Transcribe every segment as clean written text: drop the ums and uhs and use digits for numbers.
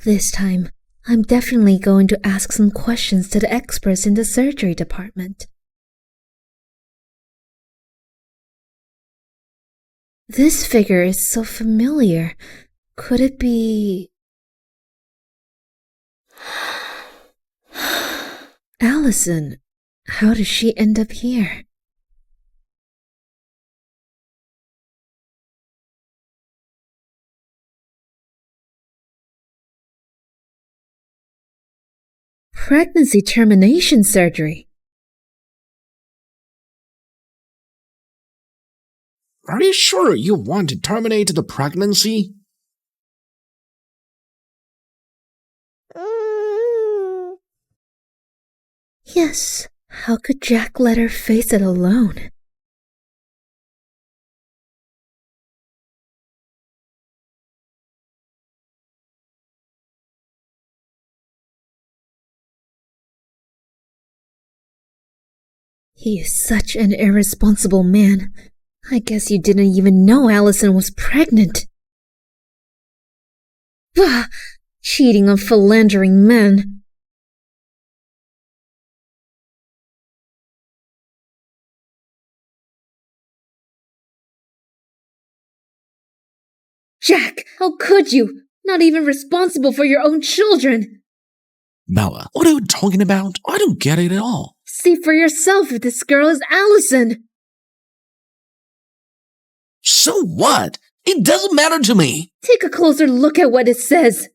This time, I'm definitely going to ask some questions to the experts in the surgery department. This figure is so familiar. Could it be... Allison? How did she end up here? Pregnancy termination surgery. Are you sure you want to terminate the pregnancy? Yes, how could Jack let her face it alone? He is such an irresponsible man. I guess you didn't even know Allison was pregnant. Bah! Cheating on philandering men. Jack, how could you? Not even responsible for your own children. Bella, what are you talking about? I don't get it at all. See for yourself if this girl is Allison. So what? It doesn't matter to me. Take a closer look at what it says.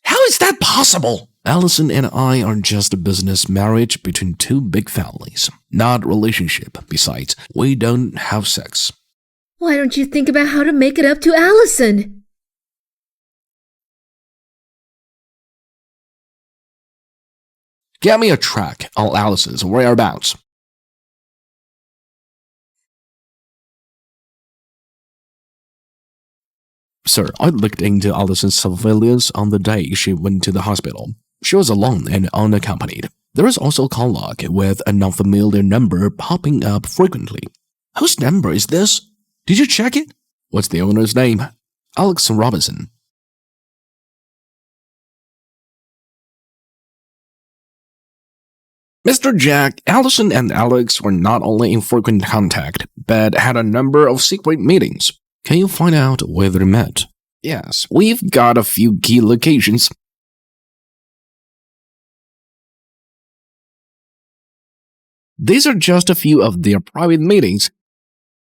How is that possible? Allison and I are just a business marriage between two big families, not relationship. Besides, we don't have sex. Why don't you think about how to make it up to Allison? Get me a track on Allison's whereabouts. Sir, I looked into Allison's surveillance on the day she went to the hospital. She was alone and unaccompanied. There is also a call log with a non-familiar number popping up frequently. Whose number is this? Did you check it? What's the owner's name? Alex Robinson. Mr. Jack, Allison and Alex were not only in frequent contact, but had a number of secret meetings. Can you find out where they met? Yes, we've got a few key locations. These are just a few of their private meetings.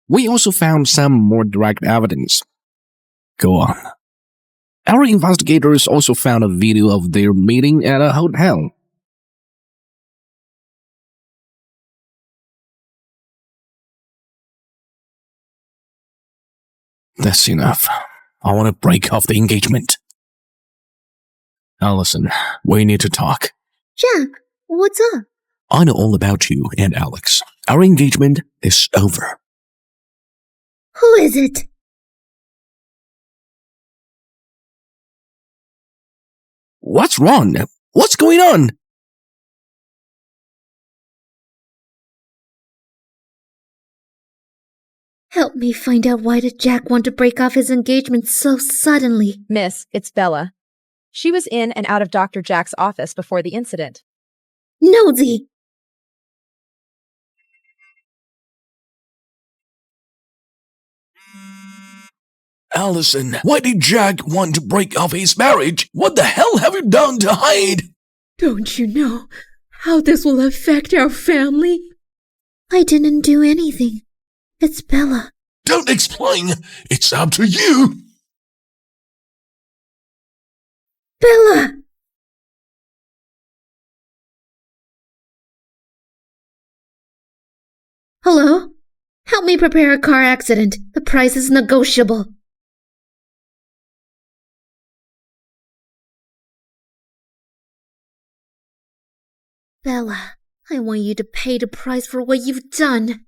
We also found some more direct evidence. Go on. Our investigators also found a video of their meeting at a hotel. That's enough. I want to break off the engagement. Allison, we need to talk. Jack, what's up? I know all about you and Alex. Our engagement is over. Who is it? What's wrong? What's going on? Help me find out why did Jack want to break off his engagement so suddenly. Miss, it's Bella. She was in and out of Dr. Jack's office before the incident. Nosy! Allison, why did Jack want to break off his marriage? What the hell have you done to hide? Don't you know how this will affect our family? I didn't do anything. It's Bella. Don't explain. It's up to you. Bella! Hello? Help me prepare a car accident. The price is negotiable. Bella, I want you to pay the price for what you've done.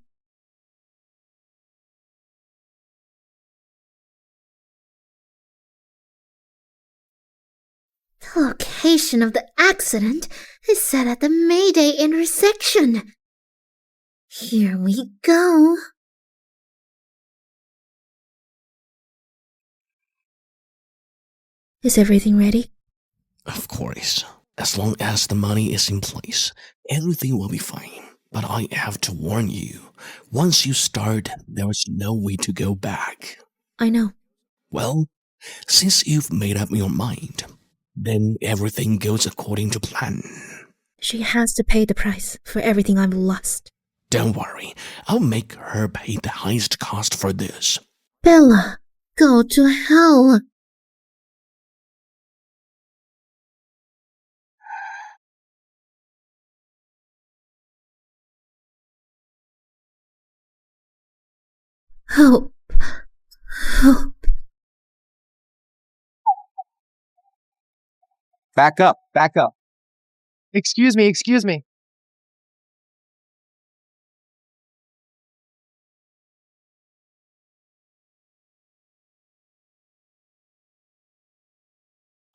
The location of the accident is set at the Mayday intersection. Here we go. Is everything ready? Of course. As long as the money is in place, everything will be fine. But I have to warn you, once you start, there is no way to go back. I know. Well, since you've made up your mind, then everything goes according to plan. She has to pay the price for everything I've lost. Don't worry, I'll make her pay the highest cost for this. Bella, go to hell. Hope. Hope. Back up, back up. Excuse me.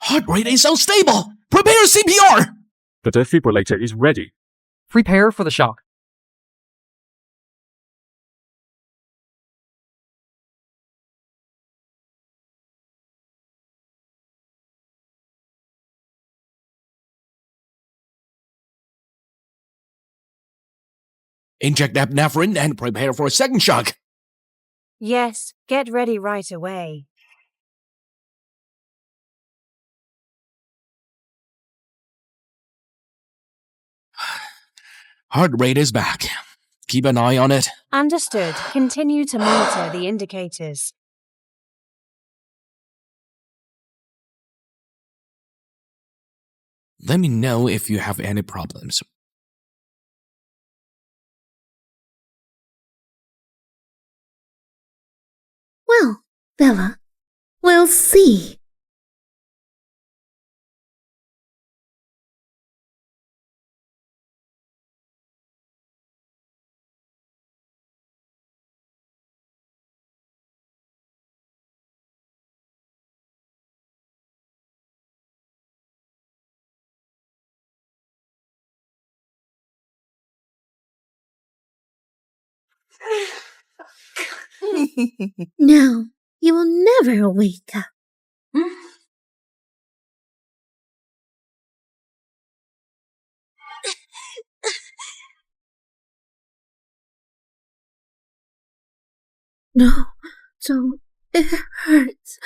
Heart rate is unstable! Prepare CPR! The defibrillator is ready. Prepare for the shock. Inject epinephrine and prepare for a second shock. Yes, get ready right away. Heart rate is back. Keep an eye on it. Understood. Continue to monitor the indicators. Let me know if you have any problems. Well, Bella, we'll see. Now, you will never wake up. No, don't. It hurts.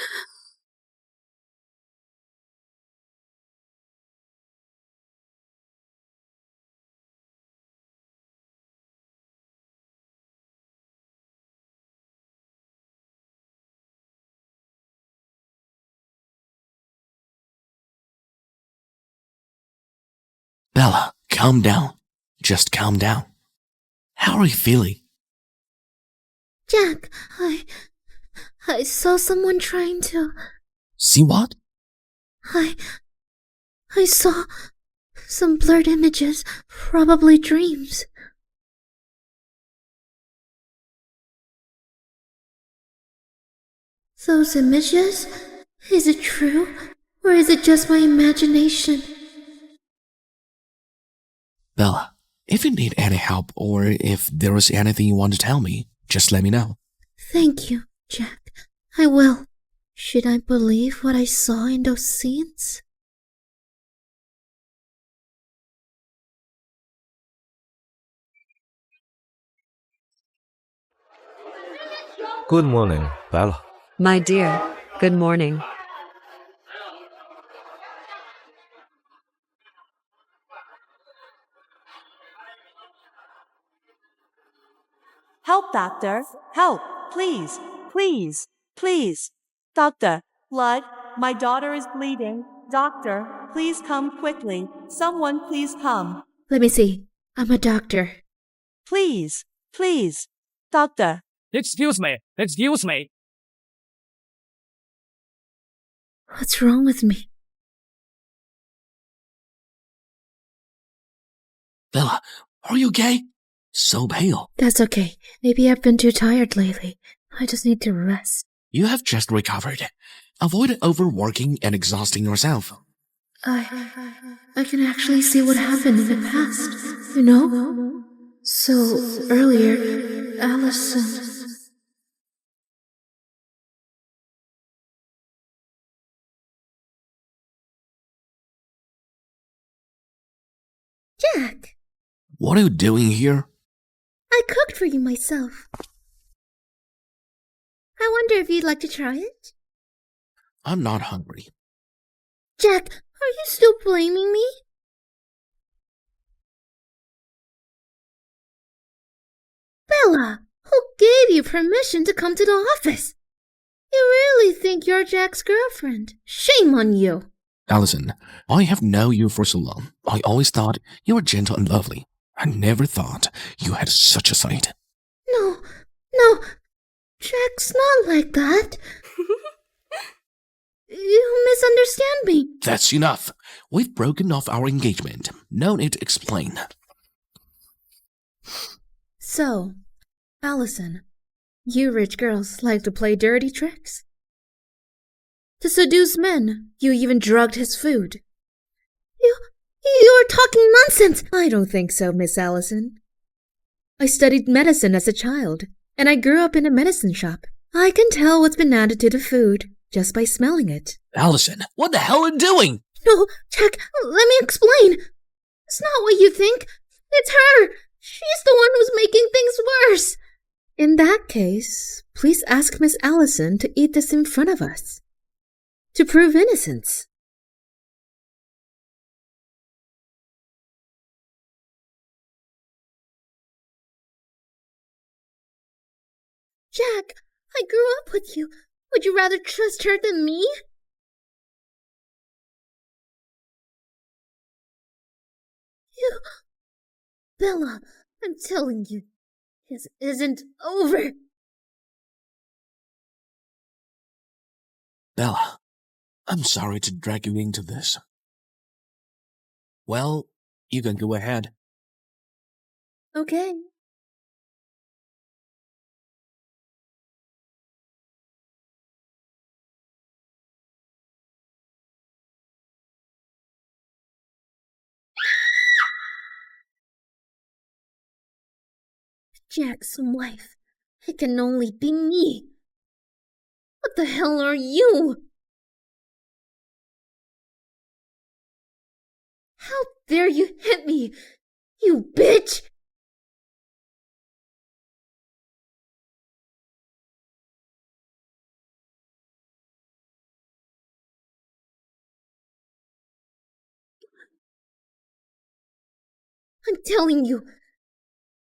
Bella, calm down. Just calm down. How are you feeling? Jack, I saw someone trying to. See what? I saw some blurred images, probably dreams. Those images? Is it true? Or is it just my imagination? Bella, if you need any help or if there is anything you want to tell me, just let me know. Thank you, Jack. I will. Should I believe what I saw in those scenes? Good morning, Bella. My dear, good morning. Help, doctor. Help. Please. Please. Please. Doctor. Blood. My daughter is bleeding. Doctor, please come quickly. Someone please come. Let me see. I'm a doctor. Please. Please. Doctor. Excuse me. What's wrong with me? Bella, are you okay? So pale. That's okay. Maybe I've been too tired lately. I just need to rest. You have just recovered. Avoid overworking and exhausting yourself. I can actually see what happened in the past, you know? So, earlier, Allison... Jack, What are you doing here? I cooked for you myself. I wonder if you'd like to try it? I'm not hungry. Jack, are you still blaming me? Bella, who gave you permission to come to the office? You really think you're Jack's girlfriend? Shame on you. Allison, I have known you for so long. I always thought you were gentle and lovely. I never thought you had such a side. No, Jack's not like that. You misunderstand me. That's enough. We've broken off our engagement. No need to explain. So, Allison, you rich girls like to play dirty tricks? To seduce men, you even drugged his food. You're talking nonsense! I don't think so, Miss Allison. I studied medicine as a child, and I grew up in a medicine shop. I can tell what's been added to the food just by smelling it. Allison, what the hell are you doing? No, Jack, let me explain. It's not what you think. It's her. She's the one who's making things worse. In that case, please ask Miss Allison to eat this in front of us, to prove innocence. Jack, I grew up with you. Would you rather trust her than me? Bella, I'm telling you, this isn't over. Bella, I'm sorry to drag you into this. Well, you can go ahead. Okay. Jack's wife. It can only be me. What the hell are you? How dare you hit me, you bitch! I'm telling you,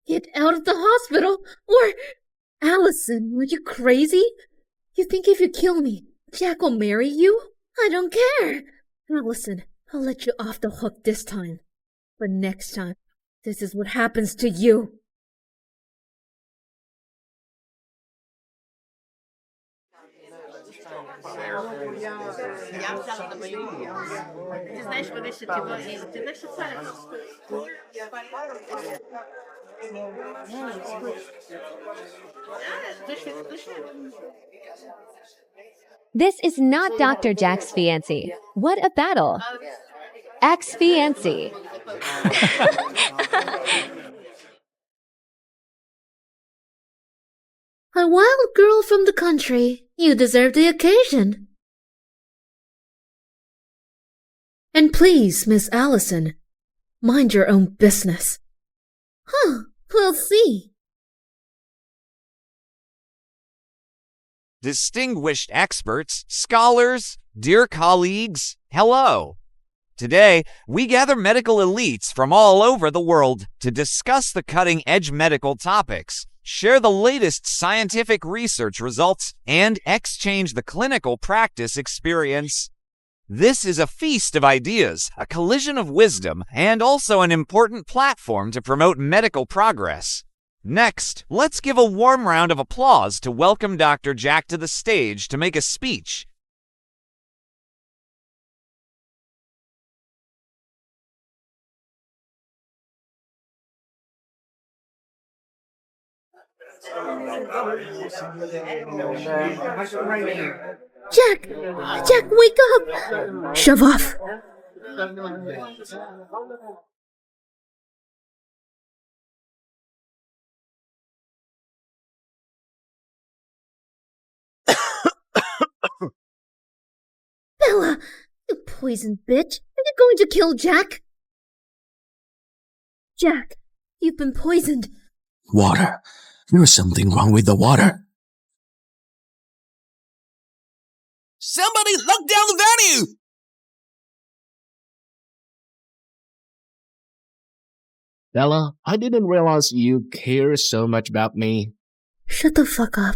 get out of the hospital, or... Allison, are you crazy? You think if you kill me, Jack will marry you? I don't care. Allison, I'll let you off the hook this time. But next time, this is what happens to you. This is not Dr. Jack's fiancé. What a battle. Ex-fiancé. A wild girl from the country. You deserve the occasion. And please, Miss Allison, mind your own business. Huh, we'll see. Distinguished experts, scholars, dear colleagues, hello. Today, we gather medical elites from all over the world to discuss the cutting-edge medical topics, share the latest scientific research results, and exchange the clinical practice experience. This is a feast of ideas, a collision of wisdom, and also an important platform to promote medical progress. Next, let's give a warm round of applause to welcome Dr. Jack to the stage to make a speech. Jack, wake up! Shove off! Bella, you poison bitch! Are you going to kill Jack? Jack, you've been poisoned. Water. There's something wrong with the water. Somebody lock down the venue! Bella, I didn't realize you care so much about me. Shut the fuck up.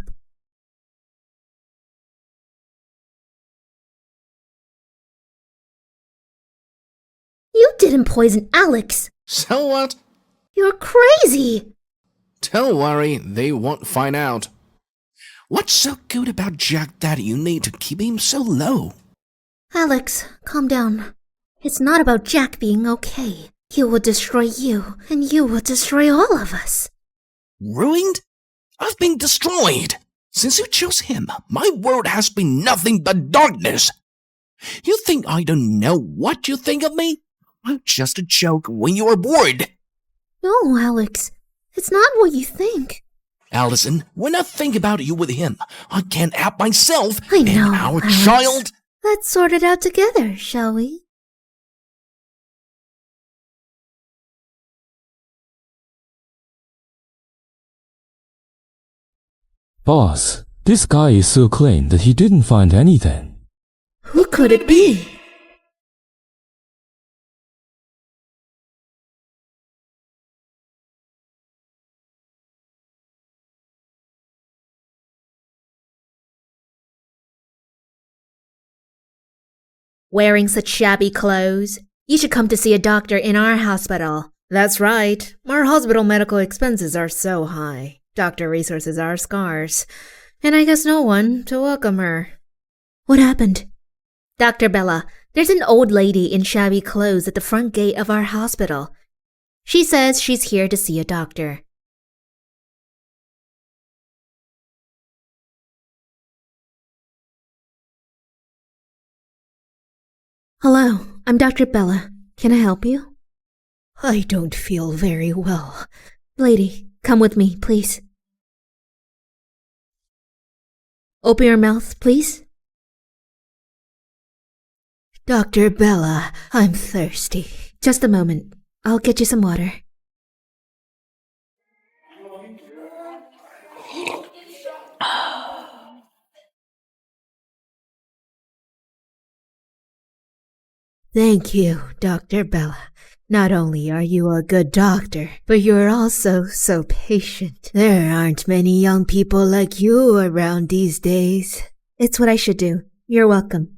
You didn't poison Alex. So what? You're crazy. Don't worry, they won't find out. What's so good about Jack that you need to keep him so low? Alex, calm down. It's not about Jack being okay. He will destroy you, and you will destroy all of us. Ruined? I've been destroyed. Since you chose him, my world has been nothing but darkness. You think I don't know what you think of me? I'm just a joke when you are bored. No, Alex. It's not what you think. Allison, when I think about you with him, I can't help myself. I know, and our Alex. child. Let's sort it out together, shall we? Boss, this guy is so clean that he didn't find anything. Who could it be? Wearing such shabby clothes? You should come to see a doctor in our hospital. That's right. Our hospital medical expenses are so high. Doctor resources are scarce. And I guess no one to welcome her. What happened? Dr. Bella, there's an old lady in shabby clothes at the front gate of our hospital. She says she's here to see a doctor. Hello, I'm Dr. Bella. Can I help you? I don't feel very well. Lady, come with me, please. Open your mouth, please. Dr. Bella, I'm thirsty. Just a moment. I'll get you some water. Thank you, Dr. Bella. Not only are you a good doctor, but you're also so patient. There aren't many young people like you around these days. It's what I should do. You're welcome.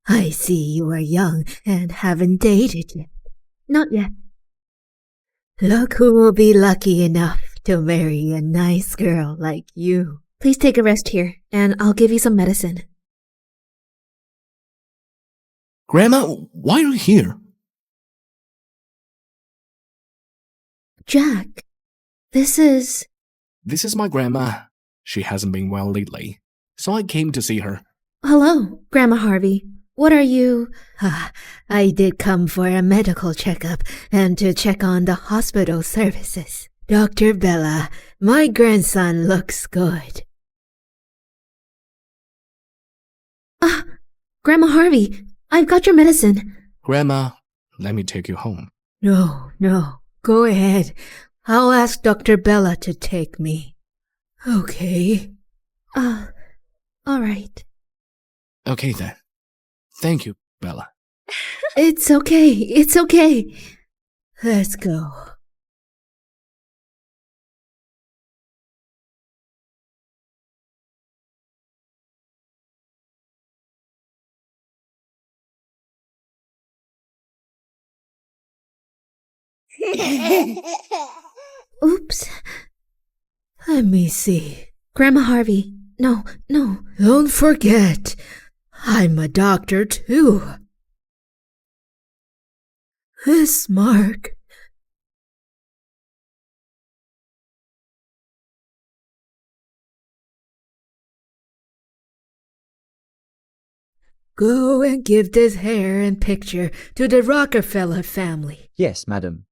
I see you are young and haven't dated yet. Not yet. Look who will be lucky enough to marry a nice girl like you. Please take a rest here, and I'll give you some medicine. Grandma, why are you here? Jack, this is my grandma. She hasn't been well lately, so I came to see her. Hello, Grandma Harvey. What are you? I did come for a medical checkup and to check on the hospital services. Dr. Bella, my grandson looks good. Grandma Harvey, I've got your medicine. Grandma, let me take you home. No. Go ahead. I'll ask Dr. Bella to take me. Okay. All right. Okay then. Thank you, Bella. It's okay. Let's go. Oops. Let me see. Grandma Harvey. No. Don't forget, I'm a doctor too. This mark. Go and give this hair and picture to the Rockefeller family. Yes, madam.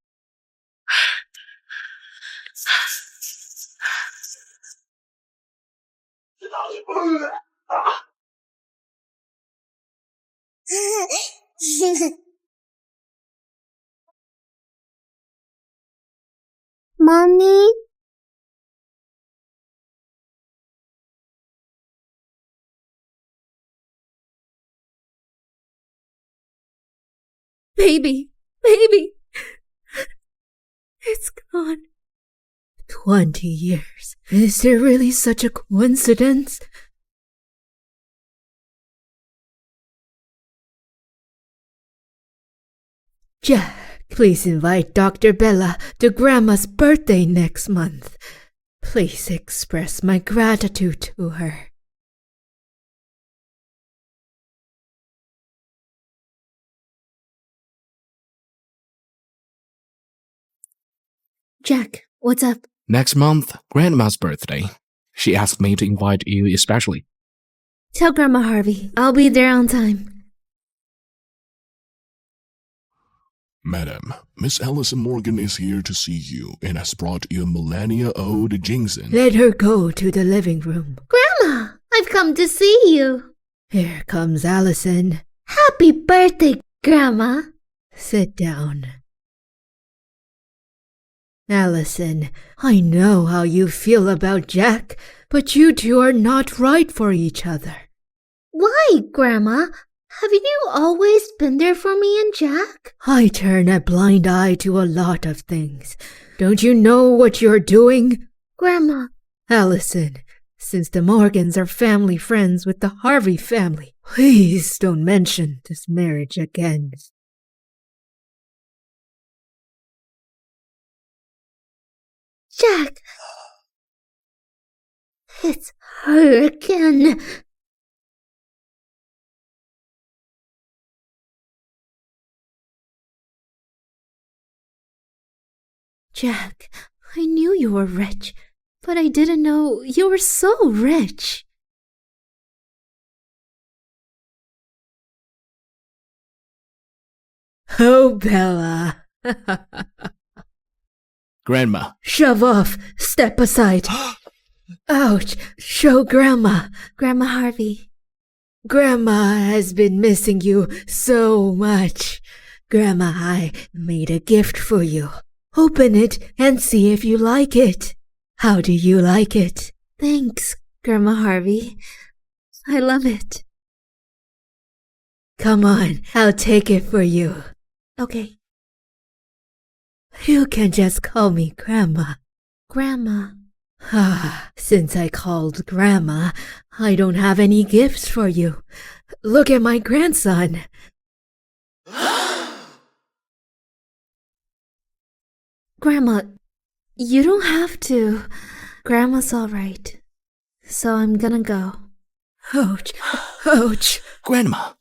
Mommy? Baby, it's gone. 20 years. Is there really such a coincidence? Jack, please invite Dr. Bella to Grandma's birthday next month. Please express my gratitude to her. Jack, what's up? Next month, Grandma's birthday. She asked me to invite you especially. Tell Grandma Harvey I'll be there on time. Madam, Miss Allison Morgan is here to see you and has brought you a millennia-old ginseng. Let her go to the living room. Grandma, I've come to see you. Here comes Allison. Happy birthday, Grandma. Sit down. Allison, I know how you feel about Jack, but you two are not right for each other. Why, Grandma? Haven't you always been there for me and Jack? I turn a blind eye to a lot of things. Don't you know what you're doing? Grandma. Allison, since the Morgans are family friends with the Harvey family, please don't mention this marriage again. Jack! It's her again. Jack, I knew you were rich, but I didn't know you were so rich. Oh, Bella. Grandma. Shove off. Step aside. Ouch. Show Grandma. Grandma Harvey. Grandma has been missing you so much. Grandma, I made a gift for you. Open it and see if you like it. How do you like it? Thanks, Grandma Harvey. I love it. Come on, I'll take it for you. Okay. You can just call me Grandma. Grandma. Since I called Grandma, I don't have any gifts for you. Look at my grandson. Grandma, you don't have to. Grandma's all right. So I'm gonna go. Ouch. Ouch. Grandma.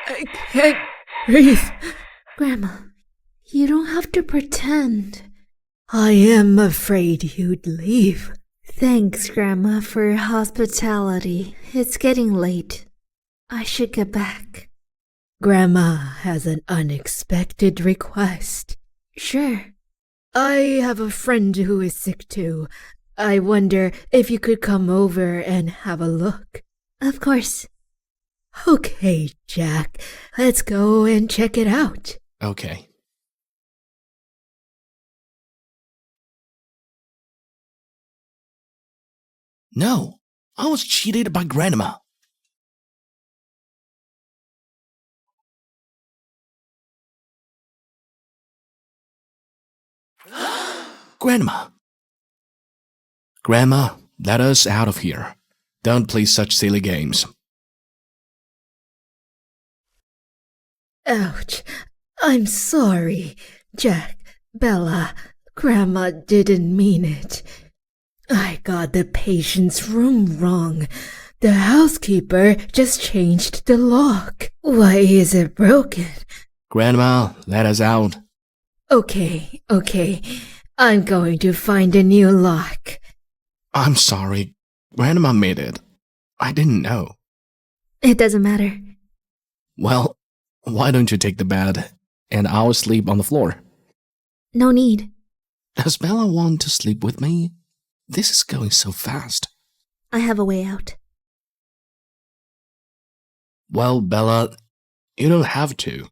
I can't breathe. Grandma, you don't have to pretend. I am afraid you'd leave. Thanks, Grandma, for your hospitality. It's getting late. I should get back. Grandma has an unexpected request. Sure. I have a friend who is sick too. I wonder if you could come over and have a look. Of course. Okay, Jack. Let's go and check it out. Okay. No, I was cheated by Grandma. Grandma. Grandma, let us out of here. Don't play such silly games. Ouch. I'm sorry. Jack, Bella, Grandma didn't mean it. I got the patient's room wrong. The housekeeper just changed the lock. Why is it broken? Grandma, let us out. Okay. I'm going to find a new lock. I'm sorry. Grandma made it. I didn't know. It doesn't matter. Well, why don't you take the bed and I'll sleep on the floor? No need. Does Bella want to sleep with me? This is going so fast. I have a way out. Well, Bella, you don't have to.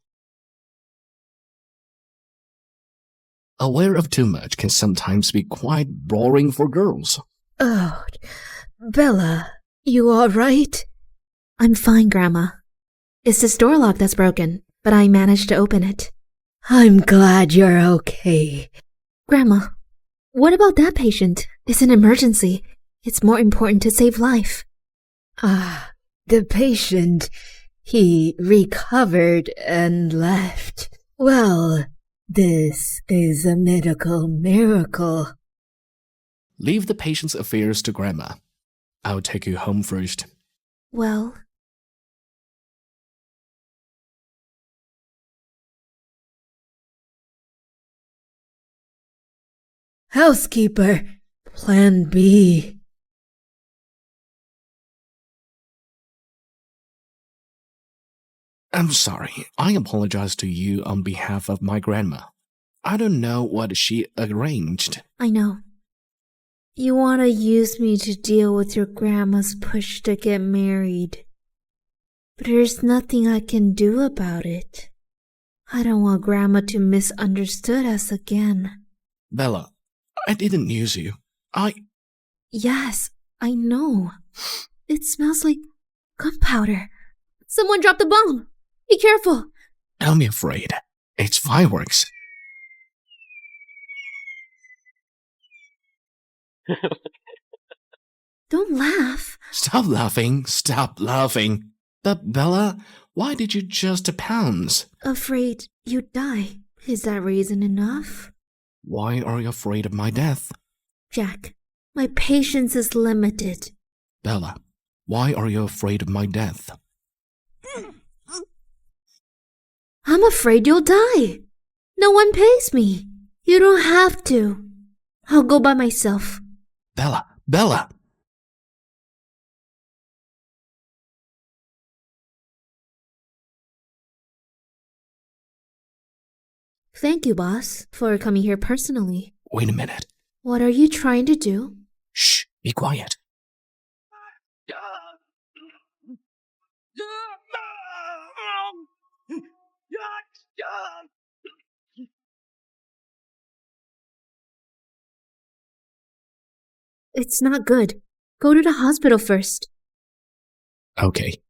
Aware of too much can sometimes be quite boring for girls. Oh, Bella, you all right? I'm fine, Grandma. It's this door lock that's broken, but I managed to open it. I'm glad you're okay. Grandma, what about that patient? It's an emergency. It's more important to save life. The patient, he recovered and left. Well, this is a medical miracle. Leave the patient's affairs to Grandma. I'll take you home first. Well... Housekeeper, Plan B. I'm sorry. I apologize to you on behalf of my grandma. I don't know what she arranged. I know. You want to use me to deal with your grandma's push to get married. But there's nothing I can do about it. I don't want Grandma to misunderstood us again. Bella, I didn't use you. Yes, I know. It smells like gunpowder. Someone dropped a bomb. Be careful. Don't be afraid. It's fireworks. Don't laugh. Stop laughing. Stop laughing. But Bella, why did you just pounce? Afraid you'd die. Is that reason enough? Why are you afraid of my death? Jack, my patience is limited. Bella, why are you afraid of my death? I'm afraid you'll die. No one pays me. You don't have to. I'll go by myself. Bella, Bella! Thank you, boss, for coming here personally. Wait a minute. What are you trying to do? Shh, be quiet. It's not good. Go to the hospital first. Okay.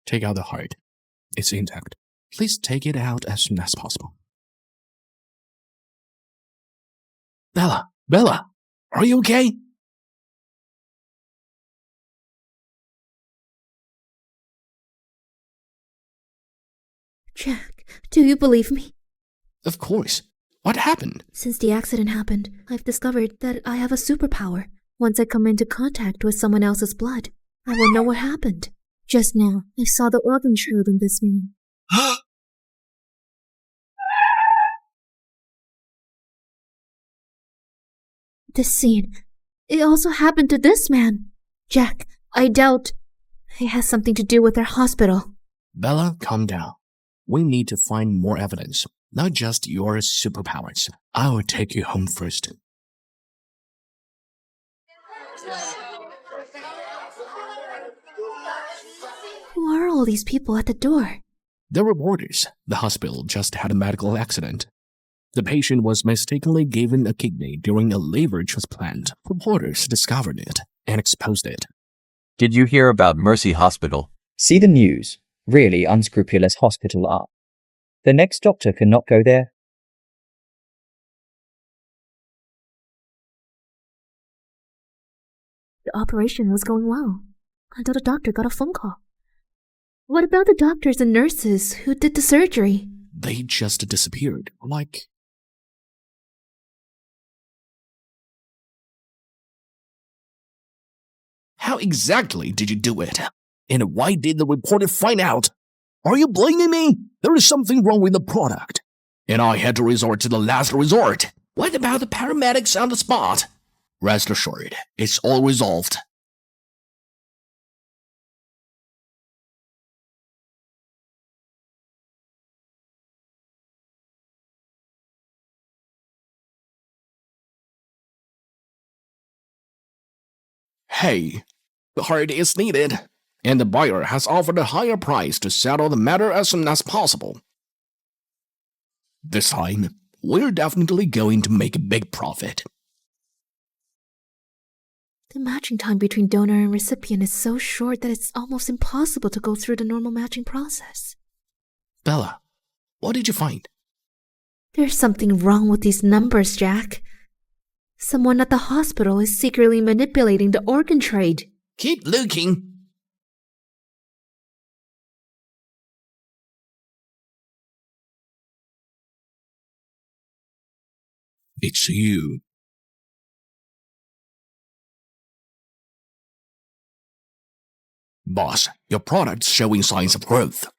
Take out the heart. It's intact. Please take it out as soon as possible. Bella, Bella, are you okay? Jack, do you believe me? Of course. What happened? Since the accident happened, I've discovered that I have a superpower. Once I come into contact with someone else's blood, I will know what happened. Just now, I saw the organ trail in this man. This scene, it also happened to this man. Jack, I doubt it has something to do with our hospital. Bella, calm down. We need to find more evidence, not just your superpowers. I will take you home first. Who are all these people at the door? They're reporters. The hospital just had a medical accident. The patient was mistakenly given a kidney during a liver transplant. Reporters discovered it and exposed it. Did you hear about Mercy Hospital? See the news. Really unscrupulous hospital are. The next doctor cannot go there. The operation was going well, until the doctor got a phone call. What about the doctors and nurses who did the surgery? They just disappeared, like... How exactly did you do it? And why did the reporter find out? Are you blaming me? There is something wrong with the product. And I had to resort to the last resort. What about the paramedics on the spot? Rest assured, it's all resolved. Hey, the herd is needed, and the buyer has offered a higher price to settle the matter as soon as possible. This time, we're definitely going to make a big profit. The matching time between donor and recipient is so short that it's almost impossible to go through the normal matching process. Bella, what did you find? There's something wrong with these numbers, Jack. Someone at the hospital is secretly manipulating the organ trade. Keep looking. It's you. Boss, your product's showing signs of growth.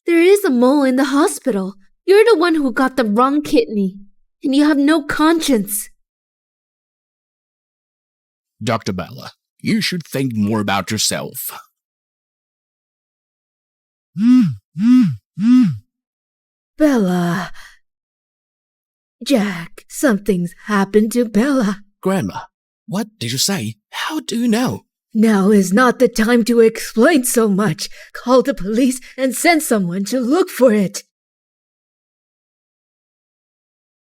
There is a mole in the hospital. You're the one who got the wrong kidney, and you have no conscience. Dr. Bella, you should think more about yourself. Bella. Jack, something's happened to Bella. Grandma, what did you say? How do you know? Now is not the time to explain so much. Call the police and send someone to look for it.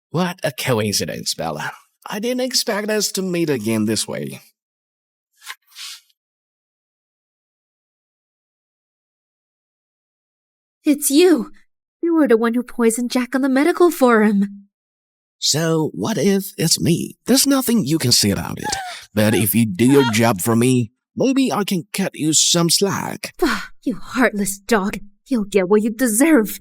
What a coincidence, Bella. I didn't expect us to meet again this way. It's you. You were the one who poisoned Jack on the medical forum. So, what if it's me? There's nothing you can say about it. But if you do your job for me, maybe I can cut you some slack. You heartless dog. You'll get what you deserve.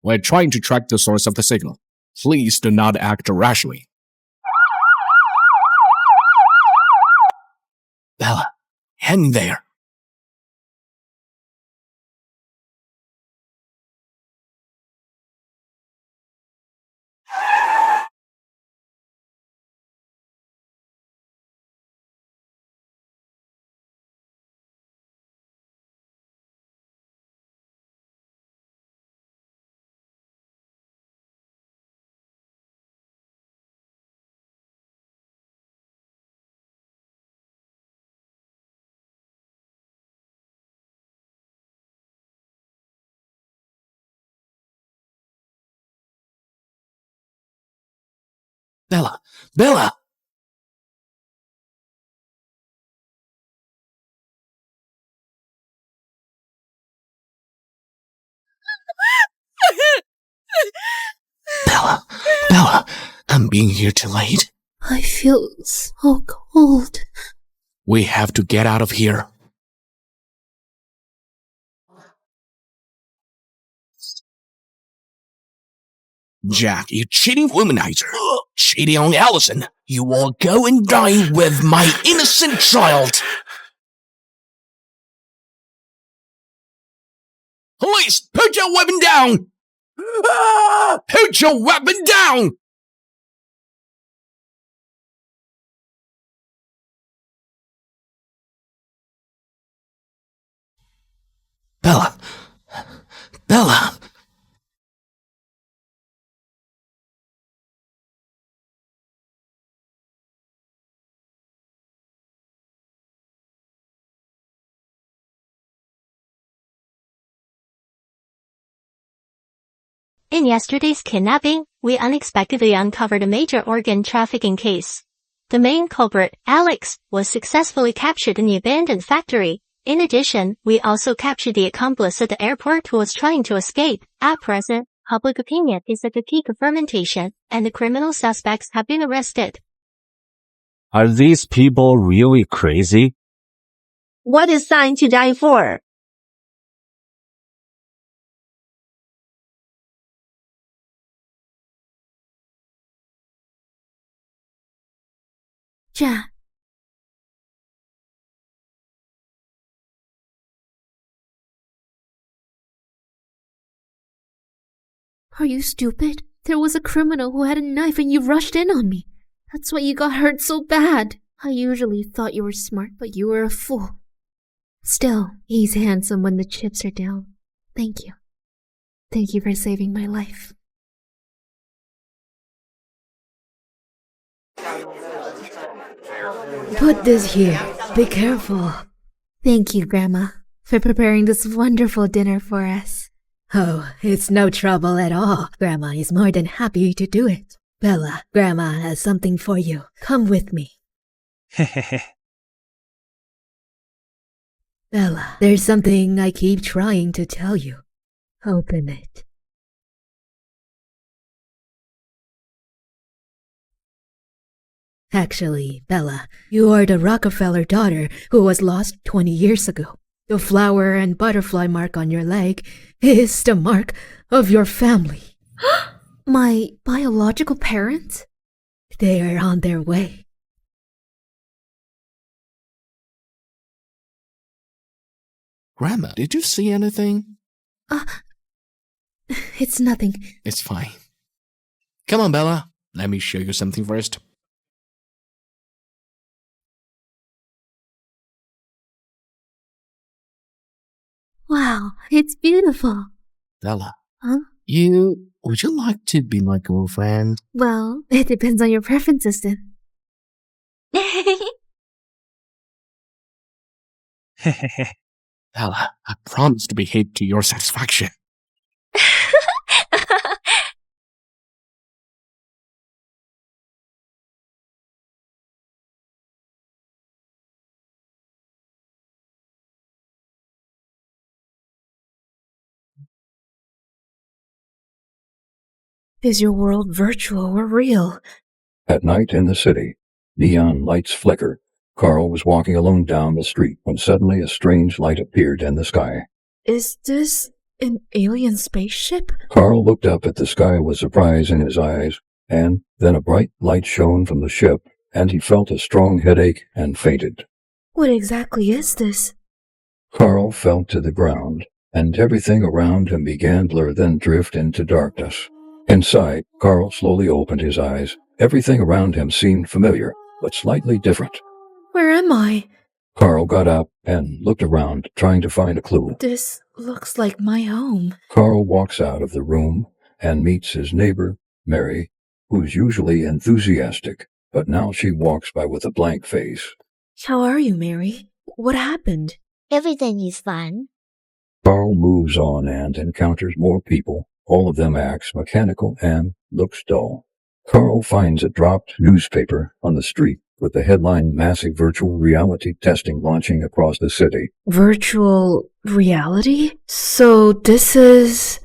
We're trying to track the source of the signal. Please do not act rashly. Bella, hang there. Bella! Bella! Bella! Bella! I'm being here too late. I feel so cold. We have to get out of here. Jack, you cheating womanizer. Cheating on Allison. You will go and die with my innocent child. Police, put your weapon down! Put your weapon down! Bella. Bella. In yesterday's kidnapping, we unexpectedly uncovered a major organ trafficking case. The main culprit, Alex, was successfully captured in the abandoned factory. In addition, we also captured the accomplice at the airport who was trying to escape. At present, public opinion is at the peak of fermentation, and the criminal suspects have been arrested. Are these people really crazy? What is Sign to Die for? Jack. Are you stupid? There was a criminal who had a knife and you rushed in on me. That's why you got hurt so bad. I usually thought you were smart, but you were a fool. Still, he's handsome when the chips are down. Thank you. Thank you for saving my life. Put this here. Be careful. Thank you, Grandma, for preparing this wonderful dinner for us. Oh, it's no trouble at all. Grandma is more than happy to do it. Bella, Grandma has something for you. Come with me. Bella, there's something I keep trying to tell you. Open it. Actually, Bella, you are the Rockefeller daughter who was lost 20 years ago. The flower and butterfly mark on your leg is the mark of your family. My biological parents? They are on their way. Grandma, did you see anything? It's nothing. It's fine. Come on, Bella. Let me show you something first. Wow, it's beautiful. Bella. Huh? Would you like to be my girlfriend? Well, it depends on your preferences then. Bella, I promise to behave to your satisfaction. Is your world virtual or real? At night in the city, neon lights flicker. Carl was walking alone down the street when suddenly a strange light appeared in the sky. Is this an alien spaceship? Carl looked up at the sky with surprise in his eyes, and then a bright light shone from the ship, and he felt a strong headache and fainted. What exactly is this? Carl fell to the ground, and everything around him began to blur, then drift into darkness. Inside, Carl slowly opened his eyes. Everything around him seemed familiar, but slightly different. Where am I? Carl got up and looked around, trying to find a clue. This looks like my home. Carl walks out of the room and meets his neighbor, Mary, who's usually enthusiastic, but now she walks by with a blank face. How are you, Mary? What happened? Everything is fine. Carl moves on and encounters more people. All of them acts mechanical and looks dull. Carl finds a dropped newspaper on the street with the headline Massive Virtual Reality Testing Launching Across the City. Virtual reality? So this is...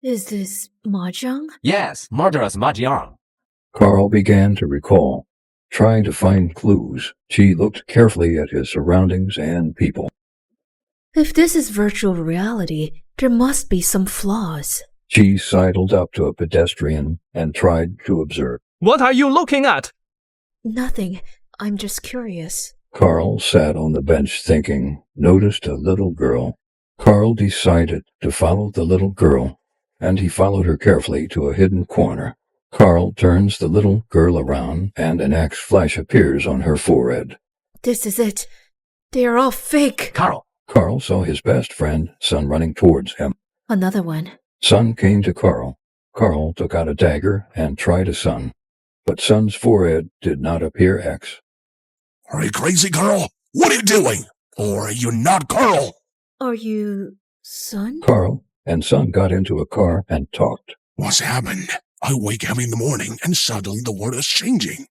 Is this Mahjong? Yes, murderous Mahjong. Carl began to recall. Trying to find clues, she looked carefully at his surroundings and people. If this is virtual reality, there must be some flaws. She sidled up to a pedestrian and tried to observe. What are you looking at? Nothing. I'm just curious. Carl sat on the bench thinking, noticed a little girl. Carl decided to follow the little girl, and he followed her carefully to a hidden corner. Carl turns the little girl around, and an X flash appears on her forehead. This is it. They are all fake. Carl, Carl saw his best friend, Sun, running towards him. Another one. Sun came to Carl. Carl took out a dagger and tried at Sun, but Sun's forehead did not appear X. Are you crazy, Carl? What are you doing? Or are you not Carl? Are you... Sun? Carl and Sun got into a car and talked. What's happened? I wake up in the morning and suddenly the world is changing.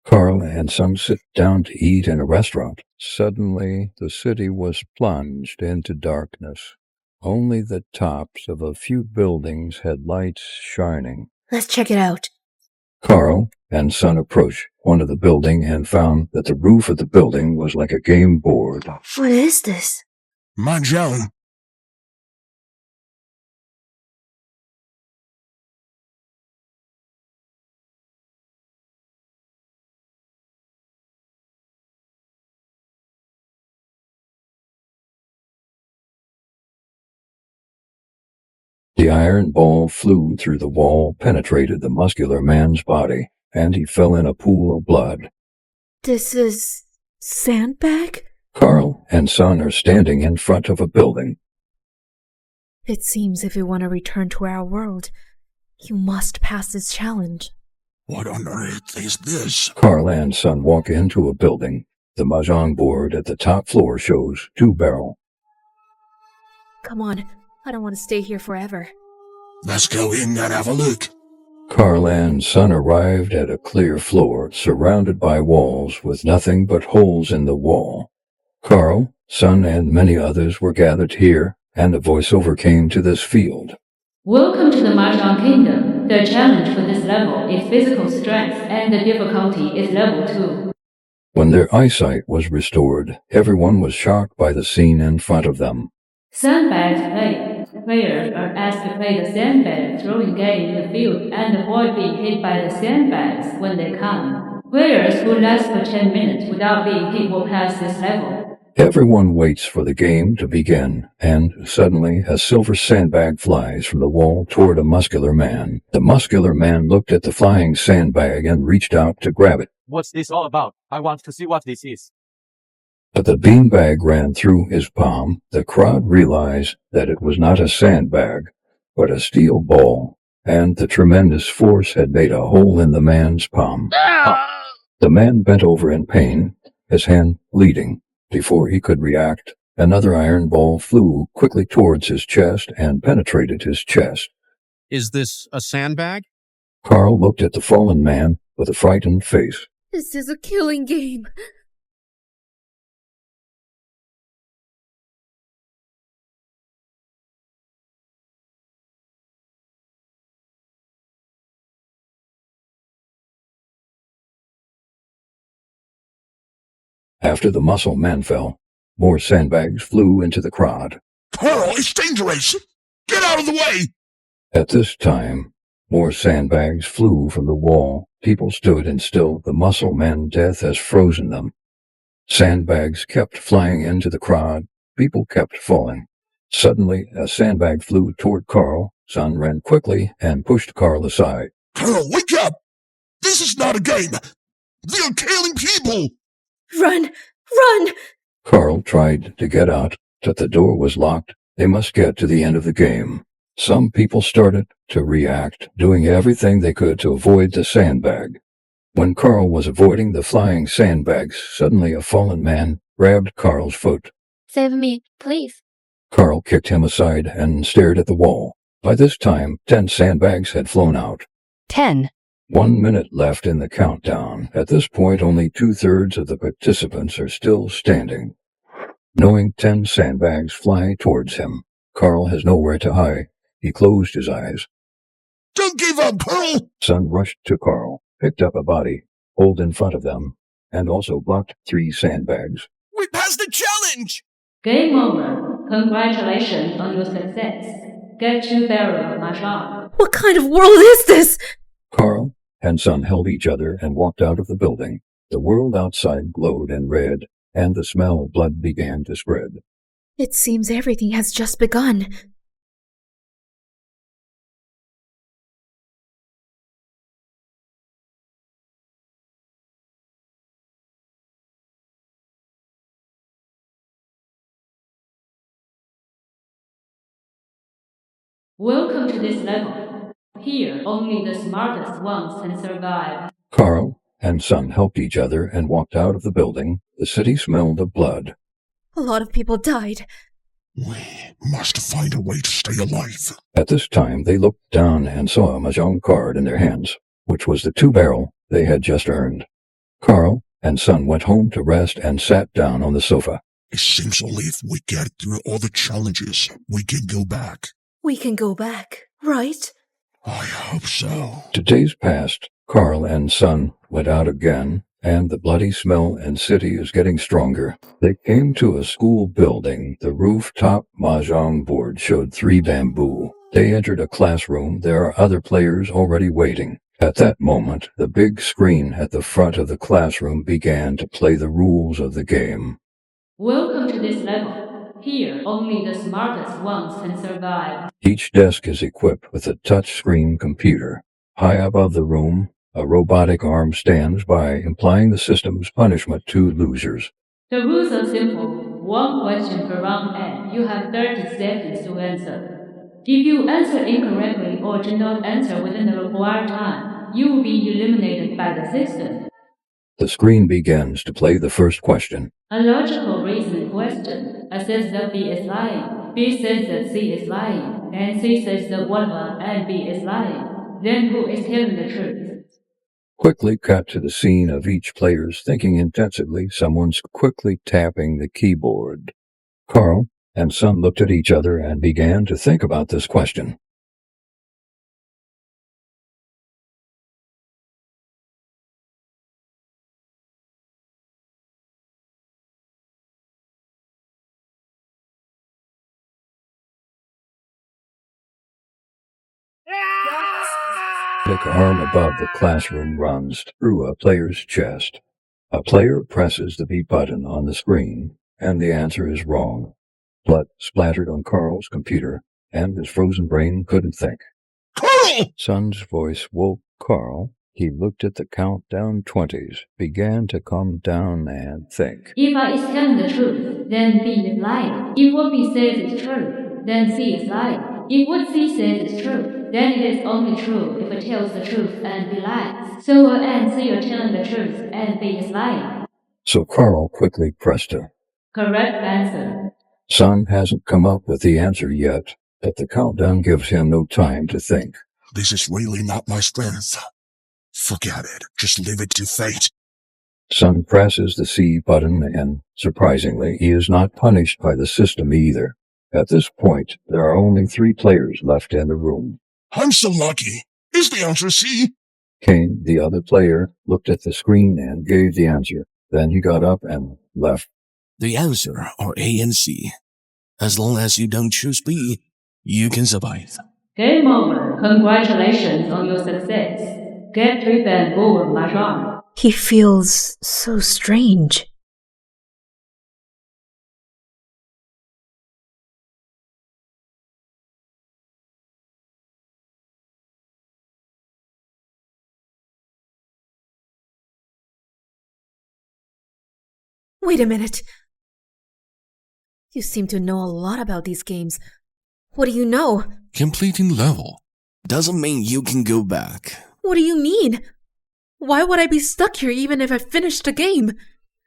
Carl and Sun sit down to eat in a restaurant. Suddenly, the city was plunged into darkness. Only the tops of a few buildings had lights shining. Let's check it out. Carl and Sun approached one of the building and found that the roof of the building was like a game board. What is this? Mahjong. The iron ball flew through the wall, penetrated the muscular man's body, and he fell in a pool of blood. This is... sandbag? Carl and Sun are standing in front of a building. It seems if you want to return to our world, you must pass this challenge. What on earth is this? Carl and Sun walk into a building. The Mahjong board at the top floor shows 2 barrel. Come on, I don't want to stay here forever. Let's go in and have a look. Carl and Sun arrived at a clear floor surrounded by walls with nothing but holes in the wall. Carl, Sun, and many others were gathered here, and a voiceover came to this field. Welcome to the Mahjong Kingdom. The challenge for this level is physical strength, and the difficulty is level 2. When their eyesight was restored, everyone was shocked by the scene in front of them. Sandbags play. Players are asked to play the sandbag throwing game in the field and avoid being hit by the sandbags when they come. Players who last for 10 minutes without being hit will pass this level. Everyone waits for the game to begin, and suddenly a silver sandbag flies from the wall toward a muscular man. The muscular man looked at the flying sandbag and reached out to grab it. What's this all about? I want to see what this is. But the beanbag ran through his palm. The crowd realized that it was not a sandbag, but a steel ball, and the tremendous force had made a hole in the man's palm. The man bent over in pain, his hand bleeding. Before he could react, another iron ball flew quickly towards his chest and penetrated his chest. Is this a sandbag? Carl looked at the fallen man with a frightened face. This is a killing game. After the muscle man fell, more sandbags flew into the crowd. Carl, it's dangerous! Get out of the way! At this time, more sandbags flew from the wall. People stood and still. The muscle man death has frozen them. Sandbags kept flying into the crowd. People kept falling. Suddenly, a sandbag flew toward Carl. Sun ran quickly and pushed Carl aside. Carl, wake up! This is not a game! They're killing people! Run! Run! Carl tried to get out, but the door was locked. They must get to the end of the game. Some people started to react, doing everything they could to avoid the sandbag. When Carl was avoiding the flying sandbags, suddenly a fallen man grabbed Carl's foot. Save me, please. Carl kicked him aside and stared at the wall. By this time, 10 sandbags had flown out. 10. 1 minute left in the countdown. At this point, only 2/3 of the participants are still standing. Knowing 10 sandbags fly towards him, Carl has nowhere to hide. He closed his eyes. Don't give up, Carl! Sun rushed to Carl, picked up a body, pulled in front of them, and also blocked 3 sandbags. We passed the challenge! Game over. Congratulations on your success. Get 2 barrels of Mahjong. What kind of world is this? Carl and Sun held each other and walked out of the building. The world outside glowed in red, and the smell of blood began to spread. It seems everything has just begun. Welcome to this level. Here, only the smartest ones can survive. Carl and Son helped each other and walked out of the building. The city smelled of blood. A lot of people died. We must find a way to stay alive. At this time, they looked down and saw a Mahjong card in their hands, which was the 2-barrel they had just earned. Carl and Son went home to rest and sat down on the sofa. It seems only if we get through all the challenges, we can go back. We can go back, right? I hope so. 2 days passed. Carl and Son went out again, and the bloody smell and city is getting stronger. They came to a school building. The rooftop Mahjong board showed 3 bamboo. They entered a classroom. There are other players already waiting. At that moment, the big screen at the front of the classroom began to play the rules of the game. Welcome to this level. Here, only the smartest ones can survive. Each desk is equipped with a touch-screen computer. High above the room, a robotic arm stands by, implying the system's punishment to losers. The rules are simple. 1 question per round and you have 30 seconds to answer. If you answer incorrectly or do not answer within the required time, you will be eliminated by the system. The screen begins to play the first question. A logical reasoning question. A says that B is lying, B says that C is lying, and C says that whatever and B is lying. Then who is telling the truth? Quickly cut to the scene of each player's thinking intensively. Someone's quickly tapping the keyboard. Carl and Son looked at each other and began to think about this question. The arm above the classroom runs through a player's chest. A player presses the B button on the screen, and the answer is wrong. Blood splattered on Carl's computer, and his frozen brain couldn't think. Carl! Son's voice woke Carl. He looked at the countdown 20s, began to calm down and think. If I is telling the truth, then B is lying. If what B says is true, then C is lying. If what C says is true, then it is only true if it tells the truth and B lies. So A and C are telling the truth and B is lying. So Carl quickly pressed a correct answer. Son hasn't come up with the answer yet, but the countdown gives him no time to think. This is really not my strength. Forget it. Just leave it to fate. Son presses the C button and, surprisingly, he is not punished by the system either. At this point, there are only 3 players left in the room. I'm so lucky. Is the answer C? Kane, the other player, looked at the screen and gave the answer. Then he got up and left. The answer are A and C. As long as you don't choose B, you can survive. Game over. Congratulations on your success. Get 3 bamboo of Mahjong. He feels so strange. Wait a minute. You seem to know a lot about these games. What do you know? Completing level doesn't mean you can go back. What do you mean? Why would I be stuck here even if I finished the game?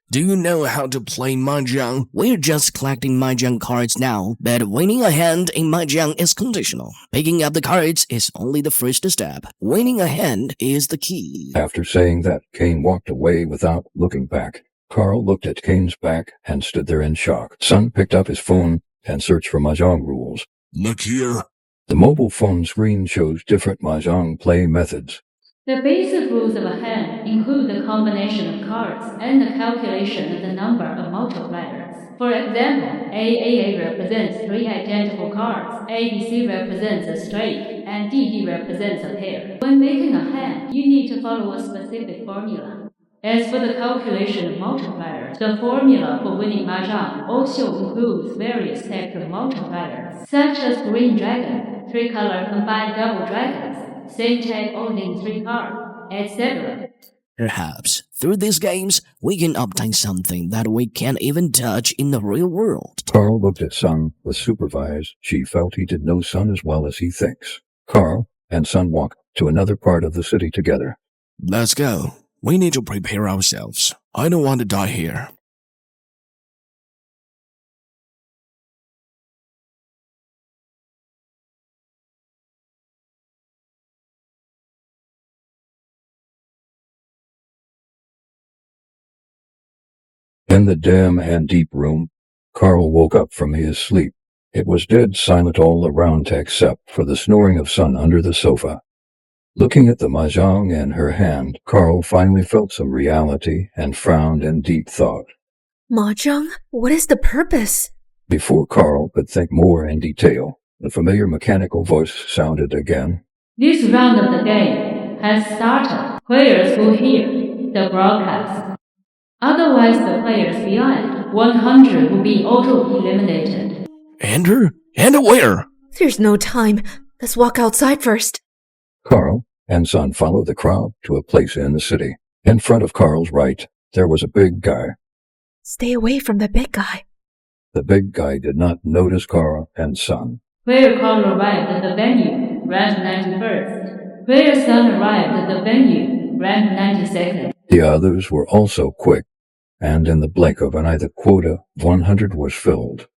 Do you know how to play Mahjong? We're just collecting Mahjong cards now, but winning a hand in Mahjong is conditional. Picking up the cards is only the first step. Winning a hand is the key. After saying that, Kane walked away without looking back. Carl looked at Kane's back and stood there in shock. Son picked up his phone and searched for Mahjong rules. Look here. The mobile phone screen shows different Mahjong play methods. The basic rules of a hand include the combination of cards and the calculation of the number of multipliers. For example, AAA represents 3 identical cards, ABC represents a straight, and DD represents a pair. When making a hand, you need to follow a specific formula. As for the calculation of multipliers, the formula for winning Mahjong also includes various types of multipliers, such as green dragon, 3-color combined double dragons, same type owning 3 cards, etc. Perhaps Through these games, we can obtain something that we can't even touch in the real world. Carl looked at Sun with surprise. She felt he did know Sun as well as he thinks. Carl and Sun walked to another part of the city together. Let's go. We need to prepare ourselves. I don't want to die here. In the dim and deep room, Carl woke up from his sleep. It was dead silent all around except for the snoring of Sun under the sofa. Looking at the Mahjong in her hand, Carl finally felt some reality and frowned in deep thought. Mahjong? What is the purpose? Before Carl could think more in detail, the familiar mechanical voice sounded again. This round of the game has started. Players will hear the broadcast. Otherwise, the players beyond 100 will be auto-eliminated. Enter? Enter where? There's no time. Let's walk outside first. Carl and Sun followed the crowd to a place in the city. In front of Carl's right, there was a big guy. Stay away from the big guy. The big guy did not notice Carl and Sun. Player Carl arrived at the venue, ranked 91st. Player Sun arrived at the venue, ranked 92nd. The others were also quick, and in the blink of an eye the quota 100 was filled.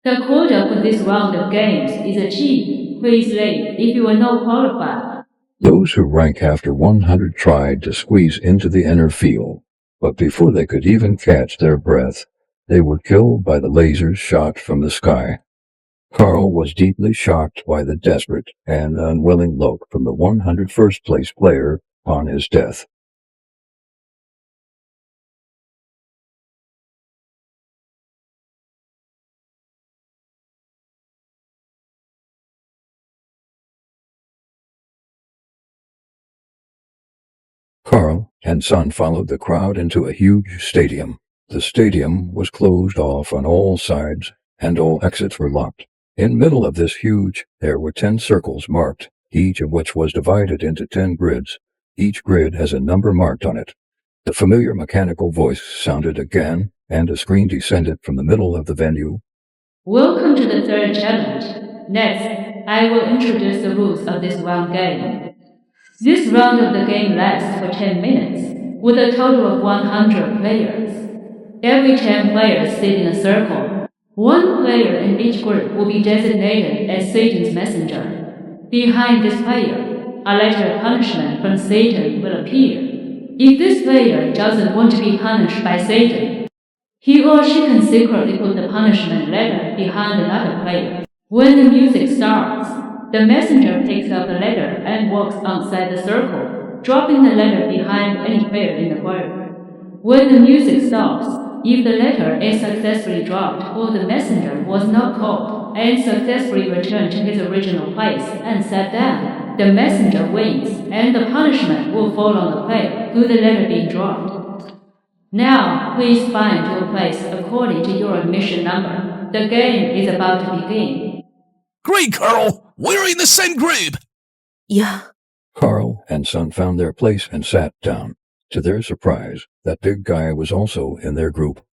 The quota for this round of games is achieved. Please leave if you are not qualified. Those who rank after 100 tried to squeeze into the inner field, but before they could even catch their breath, they were killed by the lasers shot from the sky. Carl was deeply shocked by the desperate and unwilling look from the 101st place player upon his death. Carl and Sun followed the crowd into a huge stadium. The stadium was closed off on all sides, and all exits were locked. In middle of this huge, there were 10 circles marked, each of which was divided into 10 grids. Each grid has a number marked on it. The familiar mechanical voice sounded again, and a screen descended from the middle of the venue. Welcome to the third challenge. Next, I will introduce the rules of this round game. This round of the game lasts for 10 minutes, with a total of 100 players. Every 10 players sit in a circle. One player in each group will be designated as Satan's messenger. Behind this player, a letter of punishment from Satan will appear. If this player doesn't want to be punished by Satan, he or she can secretly put the punishment letter behind another player. When the music starts, the messenger picks up the letter and walks outside the circle, dropping the letter behind any player in the group. When the music stops, if the letter is successfully dropped or the messenger was not caught and successfully returned to his original place and sat down, the messenger wins and the punishment will fall on the player who the letter being dropped. Now, please find your place according to your admission number. The game is about to begin. Great, Carl! We're in the same group! Yeah. Carl and Sun found their place and sat down. To their surprise, that big guy was also in their group.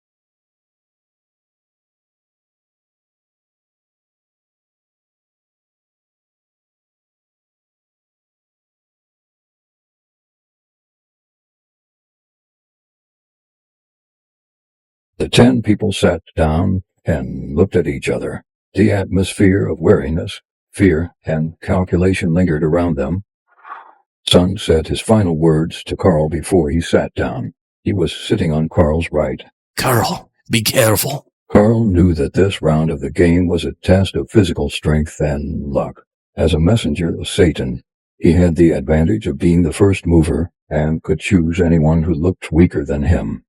The 10 people sat down and looked at each other. The atmosphere of wariness, fear, and calculation lingered around them. Sun said his final words to Carl before he sat down. He was sitting on Carl's right. Carl, be careful. Carl knew that this round of the game was a test of physical strength and luck. As a messenger of Satan, he had the advantage of being the first mover and could choose anyone who looked weaker than him.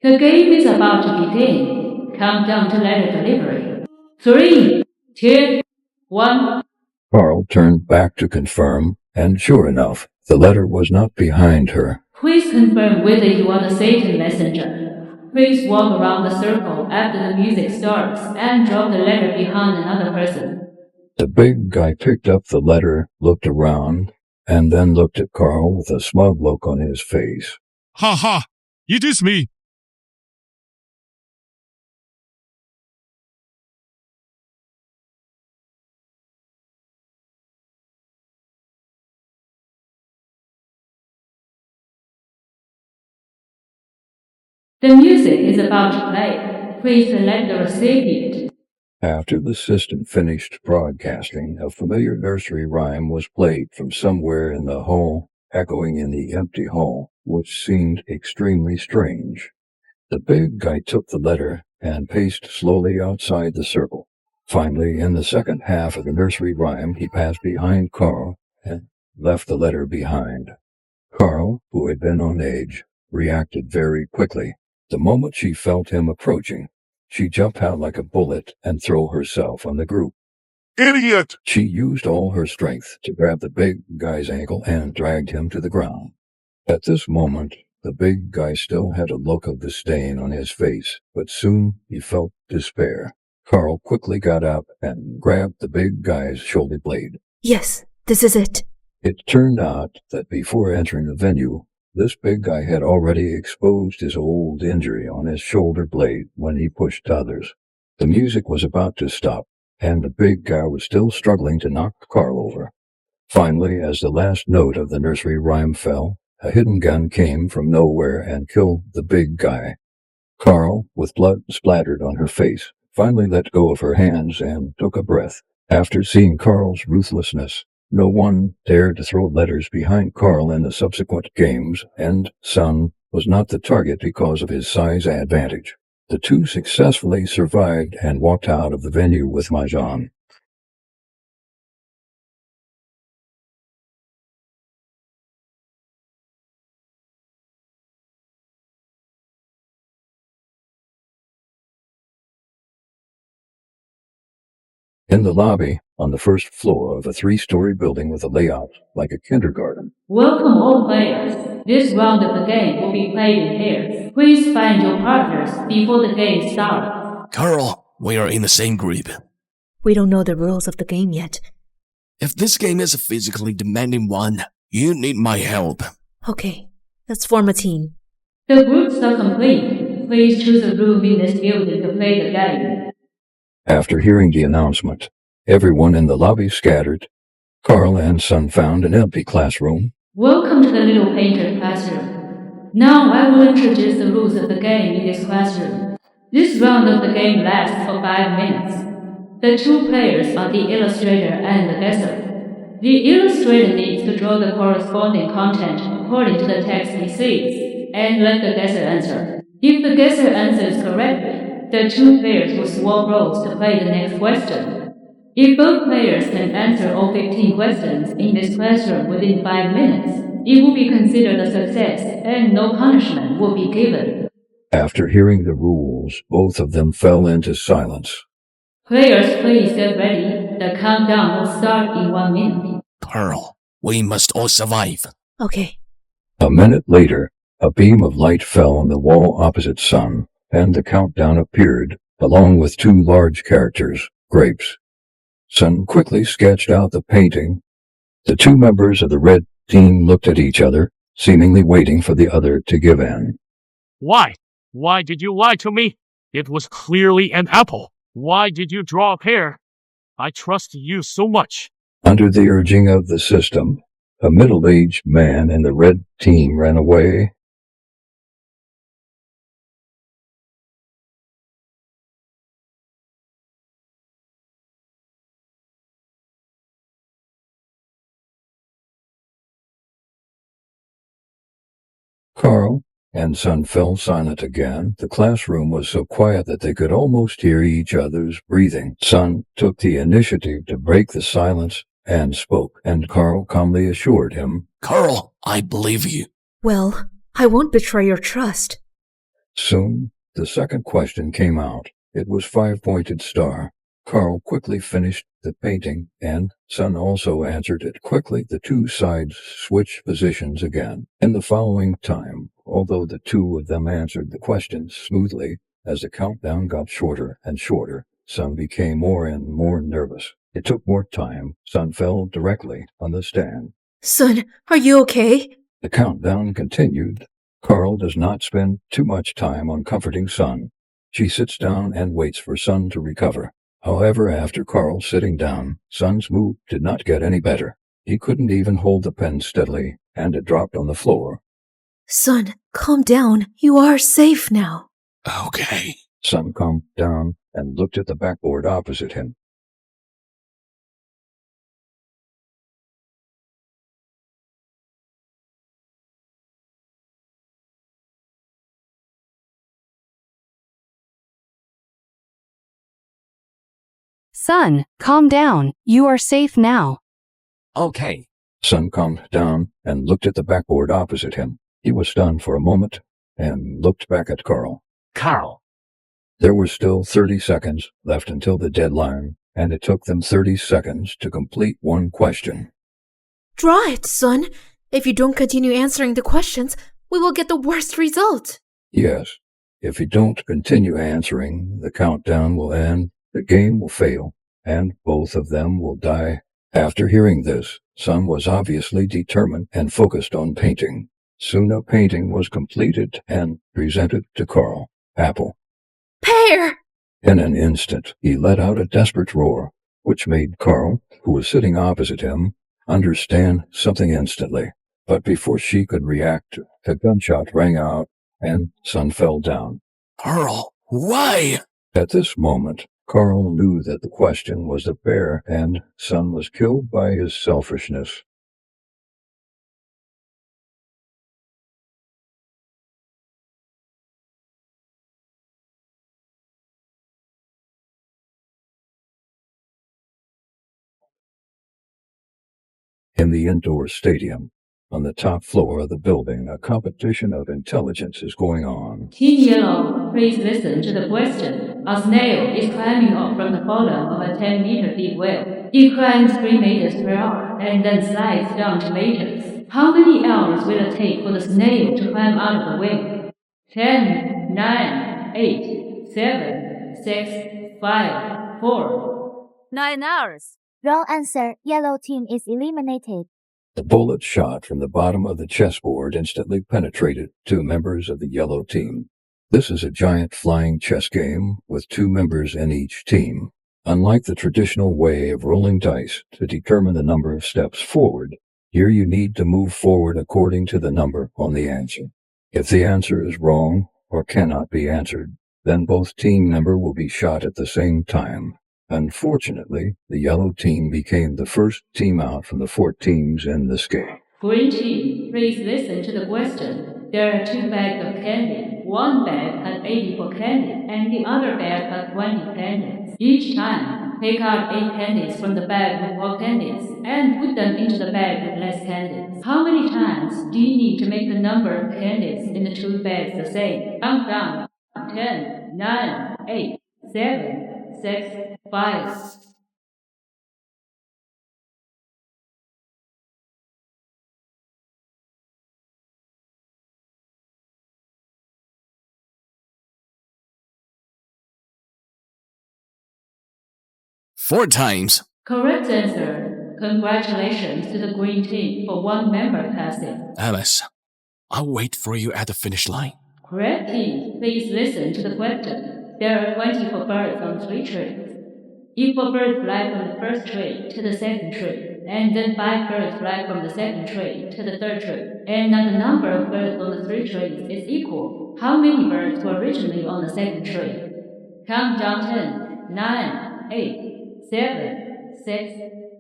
The game is about to begin. Countdown to letter delivery. 3, 2, 1. Carl turned back to confirm, and sure enough, the letter was not behind her. Please confirm whether you are the Satan messenger. Please walk around the circle after the music starts and drop the letter behind another person. The big guy picked up the letter, looked around, and then looked at Carl with a smug look on his face. Ha ha! It is me! The music is about to play. Please select the recipient. After the system finished broadcasting, a familiar nursery rhyme was played from somewhere in the hall, echoing in the empty hall, which seemed extremely strange. The big guy took the letter and paced slowly outside the circle. Finally, in the second half of the nursery rhyme, he passed behind Carl and left the letter behind. Carl, who had been on edge, reacted very quickly. The moment she felt him approaching, she jumped out like a bullet and threw herself on the group. Idiot! She used all her strength to grab the big guy's ankle and dragged him to the ground. At this moment, the big guy still had a look of disdain on his face, but soon he felt despair. Carl quickly got up and grabbed the big guy's shoulder blade. Yes, this is it. It turned out that before entering the venue, this big guy had already exposed his old injury on his shoulder blade when he pushed others. The music was about to stop, and the big guy was still struggling to knock Carl over. Finally, as the last note of the nursery rhyme fell, a hidden gun came from nowhere and killed the big guy. Carl, with blood splattered on her face, finally let go of her hands and took a breath. After seeing Carl's ruthlessness, no one dared to throw letters behind Carl in the subsequent games, and Sun was not the target because of his size advantage. The two successfully survived and walked out of the venue with Mahjong. In the lobby, on the first floor of a 3-story building with a layout like a kindergarten. Welcome all players. This round of the game will be played in pairs. Please find your partners before the game starts. Carl, we are in the same group. We don't know the rules of the game yet. If this game is a physically demanding one, you need my help. Okay, let's form a team. The groups are complete. Please choose a room in this building to play the game. After hearing the announcement, everyone in the lobby scattered. Carl and Sun found an empty classroom. Welcome to the Little Painter classroom. Now I will introduce the rules of the game in this classroom. This round of the game lasts for 5 minutes. The two players are the illustrator and the guesser. The illustrator needs to draw the corresponding content according to the text he sees, and let the guesser answer. If the guesser answers correctly, the two players will swap roles to play the next question. If both players can answer all 15 questions in this classroom within 5 minutes, it will be considered a success and no punishment will be given. After hearing the rules, both of them fell into silence. Players, please get ready. The countdown will start in 1 minute. Carl, we must all survive. Okay. A minute later, a beam of light fell on the wall opposite Sun, and the countdown appeared, along with 2 large characters, grapes. Sun quickly sketched out the painting. The 2 members of the red team looked at each other, seemingly waiting for the other to give in. Why? Why did you lie to me? It was clearly an apple. Why did you draw a pear? I trust you so much. Under the urging of the system, a middle-aged man in the red team ran away. Carl and Sun fell silent again. The classroom was so quiet that they could almost hear each other's breathing. Sun took the initiative to break the silence and spoke, and Carl calmly assured him, Carl, I believe you. Well, I won't betray your trust. Soon, the second question came out. It was 5-pointed star. Carl quickly finished the painting, and Sun also answered it quickly. The 2 sides switched positions again. In the following time, although the 2 of them answered the questions smoothly, as the countdown got shorter and shorter, Sun became more and more nervous. It took more time. Sun fell directly on the stand. Sun, are you okay? The countdown continued. Carl does not spend too much time on comforting Sun. She sits down and waits for Sun to recover. However, after Carl sitting down, Sun's mood did not get any better. He couldn't even hold the pen steadily, and it dropped on the floor. Sun, calm down. You are safe now. Okay. Sun calmed down and looked at the backboard opposite him. Son, calm down. You are safe now. Okay. Sun calmed down and looked at the backboard opposite him. He was stunned for a moment and looked back at Carl. Carl. There were still 30 seconds left until the deadline, and it took them 30 seconds to complete one question. Draw it, Sun. If you don't continue answering the questions, we will get the worst result. Yes. If you don't continue answering, the countdown will end, the game will fail, and both of them will die. After hearing this, Sun was obviously determined and focused on painting. Soon a painting was completed and presented to Carl. Apple. Pear! In an instant, he let out a desperate roar, which made Carl, who was sitting opposite him, understand something instantly. But before she could react, a gunshot rang out, and Sun fell down. Carl, why? At this moment, Carl knew that the question was a bear, and Sun was killed by his selfishness. In the indoor stadium, on the top floor of the building, a competition of intelligence is going on. Team Yellow, please listen to the question. A snail is climbing up from the bottom of a 10-meter deep well. It climbs 3 meters per hour and then slides down 2 meters. How many hours will it take for the snail to climb out of the well? 10, 9, 8, 7, 6, 5, 4. 9 hours. Wrong answer. Yellow team is eliminated. The bullet shot from the bottom of the chessboard instantly penetrated 2 members of the yellow team. This is a giant flying chess game with 2 members in each team. Unlike the traditional way of rolling dice to determine the number of steps forward, here you need to move forward according to the number on the answer. If the answer is wrong or cannot be answered, then both team members will be shot at the same time. Unfortunately, the yellow team became the first team out from the 4 teams in this game. Green team, please listen to the question. There are 2 bags of candy. One bag has 84 candies, and the other bag has 20 candies. Each time, take out 8 candies from the bag with more candies, and put them into the bag with less candies. How many times do you need to make the number of candies in the 2 bags the same? Count down. 10, 9, 8, 7, 6, 5. Four times. Correct answer. Congratulations to the green team for 1 member passing. Alice, I'll wait for you at the finish line. Red team, please listen to the question. There are 24 birds on 3 trees. If a bird flies from the first tree to the second tree, and then 5 birds fly from the second tree to the third tree, and now the number of birds on the 3 trees is equal, how many birds were originally on the second tree? Count down 10, 9, 8, 7, 6,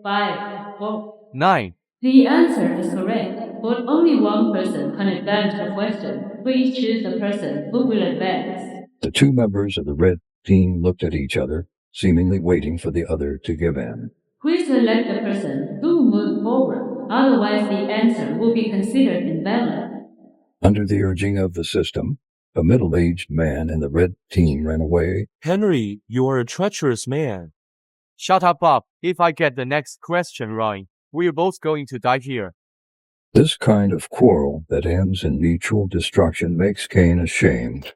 5, 4. 9. The answer is correct, but only one person can advance the question. Please choose the person who will advance. The 2 members of the red team looked at each other, seemingly waiting for the other to give in. Please select the person who will move forward, otherwise the answer will be considered invalid. Under the urging of the system, a middle-aged man in the red team ran away. Henry, you are a treacherous man. Shut up, Bob. If I get the next question right, we're both going to die here. This kind of quarrel that ends in mutual destruction makes Cain ashamed.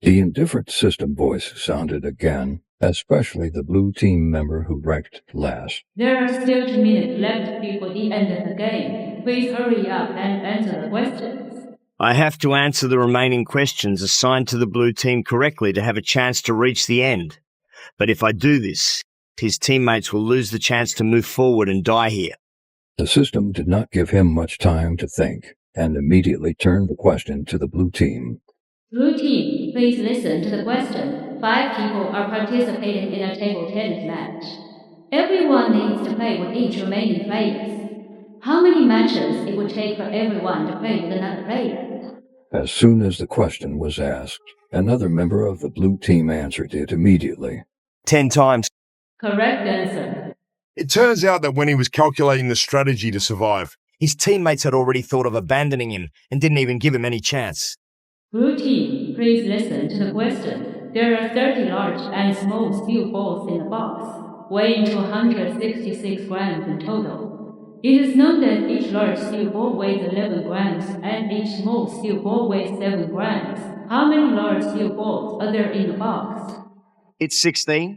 The indifferent system voice sounded again, especially the blue team member who ranked last. There are still 2 minutes left before the end of the game. Please hurry up and answer the questions. I have to answer the remaining questions assigned to the blue team correctly to have a chance to reach the end. But if I do this, his teammates will lose the chance to move forward and die here. The system did not give him much time to think, and immediately turned the question to the blue team. Blue team, please listen to the question. 5 people are participating in a table tennis match. Everyone needs to play with each remaining players. How many matches it would take for everyone to play with another player? As soon as the question was asked, another member of the blue team answered it immediately. 10 times. Correct answer. It turns out that when he was calculating the strategy to survive, his teammates had already thought of abandoning him and didn't even give him any chance. Blue team, please listen to the question. There are 30 large and small steel balls in the box, weighing 266 grams in total. It is known that each large steel ball weighs 11 grams and each small steel ball weighs 7 grams. How many large steel balls are there in the box? It's 16.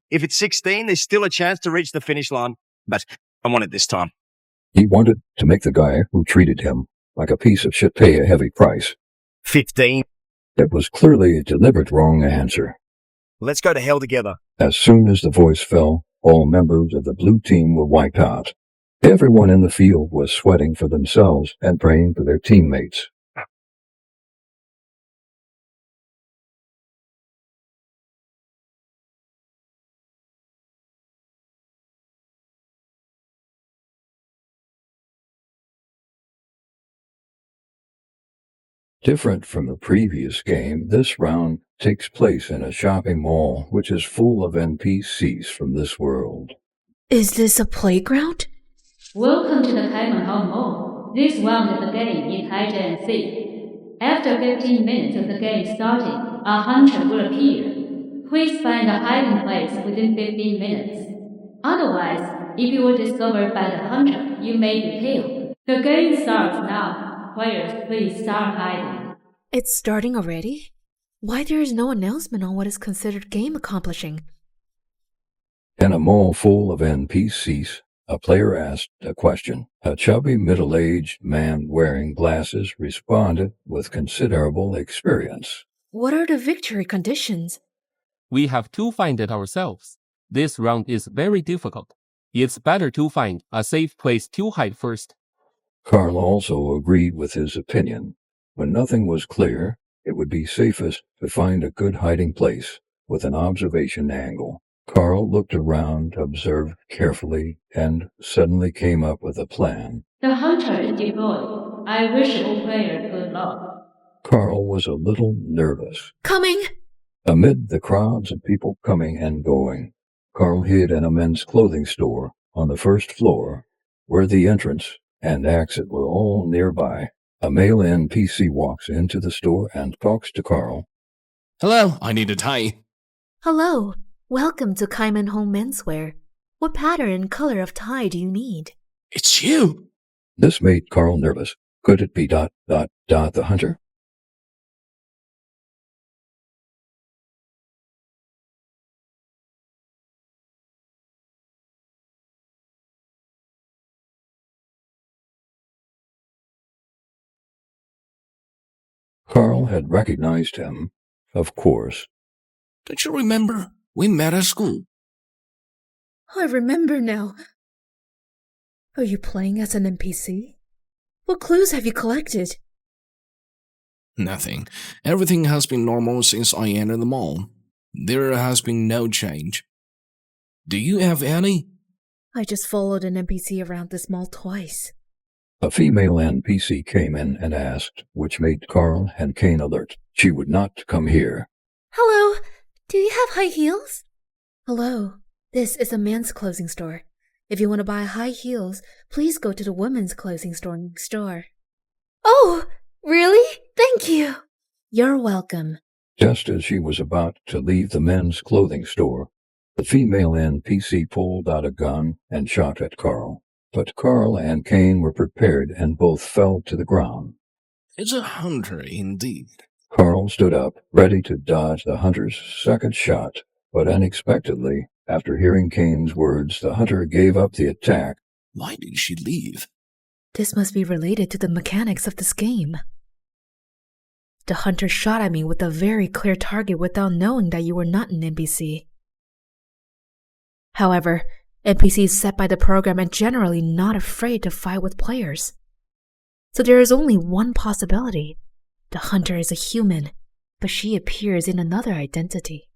If it's 16, there's still a chance to reach the finish line. But I want it this time. He wanted to make the guy who treated him like a piece of shit pay a heavy price. 15. It was clearly a deliberate wrong answer. Let's go to hell together. As soon as the voice fell, all members of the blue team were wiped out. Everyone in the field was sweating for themselves and praying for their teammates. Different from the previous game, this round takes place in a shopping mall which is full of NPCs from this world. Is this a playground? Welcome to the Kaiman Home Mall. This round of the game is hide and seek. After 15 minutes of the game starting, a hunter will appear. Please find a hiding place within 15 minutes. Otherwise, if you were discovered by the hunter, you may be killed. The game starts now. Players, please start hiding. It's starting already? Why there is no announcement on what is considered game accomplishing? In a mall full of NPCs, a player asked a question. A chubby middle-aged man wearing glasses responded with considerable experience. What are the victory conditions? We have to find it ourselves. This round is very difficult. It's better to find a safe place to hide first. Carl also agreed with his opinion. When nothing was clear, it would be safest to find a good hiding place with an observation angle. Carl looked around, observed carefully, and suddenly came up with a plan. The hunter is deployed. I wish all players good luck. Carl was a little nervous. Coming! Amid the crowds of people coming and going, Carl hid in a men's clothing store on the first floor, where the entrance and exit were all nearby. A male NPC walks into the store and talks to Carl. Hello, I need a tie. Hello, welcome to Kaiman Home Menswear. What pattern and color of tie do you need? It's you! This made Carl nervous. Could it be ... the hunter? Carl had recognized him, of course. Don't you remember? We met at school. I remember now. Are you playing as an NPC? What clues have you collected? Nothing. Everything has been normal since I entered the mall. There has been no change. Do you have any? I just followed an NPC around this mall twice. A female NPC came in and asked, which made Carl and Kane alert. She would not come here. Hello, do you have high heels? Hello, this is a men's clothing store. If you want to buy high heels, please go to the women's clothing store next door. Oh, really? Thank you. You're welcome. Just as she was about to leave the men's clothing store, the female NPC pulled out a gun and shot at Carl. But Carl and Kane were prepared and both fell to the ground. It's a hunter indeed. Carl stood up, ready to dodge the hunter's second shot, but unexpectedly, after hearing Kane's words, the hunter gave up the attack. Why did she leave? This must be related to the mechanics of this game. The hunter shot at me with a very clear target without knowing that you were not an NPC. However, NPCs set by the program are generally not afraid to fight with players. So there is only one possibility. The hunter is a human, but she appears in another identity.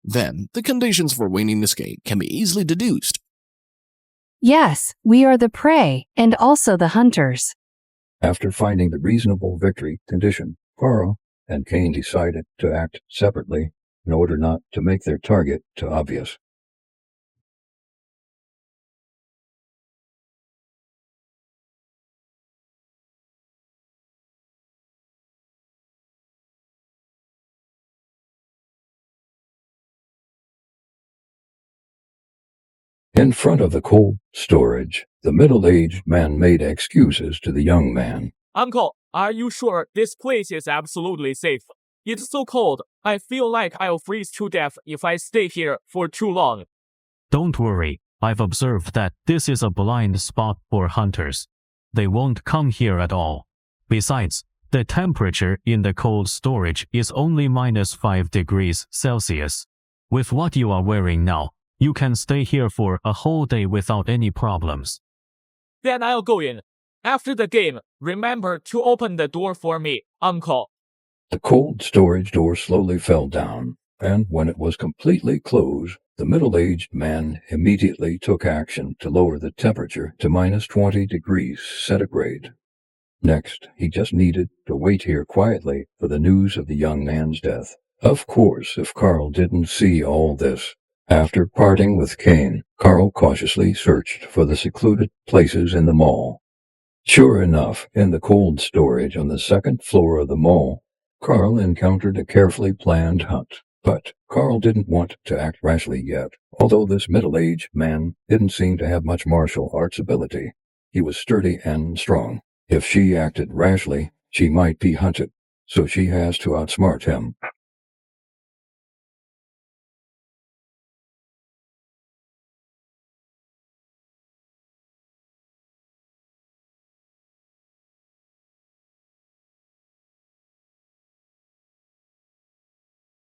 Then, the conditions for winning this game can be easily deduced. Yes, we are the prey, and also the hunters. After finding the reasonable victory condition, Carl and Kane decided to act separately in order not to make their target too obvious. In front of the cold storage, the middle-aged man made excuses to the young man. Uncle, are you sure this place is absolutely safe? It's so cold. I feel like I'll freeze to death if I stay here for too long. Don't worry. I've observed that this is a blind spot for hunters. They won't come here at all. Besides, the temperature in the cold storage is only -5 degrees Celsius. With what you are wearing now, you can stay here for a whole day without any problems. Then I'll go in. After the game, remember to open the door for me, Uncle. The cold storage door slowly fell down, and when it was completely closed, the middle-aged man immediately took action to lower the temperature to -20 degrees centigrade. Next, he just needed to wait here quietly for the news of the young man's death. Of course, if Carl didn't see all this. After parting with Kane, Carl cautiously searched for the secluded places in the mall. Sure enough, in the cold storage on the second floor of the mall, Carl encountered a carefully planned hunt. But Carl didn't want to act rashly yet, although this middle-aged man didn't seem to have much martial arts ability. He was sturdy and strong. If she acted rashly, she might be hunted, so she has to outsmart him.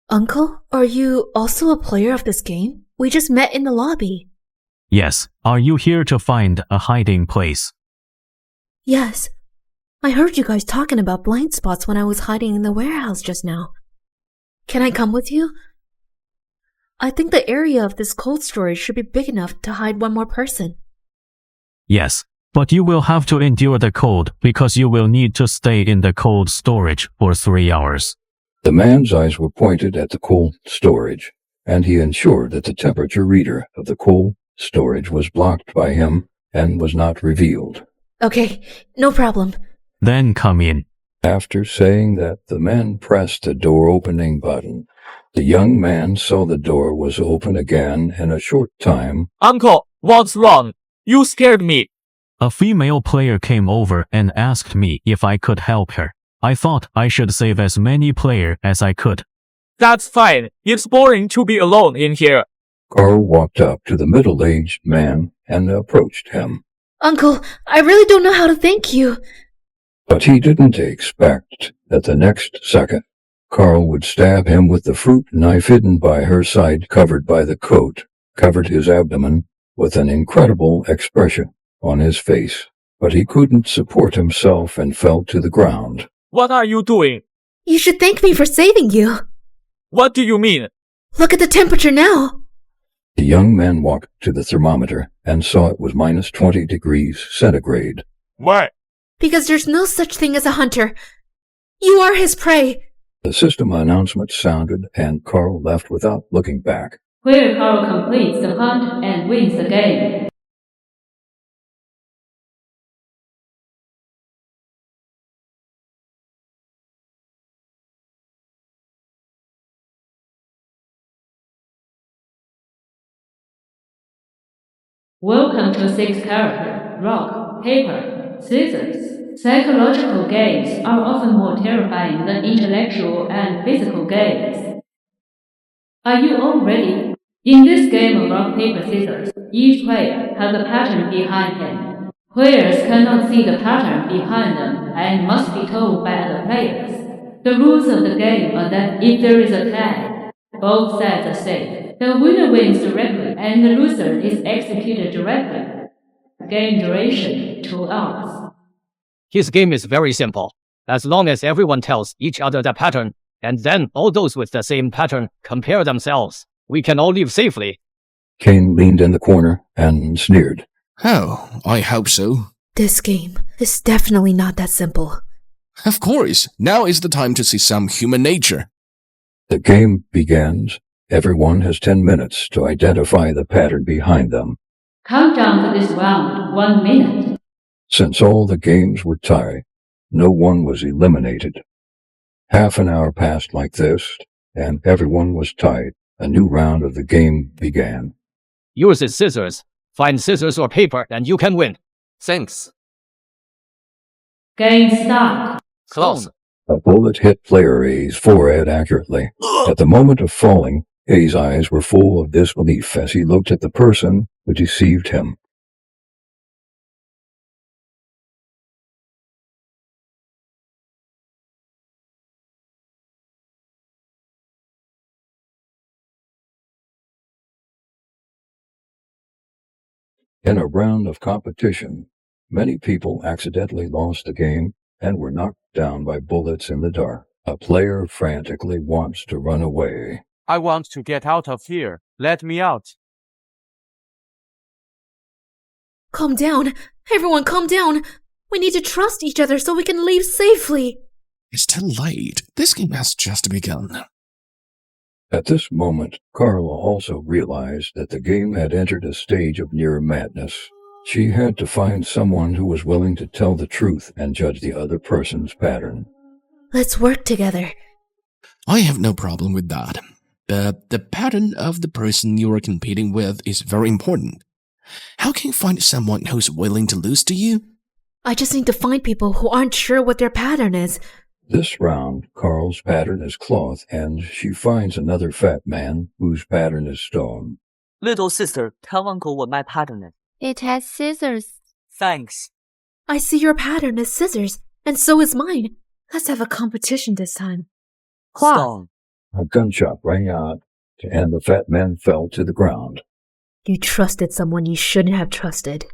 Uncle, are you also a player of this game? We just met in the lobby. Yes, are you here to find a hiding place? Yes. I heard you guys talking about blind spots when I was hiding in the warehouse just now. Can I come with you? I think the area of this cold storage should be big enough to hide one more person. Yes, but you will have to endure the cold because you will need to stay in the cold storage for 3 hours. The man's eyes were pointed at the cold storage, and he ensured that the temperature reader of the cold storage was blocked by him and was not revealed. Okay, no problem. Then come in. After saying that, the man pressed the door-opening button. The young man saw the door was open again in a short time. Uncle, what's wrong? You scared me. A female player came over and asked me if I could help her. I thought I should save as many players as I could. That's fine. It's boring to be alone in here. Carl walked up to the middle-aged man and approached him. Uncle, I really don't know how to thank you. But he didn't expect that the next second, Carl would stab him with the fruit knife hidden by her side, covered by the coat, covered his abdomen with an incredible expression on his face. But he couldn't support himself and fell to the ground. What are you doing? You should thank me for saving you. What do you mean? Look at the temperature now. The young man walked to the thermometer and saw it was -20 degrees centigrade. Why? Because there's no such thing as a hunter. You are his prey. The system announcement sounded and Carl left without looking back. Where Carl completes the hunt and wins the game. Welcome to 6 character, rock, paper, scissors. Psychological games are often more terrifying than intellectual and physical games. Are you all ready? In this game of rock, paper, scissors, each player has a pattern behind him. Players cannot see the pattern behind them and must be told by other players. The rules of the game are that if there is a tie, both sides are safe. The winner wins directly and the loser is executed directly. Game duration 2 hours. His game is very simple. As long as everyone tells each other the pattern, and then all those with the same pattern compare themselves, we can all live safely. Kane leaned in the corner and sneered. Oh, I hope so. This game is definitely not that simple. Of course, now is the time to see some human nature. The game begins. Everyone has 10 minutes to identify the pattern behind them. Countdown to this round, 1 minute. Since all the games were tied, no one was eliminated. Half an hour passed like this, and everyone was tied. A new round of the game began. Yours is scissors. Find scissors or paper and you can win. Thanks. Game start. Close. A bullet hit player A's forehead accurately. At the moment of falling, A's eyes were full of disbelief as he looked at the person who deceived him. In a round of competition, many people accidentally lost the game and were knocked down by bullets in the dark. A player frantically wants to run away. I want to get out of here. Let me out. Calm down. Everyone calm down. We need to trust each other so we can leave safely. It's too late. This game has just begun. At this moment, Carla also realized that the game had entered a stage of near madness. She had to find someone who was willing to tell the truth and judge the other person's pattern. Let's work together. I have no problem with that. But the pattern of the person you are competing with is very important. How can you find someone who's willing to lose to you? I just need to find people who aren't sure what their pattern is. This round, Carl's pattern is cloth, and she finds another fat man whose pattern is stone. Little sister, tell uncle what my pattern is. It has scissors. Thanks. I see your pattern is scissors, and so is mine. Let's have a competition this time. Cloth. Stone. A gunshot rang out, and the fat man fell to the ground. You trusted someone you shouldn't have trusted.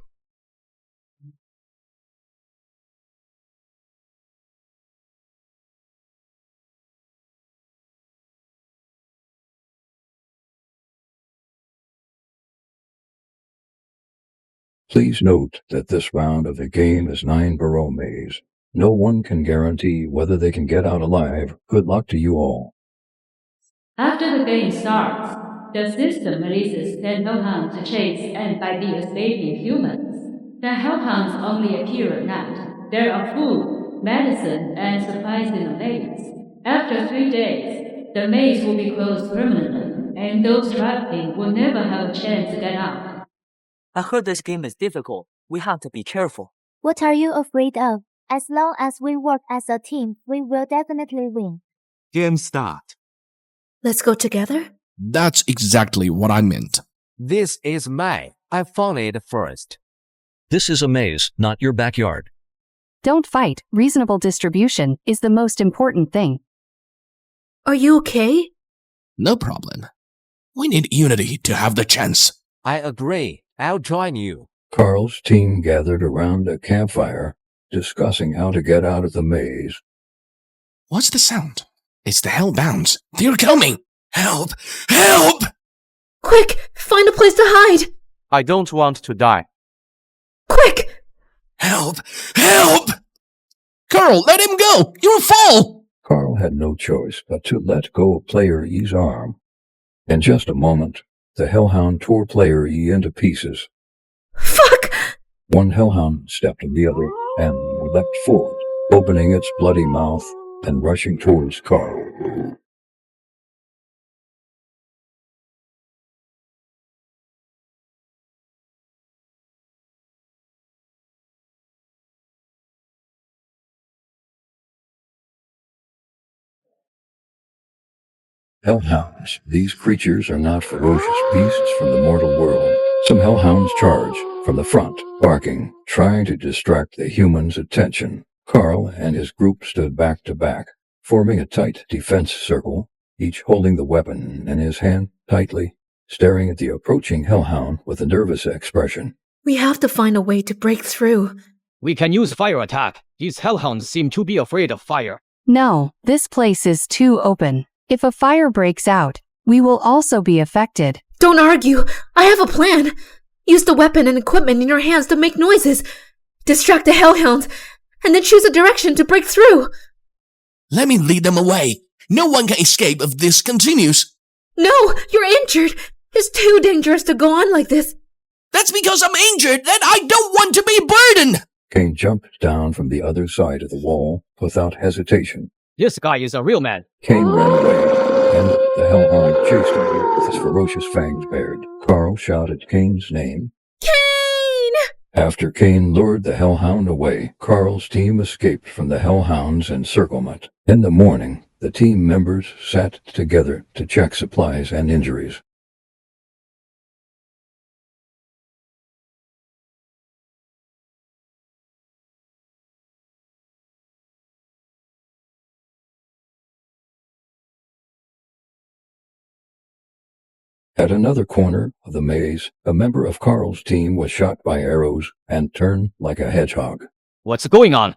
Please note that this round of the game is 9 burrow maze. No one can guarantee whether they can get out alive. Good luck to you all. After the game starts, the system releases 10 hellhounds to chase and fight the escaping humans. The hellhounds only appear at night. There are food, medicine, and supplies in the maze. After 3 days, the maze will be closed permanently, and those trapped in will never have a chance to get out. I heard this game is difficult. We have to be careful. What are you afraid of? As long as we work as a team, we will definitely win. Game start. Let's go together? That's exactly what I meant. This is May. I found it first. This is a maze, not your backyard. Don't fight. Reasonable distribution is the most important thing. Are you okay? No problem. We need unity to have the chance. I agree. I'll join you. Carl's team gathered around a campfire, discussing how to get out of the maze. What's the sound? It's the hellbounds. They're coming! Help! Help! Quick! Find a place to hide! I don't want to die. Quick! Help! Help! Carl, let him go! You'll fall! Carl had no choice but to let go of Player E's arm. In just a moment, the hellhound tore Player E into pieces. Fuck! One hellhound stepped on the other and leapt forward, opening its bloody mouth and rushing towards Carl. Hellhounds. These creatures are not ferocious beasts from the mortal world. Some hellhounds charge from the front, barking, trying to distract the humans' attention. Carl and his group stood back to back, forming a tight defense circle, each holding the weapon in his hand tightly, staring at the approaching hellhound with a nervous expression. We have to find a way to break through. We can use fire attack. These hellhounds seem to be afraid of fire. No, this place is too open. If a fire breaks out, we will also be affected. Don't argue. I have a plan. Use the weapon and equipment in your hands to make noises. Distract the hellhounds, and then choose a direction to break through. Let me lead them away. No one can escape if this continues. No, you're injured. It's too dangerous to go on like this. That's because I'm injured and I don't want to be burdened. Kane jumped down from the other side of the wall without hesitation. This guy is a real man. Kane ran away, and the hellhound chased him with his ferocious fangs bared. Carl shouted Kane's name. Kane! After Kane lured the hellhound away, Carl's team escaped from the hellhound's encirclement. In the morning, the team members sat together to check supplies and injuries. At another corner of the maze, a member of Carl's team was shot by arrows and turned like a hedgehog. What's going on?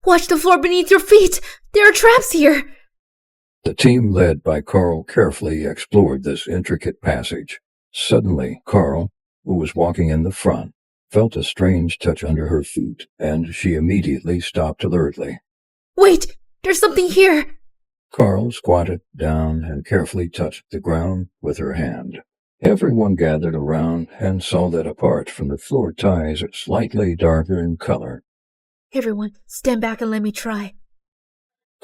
Watch the floor beneath your feet. There are traps here. The team led by Carl carefully explored this intricate passage. Suddenly, Carl, who was walking in the front, felt a strange touch under her feet, and she immediately stopped alertly. Wait, there's something here. Carl squatted down and carefully touched the ground with her hand. Everyone gathered around and saw that apart from the floor tiles slightly darker in color. Everyone, stand back and let me try.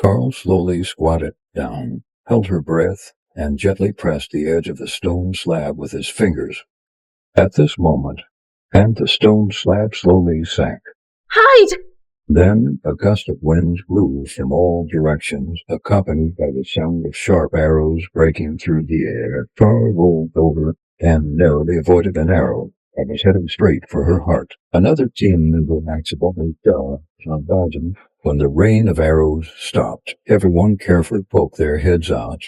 Carl slowly squatted down, held her breath, and gently pressed the edge of the stone slab with his fingers. At this moment, and the stone slab slowly sank. Hide! Then a gust of wind blew from all directions, accompanied by the sound of sharp arrows breaking through the air. Carl rolled over and narrowly avoided an arrow that was heading straight for her heart. Another team member accidentally fell on dodging. When the rain of arrows stopped, everyone carefully poked their heads out.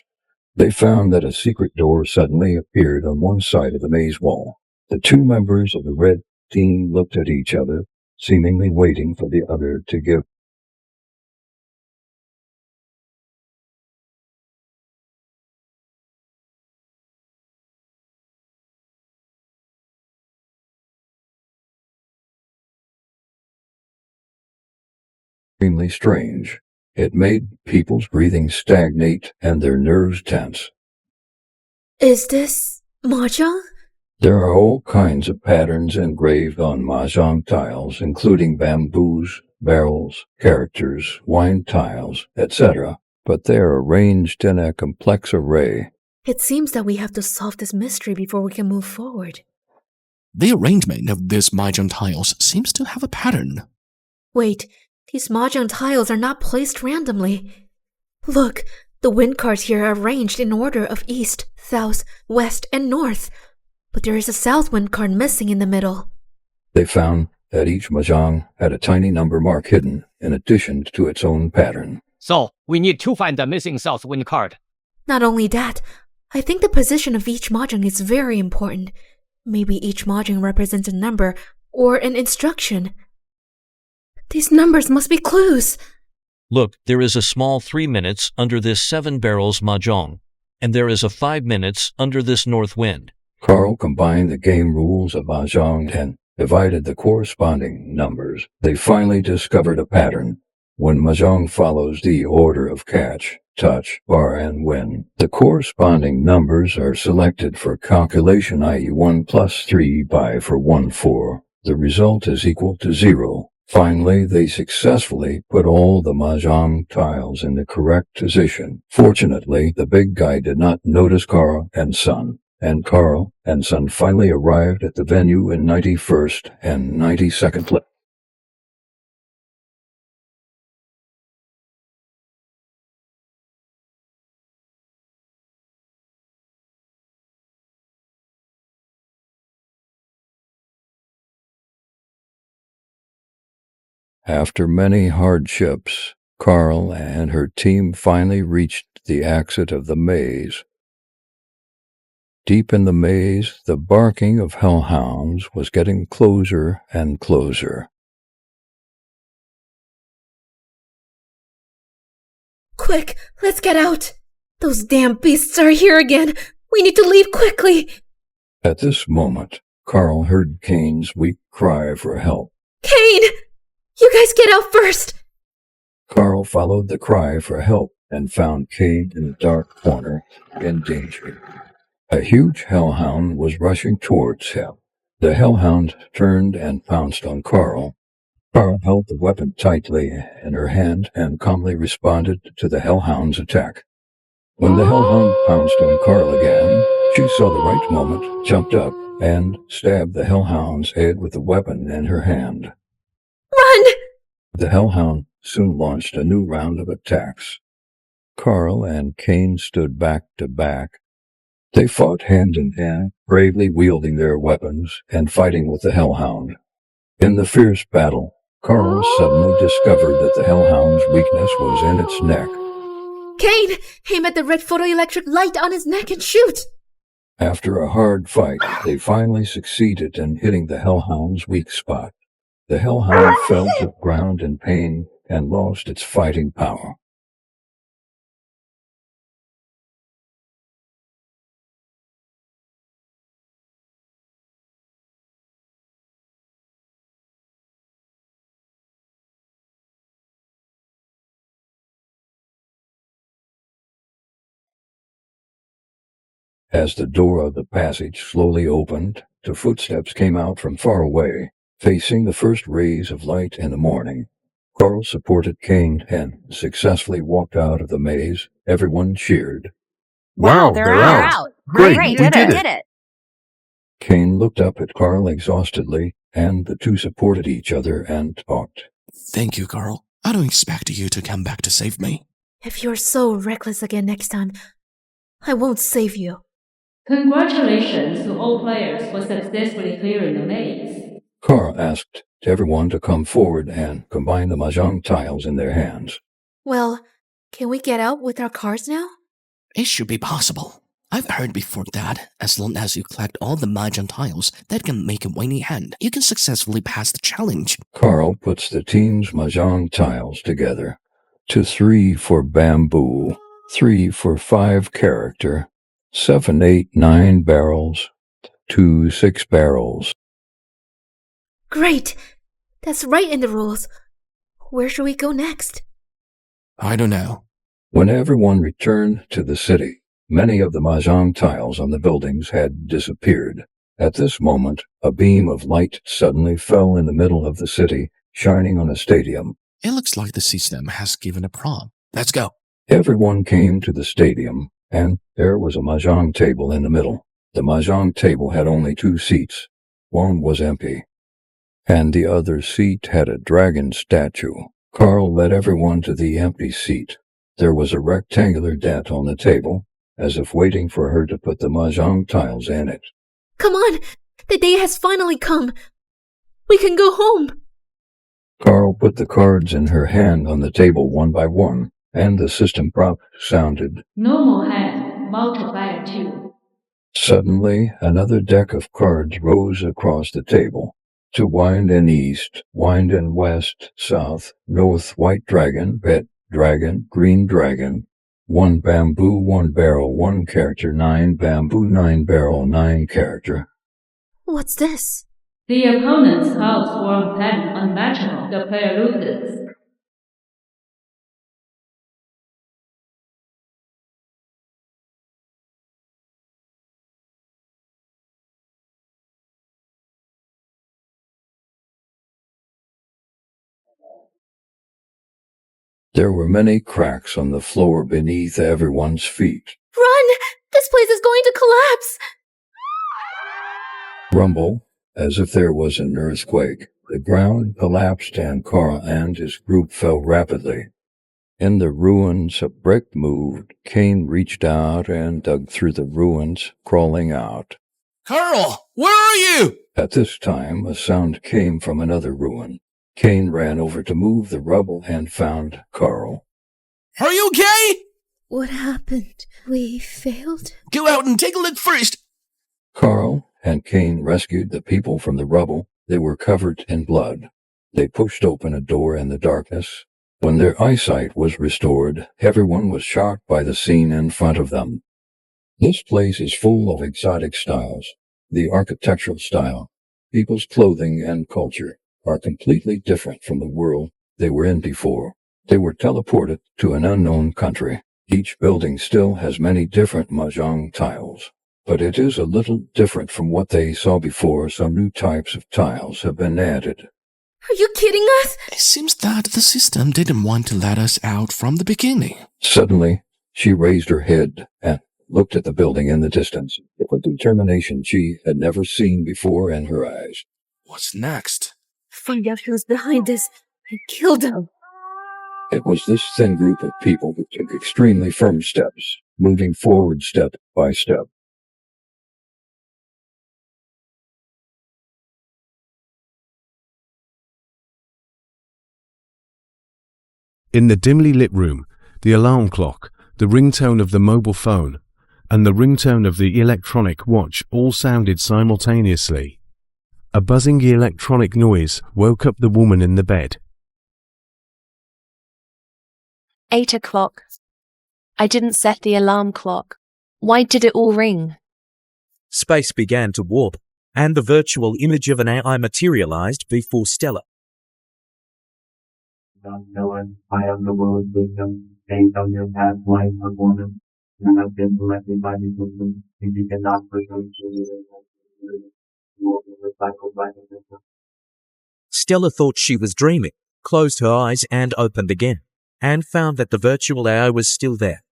They found that a secret door suddenly appeared on one side of the maze wall. The two members of the red team looked at each other, seemingly waiting for the other to give. Extremely strange. It made people's breathing stagnate and their nerves tense. Is this Mahjong? There are all kinds of patterns engraved on Mahjong tiles, including bamboos, barrels, characters, wine tiles, etc., but they are arranged in a complex array. It seems that we have to solve this mystery before we can move forward. The arrangement of these Mahjong tiles seems to have a pattern. Wait, these Mahjong tiles are not placed randomly. Look, the wind cards here are arranged in order of east, south, west, and north. But there is a south wind card missing in the middle. They found that each Mahjong had a tiny number mark hidden in addition to its own pattern. So, we need to find the missing south wind card. Not only that, I think the position of each Mahjong is very important. Maybe each Mahjong represents a number or an instruction. These numbers must be clues. Look, there is a small 3 minutes under this 7 barrels Mahjong, and there is a 5 minutes under this north wind. Carl combined the game rules of Mahjong and divided the corresponding numbers. They finally discovered a pattern. When Mahjong follows the order of catch, touch, bar, and win, the corresponding numbers are selected for calculation, i.e. 1 plus 3 by for 1 4. The result is equal to 0. Finally, they successfully put all the Mahjong tiles in the correct position. Fortunately, the big guy did not notice Carl and Son, and Carl and Son finally arrived at the venue in 91st and 92nd place. After many hardships, Carl and her team finally reached the exit of the maze. Deep in the maze, the barking of hellhounds was getting closer and closer. Quick, let's get out! Those damn beasts are here again! We need to leave quickly! At this moment, Carl heard Kane's weak cry for help. Kane! You guys get out first! Carl followed the cry for help and found Kane in a dark corner, in danger. A huge hellhound was rushing towards him. The hellhound turned and pounced on Carl. Carl held the weapon tightly in her hand and calmly responded to the hellhound's attack. When the hellhound pounced on Carl again, she saw the right moment, jumped up, and stabbed the hellhound's head with the weapon in her hand. Run! The hellhound soon launched a new round of attacks. Carl and Kane stood back to back. They fought hand in hand, bravely wielding their weapons and fighting with the hellhound. In the fierce battle, Carl suddenly discovered that the hellhound's weakness was in its neck. Kane, aim at the red photoelectric light on his neck and shoot! After a hard fight, they finally succeeded in hitting the hellhound's weak spot. The hellhound fell to the ground in pain and lost its fighting power. As the door of the passage slowly opened, the footsteps came out from far away, facing the first rays of light in the morning. Carl supported Kane and successfully walked out of the maze. Everyone cheered. Wow, they're out. Great, we did did it. Kane looked up at Carl exhaustedly, and the two supported each other and talked. Thank you, Carl. I don't expect you to come back to save me. If you're so reckless again next time, I won't save you. Congratulations to all players for successfully clearing the maze. Carl asked everyone to come forward and combine the Mahjong tiles in their hands. Well, can we get out with our cars now? It should be possible. I've heard before that as long as you collect all the Mahjong tiles that can make a winning hand, you can successfully pass the challenge. Carl puts the team's Mahjong tiles together. To 3 for bamboo, 3 for 5 character, 7, 8, 9 barrels, 2 6 barrels. Great! That's right in the rules. Where should we go next? I don't know. When everyone returned to the city, many of the Mahjong tiles on the buildings had disappeared. At this moment, a beam of light suddenly fell in the middle of the city, shining on a stadium. It looks like the system has given a prompt. Let's go. Everyone came to the stadium, and there was a Mahjong table in the middle. The Mahjong table had only 2 seats. One was empty, and the other seat had a dragon statue. Carl led everyone to the empty seat. There was a rectangular dent on the table, as if waiting for her to put the Mahjong tiles in it. Come on! The day has finally come! We can go home! Carl put the cards in her hand on the table one by one, and the system prompt sounded. Normal hand, multiplier 2. Suddenly, another deck of cards rose across the table. To wind and east, wind and west, south, north, white dragon, red dragon, green dragon. 1 bamboo, 1 barrel, 1 character, 9 bamboo, 9 barrel, 9 character. What's this? The opponent's house form pattern unmatchable. The player loses. There were many cracks on the floor beneath everyone's feet. Run! This place is going to collapse! Rumble, as if there was an earthquake. The ground collapsed and Carl and his group fell rapidly. In the ruins, a brick moved. Kane reached out and dug through the ruins, crawling out. Carl, where are you? At this time, a sound came from another ruin. Kane ran over to move the rubble and found Carl. Are you okay? What happened? We failed? Go out and take a look first. Carl and Kane rescued the people from the rubble. They were covered in blood. They pushed open a door in the darkness. When their eyesight was restored, everyone was shocked by the scene in front of them. This place is full of exotic styles. The architectural style, people's clothing and culture are completely different from the world they were in before. They were teleported to an unknown country. Each building still has many different Mahjong tiles, but it is a little different from what they saw before. Some new types of tiles have been added. Are you kidding us? It seems that the system didn't want to let us out from the beginning. Suddenly, she raised her head and looked at the building in the distance, with a determination she had never seen before in her eyes. What's next? Find out who's behind this and kill them. It was this thin group of people who took extremely firm steps, moving forward step by step. In the dimly lit room, the alarm clock, the ringtone of the mobile phone, and the ringtone of the electronic watch all sounded simultaneously. A buzzing electronic noise woke up the woman in the bed. 8 o'clock. I didn't set the alarm clock. Why did it all ring? Space began to warp, and the virtual image of an AI materialized before Stella. I am the world's wisdom, based on your past life performance. You have been selected by the system, and you cannot return to the you will be recycled by the system. Stella thought she was dreaming, closed her eyes and opened again, and found that the virtual AI was still there.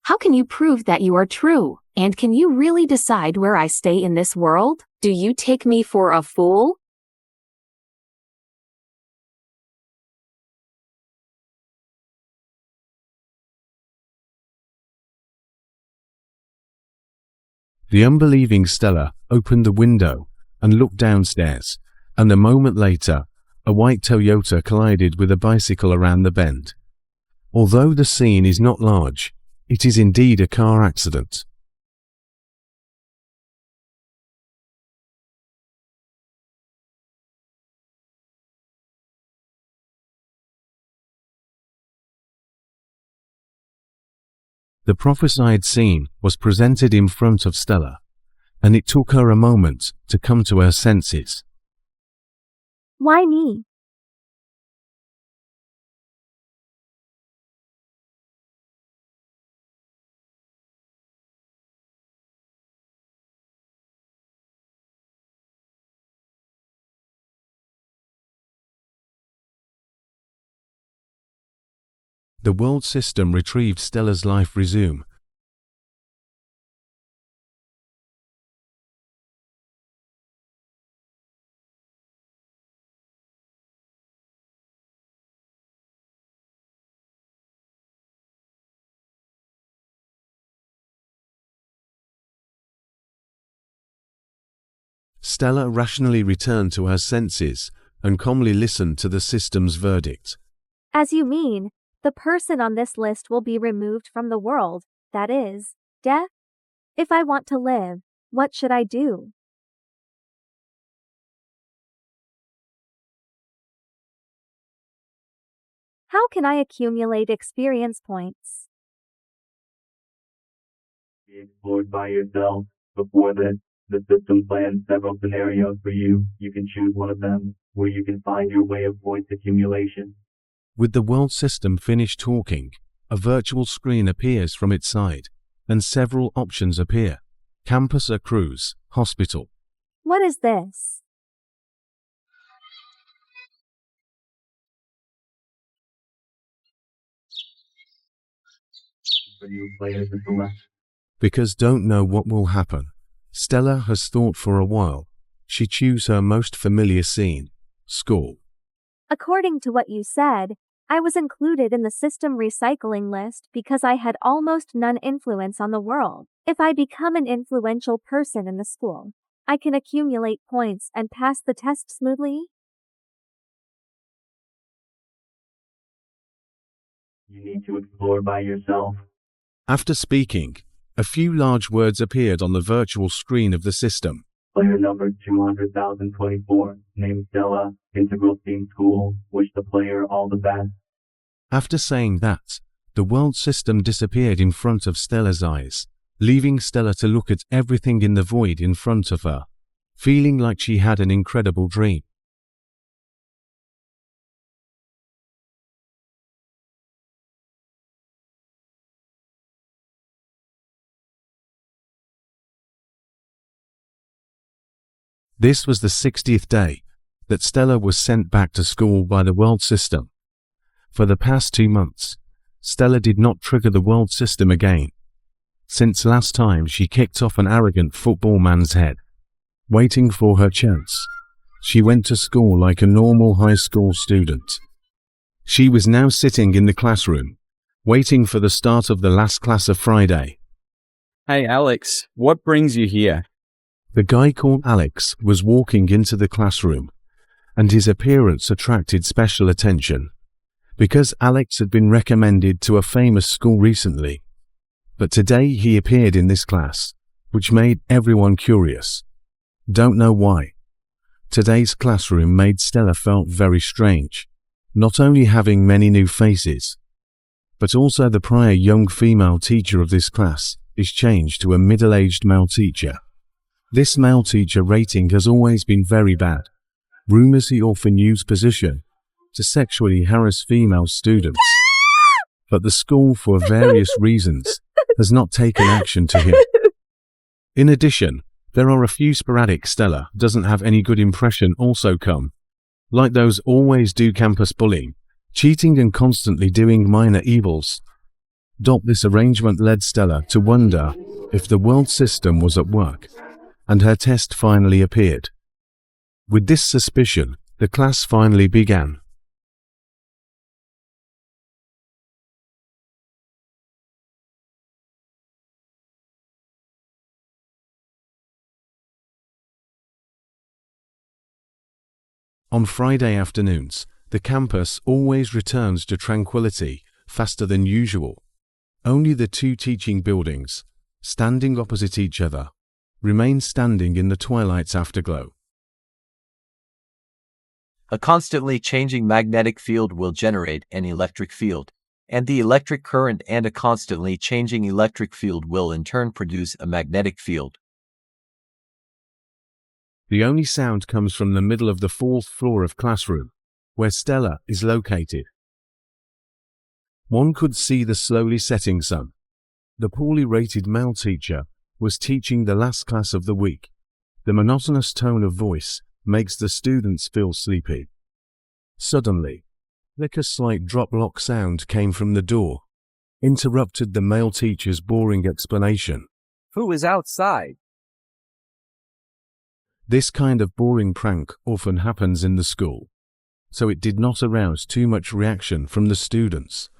How can you prove that you are true? And can you really decide where I stay in this world? Do you take me for a fool? The unbelieving Stella opened the window and looked downstairs, and a moment later, a white Toyota collided with a bicycle around the bend. Although the scene is not large, it is indeed a car accident. The prophesied scene was presented in front of Stella, and it took her a moment to come to her senses. Why me? The world system retrieved Stella's life resume. Stella rationally returned to her senses and calmly listened to the system's verdict. As you mean, the person on this list will be removed from the world, that is, death? If I want to live, what should I do? How can I accumulate experience points? Be explored by yourself. Before this, the system plans several scenarios for you. You can choose one of them, where you can find your way of points accumulation. With the world system finished talking, a virtual screen appears from its side, and several options appear. Campus, a cruise, hospital. What is this? For new players to select. Because don't know what will happen. Stella has thought for a while. She choose her most familiar scene, school. According to what you said, I was included in the system recycling list because I had almost none influence on the world. If I become an influential person in the school, I can accumulate points and pass the test smoothly. You need to explore by yourself. After speaking, a few large words appeared on the virtual screen of the system. Player number 200,024, named Stella, Integral Team School, wish the player all the best. After saying that, the world system disappeared in front of Stella's eyes, leaving Stella to look at everything in the void in front of her, feeling like she had an incredible dream. This was the 60th day that Stella was sent back to school by the world system. For the past 2 months, Stella did not trigger the world system again. Since last time she kicked off an arrogant football man's head. Waiting for her chance, she went to school like a normal high school student. She was now sitting in the classroom, waiting for the start of the last class of Friday. Hey Alex, what brings you here? The guy called Alex was walking into the classroom, and his appearance attracted special attention, because Alex had been recommended to a famous school recently. But today he appeared in this class, which made everyone curious. Don't know why. Today's classroom made Stella felt very strange, not only having many new faces, but also the prior young female teacher of this class is changed to a middle-aged male teacher. This male teacher rating has always been very bad. Rumors he often used position to sexually harass female students. But the school, for various reasons, has not taken action to him. In addition, there are a few sporadic Stella doesn't have any good impression also come. Like those always do campus bullying, cheating and constantly doing minor evils. This arrangement led Stella to wonder if the world system was at work, and her test finally appeared. With this suspicion, the class finally began. On Friday afternoons, the campus always returns to tranquility faster than usual. Only the two teaching buildings, standing opposite each other, remain standing in the twilight's afterglow. A constantly changing magnetic field will generate an electric field, and the electric current and a constantly changing electric field will in turn produce a magnetic field. The only sound comes from the middle of the 4th floor of classroom, where Stella is located. One could see the slowly setting sun. The poorly rated male teacher was teaching the last class of the week. The monotonous tone of voice makes the students feel sleepy. Suddenly, like a slight drop-lock sound came from the door, interrupted the male teacher's boring explanation. Who is outside? This kind of boring prank often happens in the school, so it did not arouse too much reaction from the students.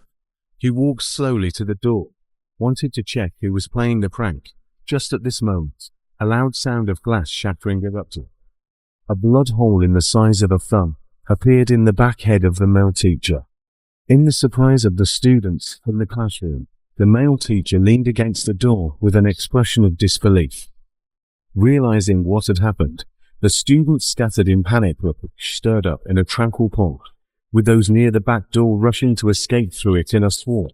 He walked slowly to the door, wanted to check who was playing the prank. Just at this moment, a loud sound of glass shattering erupted. A blood hole in the size of a thumb appeared in the back head of the male teacher. In the surprise of the students from the classroom, the male teacher leaned against the door with an expression of disbelief. Realizing what had happened, the students scattered in panic were stirred up in a tranquil pond, with those near the back door rushing to escape through it in a swarm.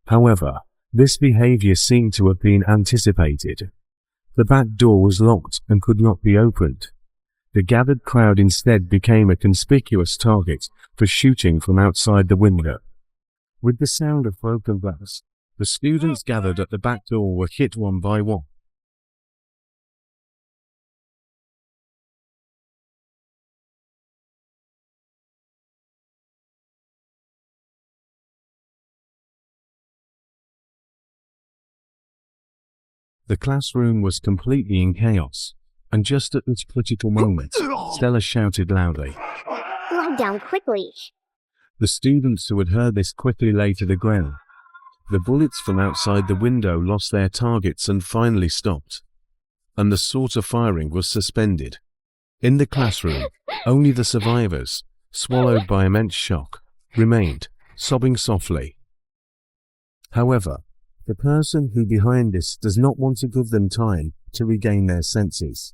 However, this behavior seemed to have been anticipated. The back door was locked and could not be opened. The gathered crowd instead became a conspicuous target for shooting from outside the window. With the sound of broken glass, the students gathered at the back door were hit one by one. The classroom was completely in chaos, and just at this critical moment, Stella shouted loudly, "Lie down quickly." The students who had heard this quickly lay to the ground. The bullets from outside the window lost their targets and finally stopped, and the sort of firing was suspended. In the classroom, only the survivors, swallowed by immense shock, remained, sobbing softly. However, the person who behind this does not want to give them time to regain their senses.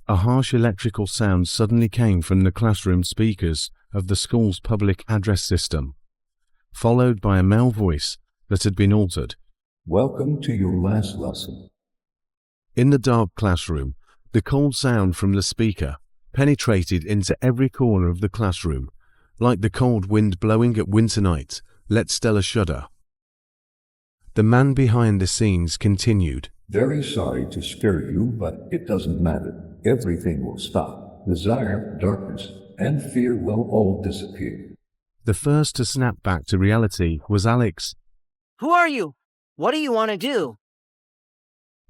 A harsh electrical sound suddenly came from the classroom speakers of the school's public address system, followed by a male voice that had been altered. Welcome to your last lesson. In the dark classroom, the cold sound from the speaker penetrated into every corner of the classroom, like the cold wind blowing at winter night. Let Stella shudder. The man behind the scenes continued. Very sorry to scare you, but it doesn't matter. Everything will stop. Desire, darkness, and fear will all disappear. The first to snap back to reality was Alex. Who are you? What do you want to do?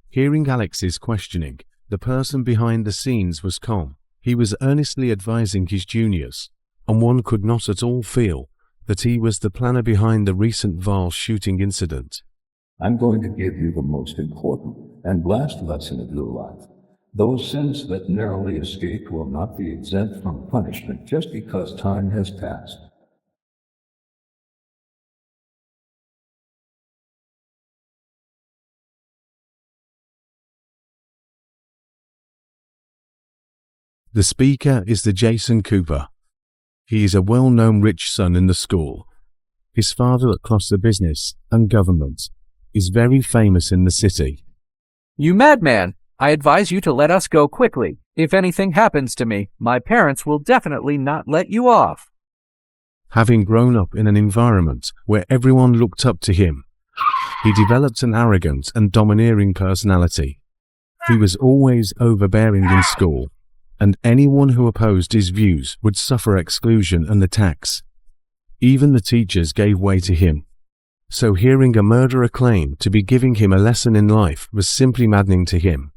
Hearing Alex's questioning, the person behind the scenes was calm. He was earnestly advising his juniors, and one could not at all feel that he was the planner behind the recent Val shooting incident. I'm going to give you the most important and last lesson of your life. Those sins that narrowly escaped will not be exempt from punishment just because time has passed. The speaker is the Jason Cooper. He is a well-known rich son in the school. His father across the business and government is very famous in the city. You madman! I advise you to let us go quickly. If anything happens to me, my parents will definitely not let you off. Having grown up in an environment where everyone looked up to him, he developed an arrogant and domineering personality. He was always overbearing in school, and anyone who opposed his views would suffer exclusion and attacks. Even the teachers gave way to him. So hearing a murderer claim to be giving him a lesson in life was simply maddening to him.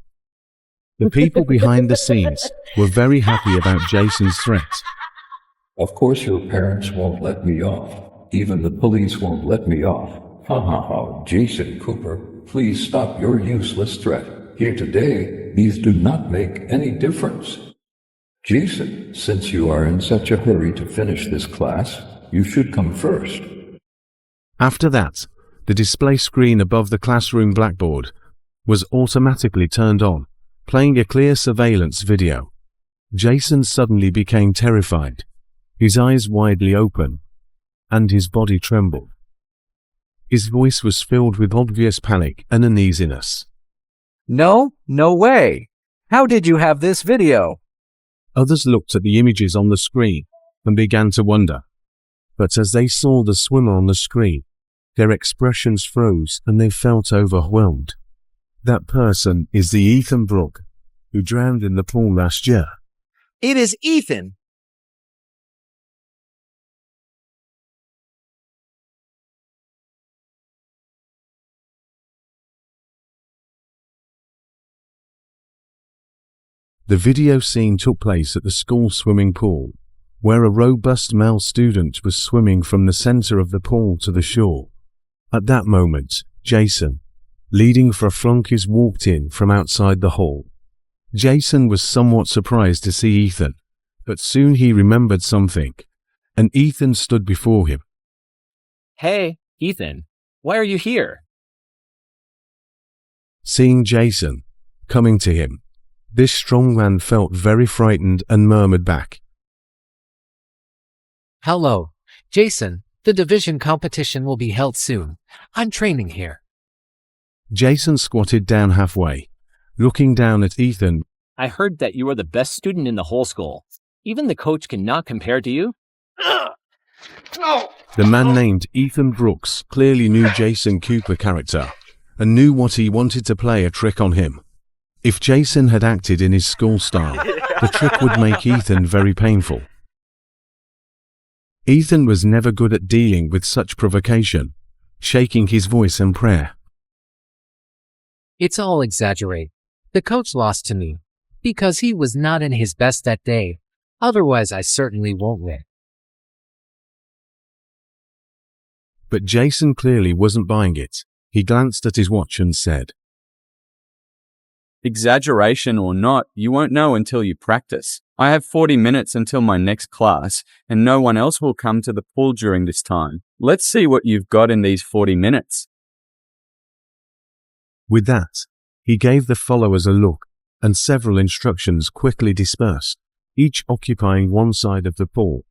The people behind the scenes were very happy about Jason's threat. Of course your parents won't let me off. Even the police won't let me off. Ha ha ha, Jason Cooper, please stop your useless threat. Here today, these do not make any difference. Jason, since you are in such a hurry to finish this class, you should come first. After that, the display screen above the classroom blackboard was automatically turned on, playing a clear surveillance video. Jason suddenly became terrified, his eyes widely open, and his body trembled. His voice was filled with obvious panic and uneasiness. No way! How did you have this video? Others looked at the images on the screen and began to wonder. But as they saw the swimmer on the screen, their expressions froze and they felt overwhelmed. That person is the Ethan Brooke who drowned in the pool last year. It is Ethan! The video scene took place at the school swimming pool, where a robust male student was swimming from the center of the pool to the shore. At that moment, Jason, leading for flunkies, walked in from outside the hall. Jason was somewhat surprised to see Ethan, but soon he remembered something, and Ethan stood before him. Hey, Ethan, why are you here? Seeing Jason coming to him, this strong man felt very frightened and murmured back, Hello, Jason. The division competition will be held soon. I'm training here. Jason squatted down halfway, looking down at Ethan. I heard that you are the best student in the whole school. Even the coach cannot compare to you? The man named Ethan Brooks clearly knew Jason Cooper character and knew what he wanted to play a trick on him. If Jason had acted in his school style, the trick would make Ethan very painful. Ethan was never good at dealing with such provocation, shaking his voice in prayer. It's all exaggerate. The coach lost to me because he was not in his best that day. Otherwise, I certainly won't win. But Jason clearly wasn't buying it. He glanced at his watch and said, Exaggeration or not, you won't know until you practice. I have 40 minutes until my next class, and no one else will come to the pool during this time. Let's see what you've got in these 40 minutes. With that, he gave the followers a look, and several instructions quickly dispersed, each occupying one side of the pool.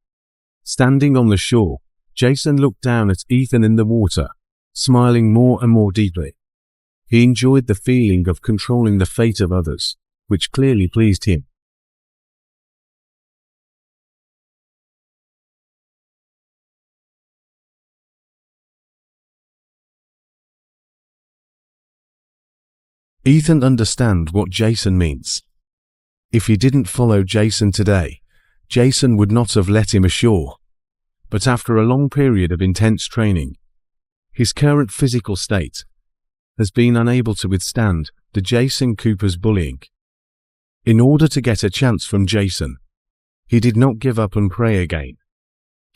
Standing on the shore, Jason looked down at Ethan in the water, smiling more and more deeply. He enjoyed the feeling of controlling the fate of others, which clearly pleased him. Ethan understood what Jason means. If he didn't follow Jason today, Jason would not have let him ashore. But after a long period of intense training, his current physical state has been unable to withstand the Jason Cooper's bullying. In order to get a chance from Jason, he did not give up and pray again.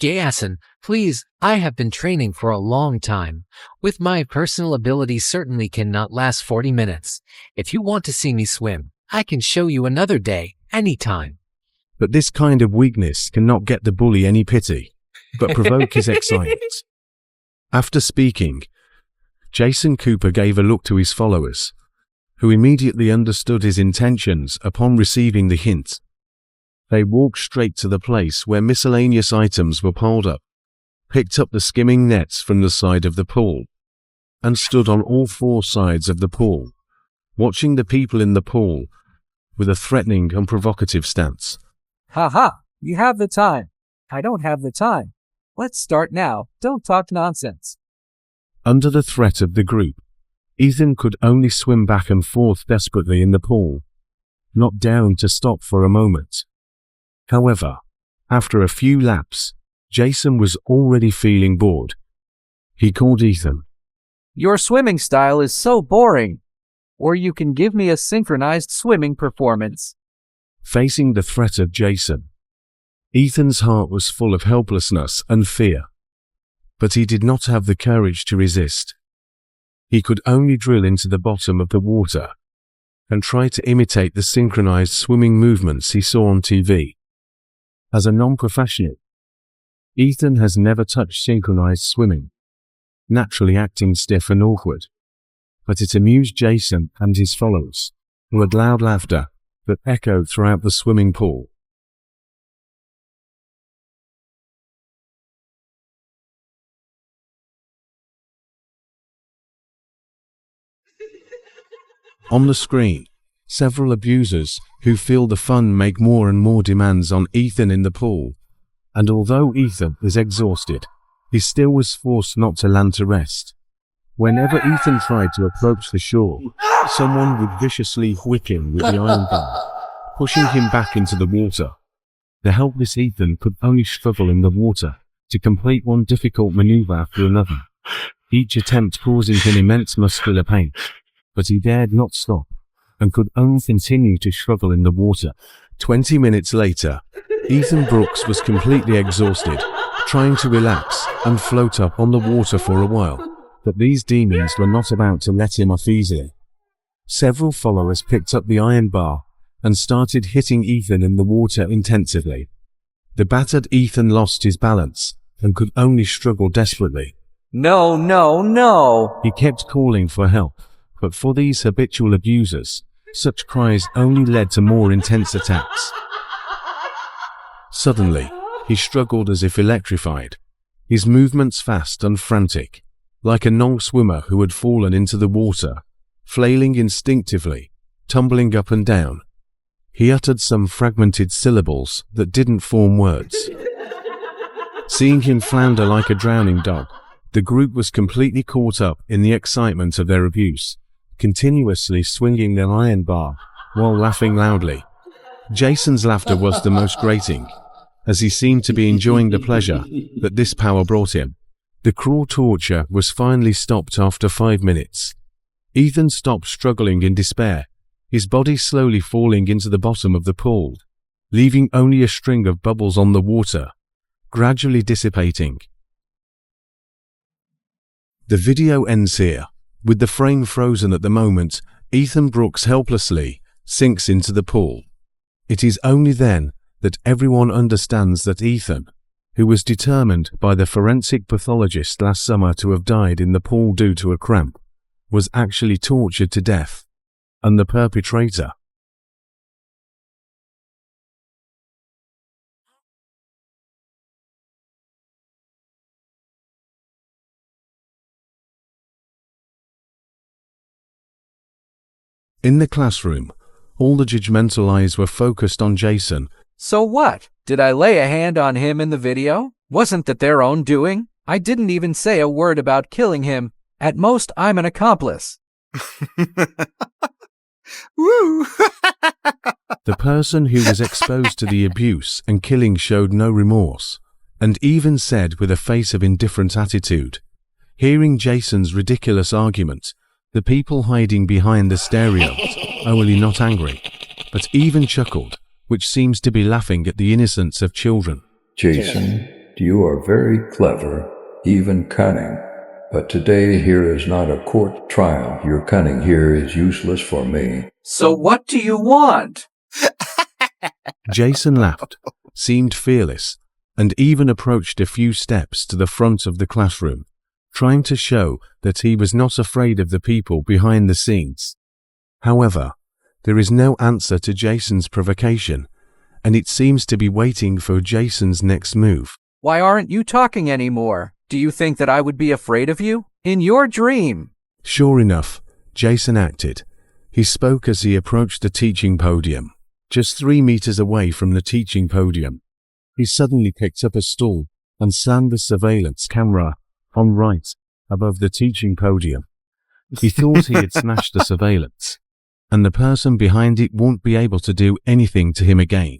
Jason, please, I have been training for a long time. With my personal ability certainly cannot last 40 minutes. If you want to see me swim, I can show you another day, anytime. But this kind of weakness cannot get the bully any pity, but provoke his excitement. After speaking, Jason Cooper gave a look to his followers, who immediately understood his intentions upon receiving the hint. They walked straight to the place where miscellaneous items were piled up, picked up the skimming nets from the side of the pool, and stood on all four sides of the pool, watching the people in the pool with a threatening and provocative stance. Ha ha, you have the time. I don't have the time. Let's start now, don't talk nonsense. Under the threat of the group, Ethan could only swim back and forth desperately in the pool, not daring to stop for a moment. However, after a few laps, Jason was already feeling bored. He called Ethan. Your swimming style is so boring. Or you can give me a synchronized swimming performance. Facing the threat of Jason, Ethan's heart was full of helplessness and fear. But he did not have the courage to resist. He could only drill into the bottom of the water and try to imitate the synchronized swimming movements he saw on TV. As a non-professional, Ethan has never touched synchronized swimming, naturally acting stiff and awkward. But it amused Jason and his followers, who had loud laughter that echoed throughout the swimming pool. On the screen, several abusers who feel the fun make more and more demands on Ethan in the pool, and although Ethan is exhausted, he still was forced not to land to rest. Whenever Ethan tried to approach the shore, someone would viciously whip him with the iron bar, pushing him back into the water. The helpless Ethan could only struggle in the water to complete one difficult maneuver after another, each attempt causing him immense muscular pain. But he dared not stop, and could only continue to struggle in the water. 20 minutes later, Ethan Brooks was completely exhausted, trying to relax and float up on the water for a while. But these demons were not about to let him off easily. Several followers picked up the iron bar and started hitting Ethan in the water intensively. The battered Ethan lost his balance and could only struggle desperately. No, no, no! He kept calling for help, but for these habitual abusers, such cries only led to more intense attacks. Suddenly, he struggled as if electrified, his movements fast and frantic, like a non-swimmer who had fallen into the water, flailing instinctively, tumbling up and down. He uttered some fragmented syllables that didn't form words. Seeing him flounder like a drowning dog, the group was completely caught up in the excitement of their abuse, continuously swinging their iron bar while laughing loudly. Jason's laughter was the most grating, as he seemed to be enjoying the pleasure that this power brought him. The cruel torture was finally stopped after 5 minutes. Ethan stopped struggling in despair, his body slowly falling into the bottom of the pool, leaving only a string of bubbles on the water, gradually dissipating. The video ends here. With the frame frozen at the moment, Ethan Brooks helplessly sinks into the pool. It is only then that everyone understands that Ethan, who was determined by the forensic pathologist last summer to have died in the pool due to a cramp, was actually tortured to death, and the perpetrator. In the classroom, all the judgmental eyes were focused on Jason. So what? Did I lay a hand on him in the video? Wasn't that their own doing? I didn't even say a word about killing him. At most, I'm an accomplice. Woo! The person who was exposed to the abuse and killing showed no remorse, and even said with a face of indifferent attitude. Hearing Jason's ridiculous argument, the people hiding behind the stereo, only not angry, but even chuckled, which seems to be laughing at the innocence of children. Jason, you are very clever, even cunning. But today here is not a court trial. Your cunning here is useless for me. So what do you want? Jason laughed, seemed fearless, and even approached a few steps to the front of the classroom, trying to show that he was not afraid of the people behind the scenes. However, there is no answer to Jason's provocation, and it seems to be waiting for Jason's next move. Why aren't you talking anymore? Do you think that I would be afraid of you? In your dream. Sure enough, Jason acted. He spoke as he approached the teaching podium. Just 3 meters away from the teaching podium, he suddenly picked up a stool and slammed the surveillance camera on right above the teaching podium. He thought he had smashed the surveillance, and the person behind it won't be able to do anything to him again.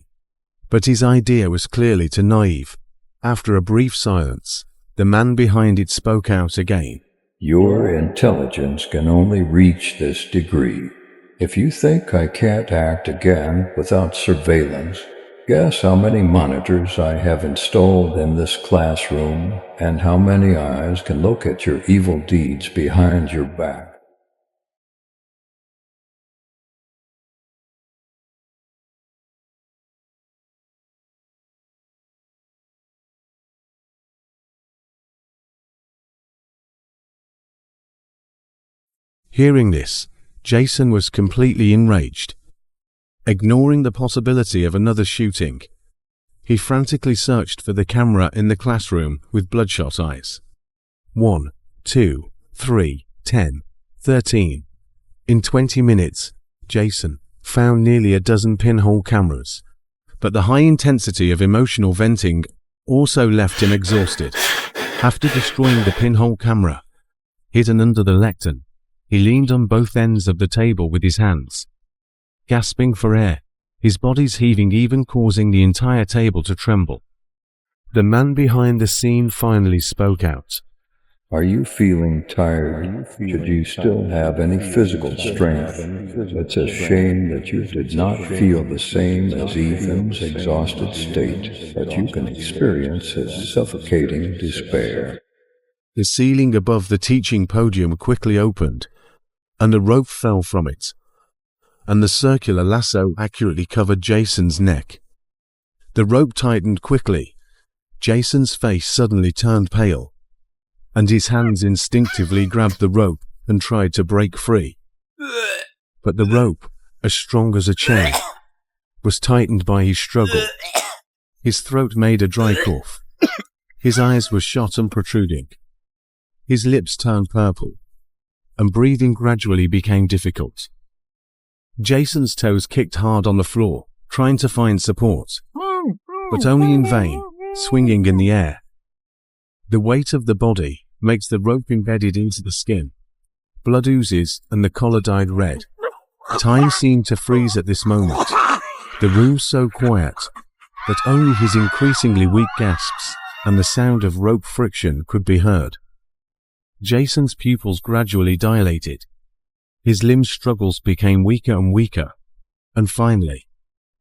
But his idea was clearly too naive. After a brief silence, the man behind it spoke out again. Your intelligence can only reach this degree. If you think I can't act again without surveillance, guess how many monitors I have installed in this classroom and how many eyes can look at your evil deeds behind your back. Hearing this, Jason was completely enraged. Ignoring the possibility of another shooting, he frantically searched for the camera in the classroom with bloodshot eyes. 1, 2, 3, 10, 13. In 20 minutes, Jason found nearly a dozen pinhole cameras, but the high intensity of emotional venting also left him exhausted. After destroying the pinhole camera, hidden under the lectern, he leaned on both ends of the table with his hands, gasping for air, his body's heaving even causing the entire table to tremble. The man behind the scene finally spoke out. Are you feeling tired? Should you still have any physical strength? It's a shame that you did not feel the same as Ethan's exhausted state, that you can experience his suffocating despair. The ceiling above the teaching podium quickly opened, and a rope fell from it, and the circular lasso accurately covered Jason's neck. The rope tightened quickly. Jason's face suddenly turned pale, and his hands instinctively grabbed the rope and tried to break free. But the rope, as strong as a chain, was tightened by his struggle. His throat made a dry cough. His eyes were shut and protruding. His lips turned purple, and breathing gradually became difficult. Jason's toes kicked hard on the floor, trying to find support, but only in vain, swinging in the air. The weight of the body makes the rope embedded into the skin. Blood oozes and the collar dyed red. Time seemed to freeze at this moment. The room so quiet that only his increasingly weak gasps and the sound of rope friction could be heard. Jason's pupils gradually dilated. His limb struggles became weaker and weaker, and finally,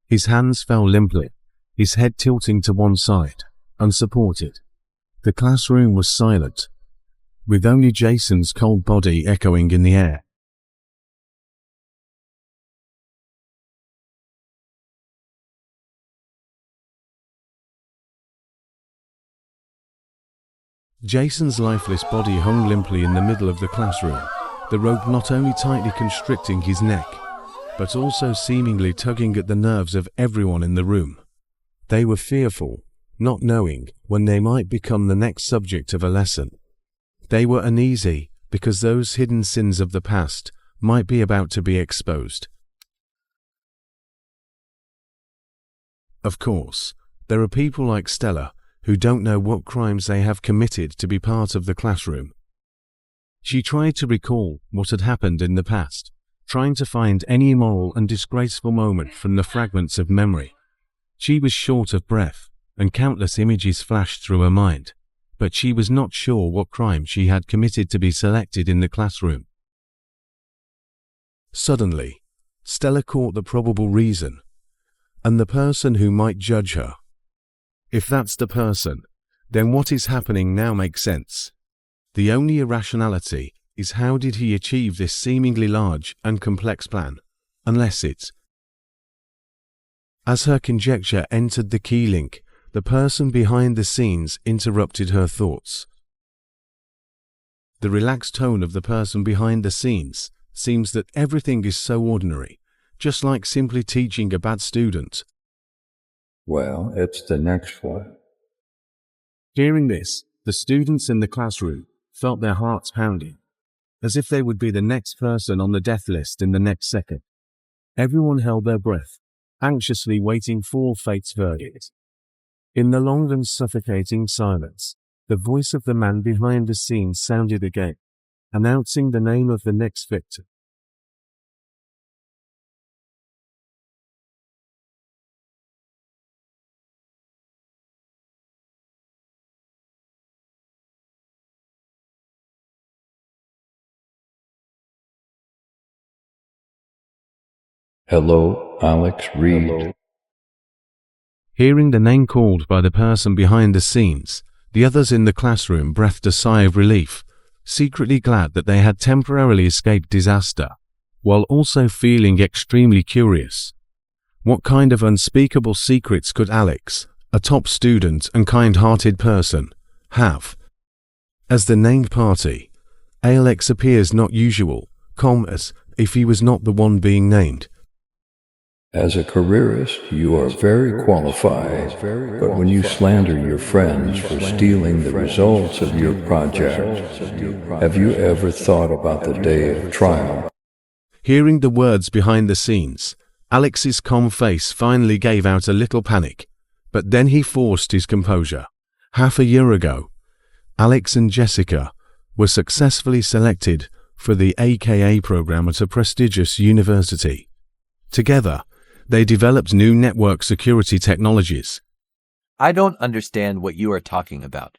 his hands fell limply, his head tilting to one side, unsupported. The classroom was silent. with only Jason's cold body echoing in the air. Jason's lifeless body hung limply in the middle of the classroom, the rope not only tightly constricting his neck, but also seemingly tugging at the nerves of everyone in the room. They were fearful, not knowing when they might become the next subject of a lesson. They were uneasy because those hidden sins of the past might be about to be exposed. Of course, there are people like Stella who don't know what crimes they have committed to be part of the classroom. She tried to recall what had happened in the past, trying to find any immoral and disgraceful moment from the fragments of memory. She was short of breath, and countless images flashed through her mind, but she was not sure what crime she had committed to be selected in the classroom. Suddenly, Stella caught the probable reason, and the person who might judge her. If that's the person, then what is happening now makes sense. The only irrationality is how did he achieve this seemingly large and complex plan, unless it's... As her conjecture entered the key link, the person behind the scenes interrupted her thoughts. The relaxed tone of the person behind the scenes seems that everything is so ordinary, just like simply teaching a bad student. Well, it's the next one. Hearing this, the students in the classroom felt their hearts pounding, as if they would be the next person on the death list in the next second. Everyone held their breath, anxiously waiting for fate's verdict. In the long and suffocating silence, the voice of the man behind the scenes sounded again, announcing the name of the next victim. Hello, Alex Reed. Hearing the name called by the person behind the scenes, the others in the classroom breathed a sigh of relief, secretly glad that they had temporarily escaped disaster, while also feeling extremely curious. What kind of unspeakable secrets could Alex, a top student and kind-hearted person, have? As the named party, Alex appears not usual, calm as if he was not the one being named. As a careerist, you are very qualified, but when you slander your friends for stealing the results of your project, have you ever thought about the day of trial? Hearing the words behind the scenes, Alex's calm face finally gave out a little panic, but then he forced his composure. Half a year ago, Alex and Jessica were successfully selected for the AKA program at a prestigious university. Together, they developed new network security technologies. I don't understand what you are talking about.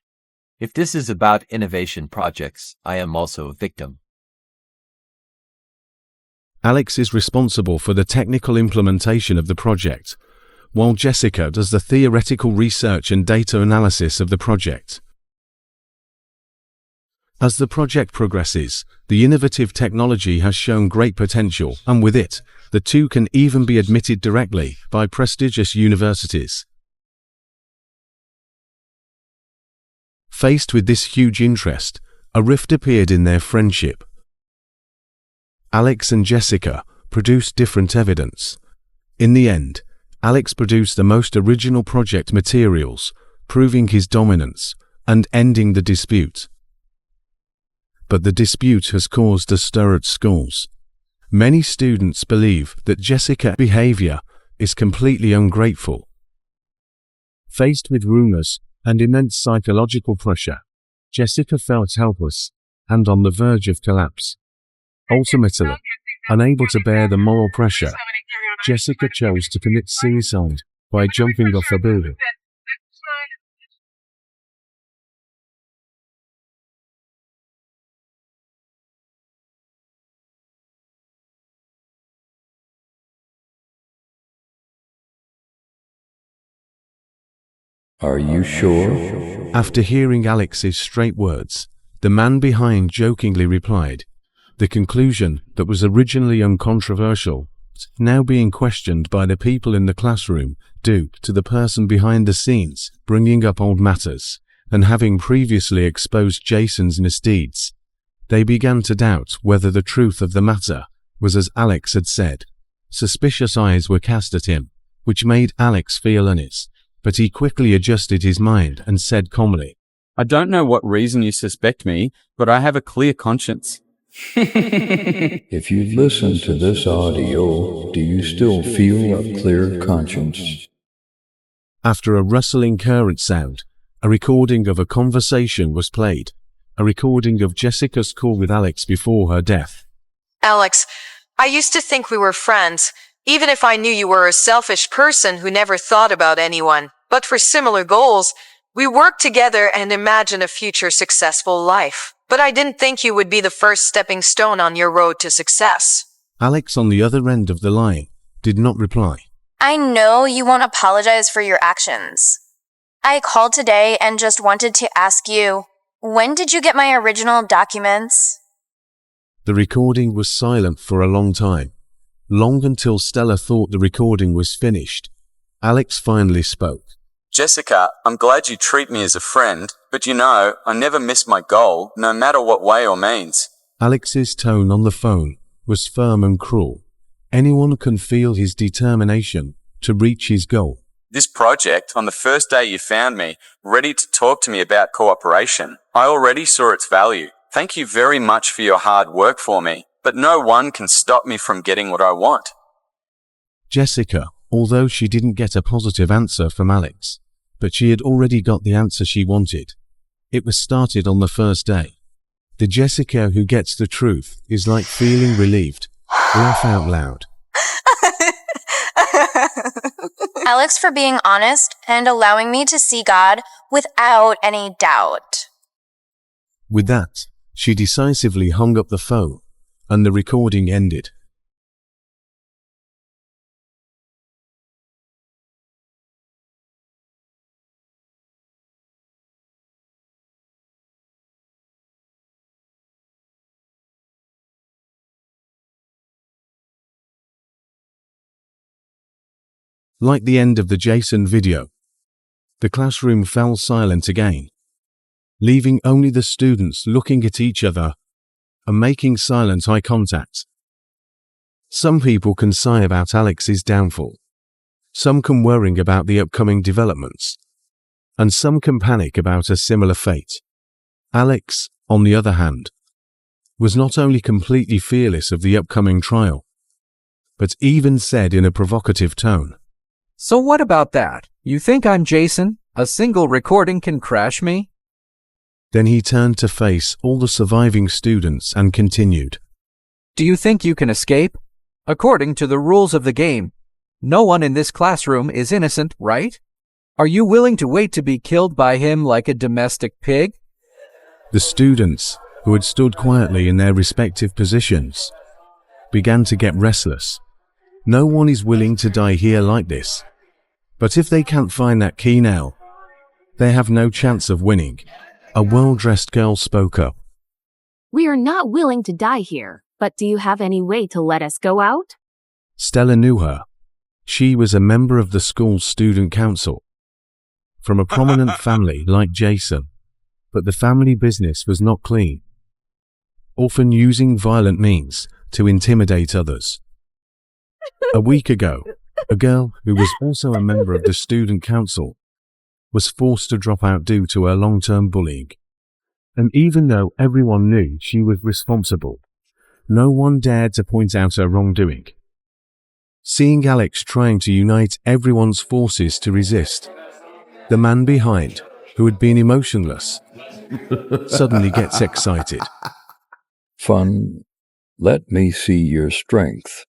If this is about innovation projects, I am also a victim. Alex is responsible for the technical implementation of the project, while Jessica does the theoretical research and data analysis of the project. As the project progresses, the innovative technology has shown great potential, and with it, the two can even be admitted directly by prestigious universities. Faced with this huge interest, a rift appeared in their friendship. Alex and Jessica produced different evidence. In the end, Alex produced the most original project materials, proving his dominance and ending the dispute. But the dispute has caused a stir at schools. Many students believe that Jessica's behavior is completely ungrateful. Faced with rumors and immense psychological pressure, Jessica felt helpless and on the verge of collapse. Ultimately, unable to bear the moral pressure, Jessica chose to commit suicide by jumping off a building. Are you sure? After hearing Alex's straight words, The man behind jokingly replied, the conclusion that was originally uncontroversial, now being questioned by the people in the classroom due to the person behind the scenes bringing up old matters and having previously exposed Jason's misdeeds. They began to doubt whether the truth of the matter was as Alex had said. Suspicious eyes were cast at him, which made Alex feel uneasy, but he quickly adjusted his mind and said calmly, I don't know what reason you suspect me, but I have a clear conscience. If you listen to this audio, do you still feel a clear conscience? After a rustling current sound, a recording of a conversation was played, a recording of Jessica's call with Alex before her death. Alex, I used to think we were friends, even if I knew you were a selfish person who never thought about anyone. But for similar goals, we worked together and imagined a future successful life. But I didn't think you would be the first stepping stone on your road to success. Alex on the other end of the line did not reply. I know you won't apologize for your actions. I called today and just wanted to ask you, when did you get my original documents? The recording was silent for a long time, long until Stella thought the recording was finished. Alex finally spoke. Jessica, I'm glad you treat me as a friend, but you know, I never miss my goal, no matter what way or means. Alex's tone on the phone was firm and cruel. Anyone can feel his determination to reach his goal. This project, on the first day you found me, ready to talk to me about cooperation, I already saw its value. Thank you very much for your hard work for me, but no one can stop me from getting what I want. Jessica, although she didn't get a positive answer from Alex, but she had already got the answer she wanted. It was started on the first day. The Jessica who gets the truth is like feeling relieved. Laugh out loud. Alex, for being honest and allowing me to see God without any doubt. With that, she decisively hung up the phone, and the recording ended. Like the end of the Jason video, the classroom fell silent again, leaving only the students looking at each other and making silent eye contact. Some people can sigh about Alex's downfall, some can worry about the upcoming developments, and some can panic about a similar fate. Alex, on the other hand, was not only completely fearless of the upcoming trial, but even said in a provocative tone, So what about that? You think I'm Jason? A single recording can crash me? Then he turned to face all the surviving students and continued. Do you think you can escape? According to the rules of the game, no one in this classroom is innocent, right? Are you willing to wait to be killed by him like a domestic pig? The students, who had stood quietly in their respective positions, began to get restless. No one is willing to die here like this. But if they can't find that key now, they have no chance of winning. A well-dressed girl spoke up. We are not willing to die here, but do you have any way to let us go out? Stella knew her. She was a member of the school's student council, from a prominent family like Jason, but the family business was not clean, often using violent means to intimidate others. A week ago, a girl who was also a member of the student council was forced to drop out due to her long-term bullying. And even though everyone knew she was responsible, no one dared to point out her wrongdoing. Seeing Alex trying to unite everyone's forces to resist, the man behind, who had been emotionless, suddenly gets excited. Fun, let me see your strength.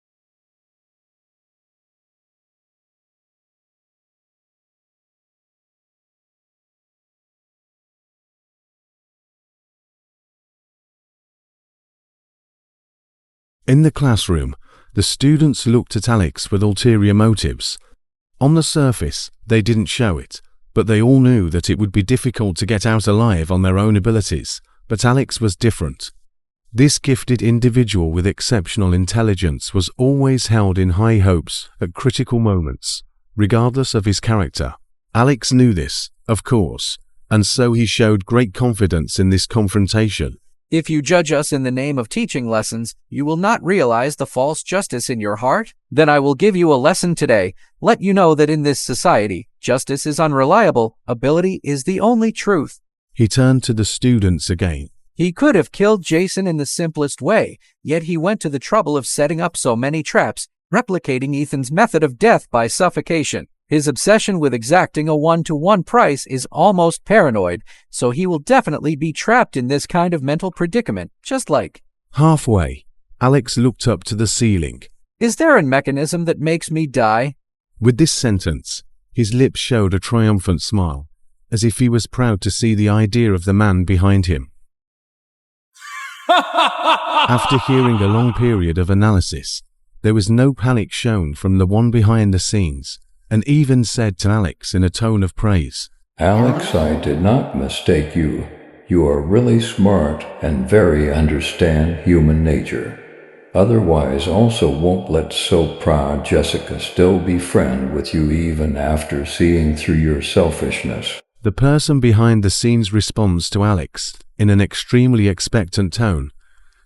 In the classroom, the students looked at Alex with ulterior motives. On the surface, they didn't show it, but they all knew that it would be difficult to get out alive on their own abilities, But Alex was different. This gifted individual with exceptional intelligence was always held in high hopes at critical moments, regardless of his character. Alex knew this, of course, and so he showed great confidence in this confrontation. If you judge us in the name of teaching lessons, you will not realize the false justice in your heart? Then I will give you a lesson today, let you know that in this society, justice is unreliable, ability is the only truth. He turned to the students again. He could have killed Jason in the simplest way, yet he went to the trouble of setting up so many traps, replicating Ethan's method of death by suffocation. His obsession with exacting a one-to-one price is almost paranoid, so he will definitely be trapped in this kind of mental predicament, just like... Halfway, Alex looked up to the ceiling. Is there a mechanism that makes me die? With this sentence, his lips showed a triumphant smile, as if he was proud to see the idea of the man behind him. After hearing a long period of analysis, there was no panic shown from the one behind the scenes, and even said to Alex in a tone of praise, Alex, I did not mistake you. You are really smart and very understand human nature. Otherwise also won't let so proud Jessica still be friend with you even after seeing through your selfishness. The person behind the scenes responds to Alex in an extremely expectant tone,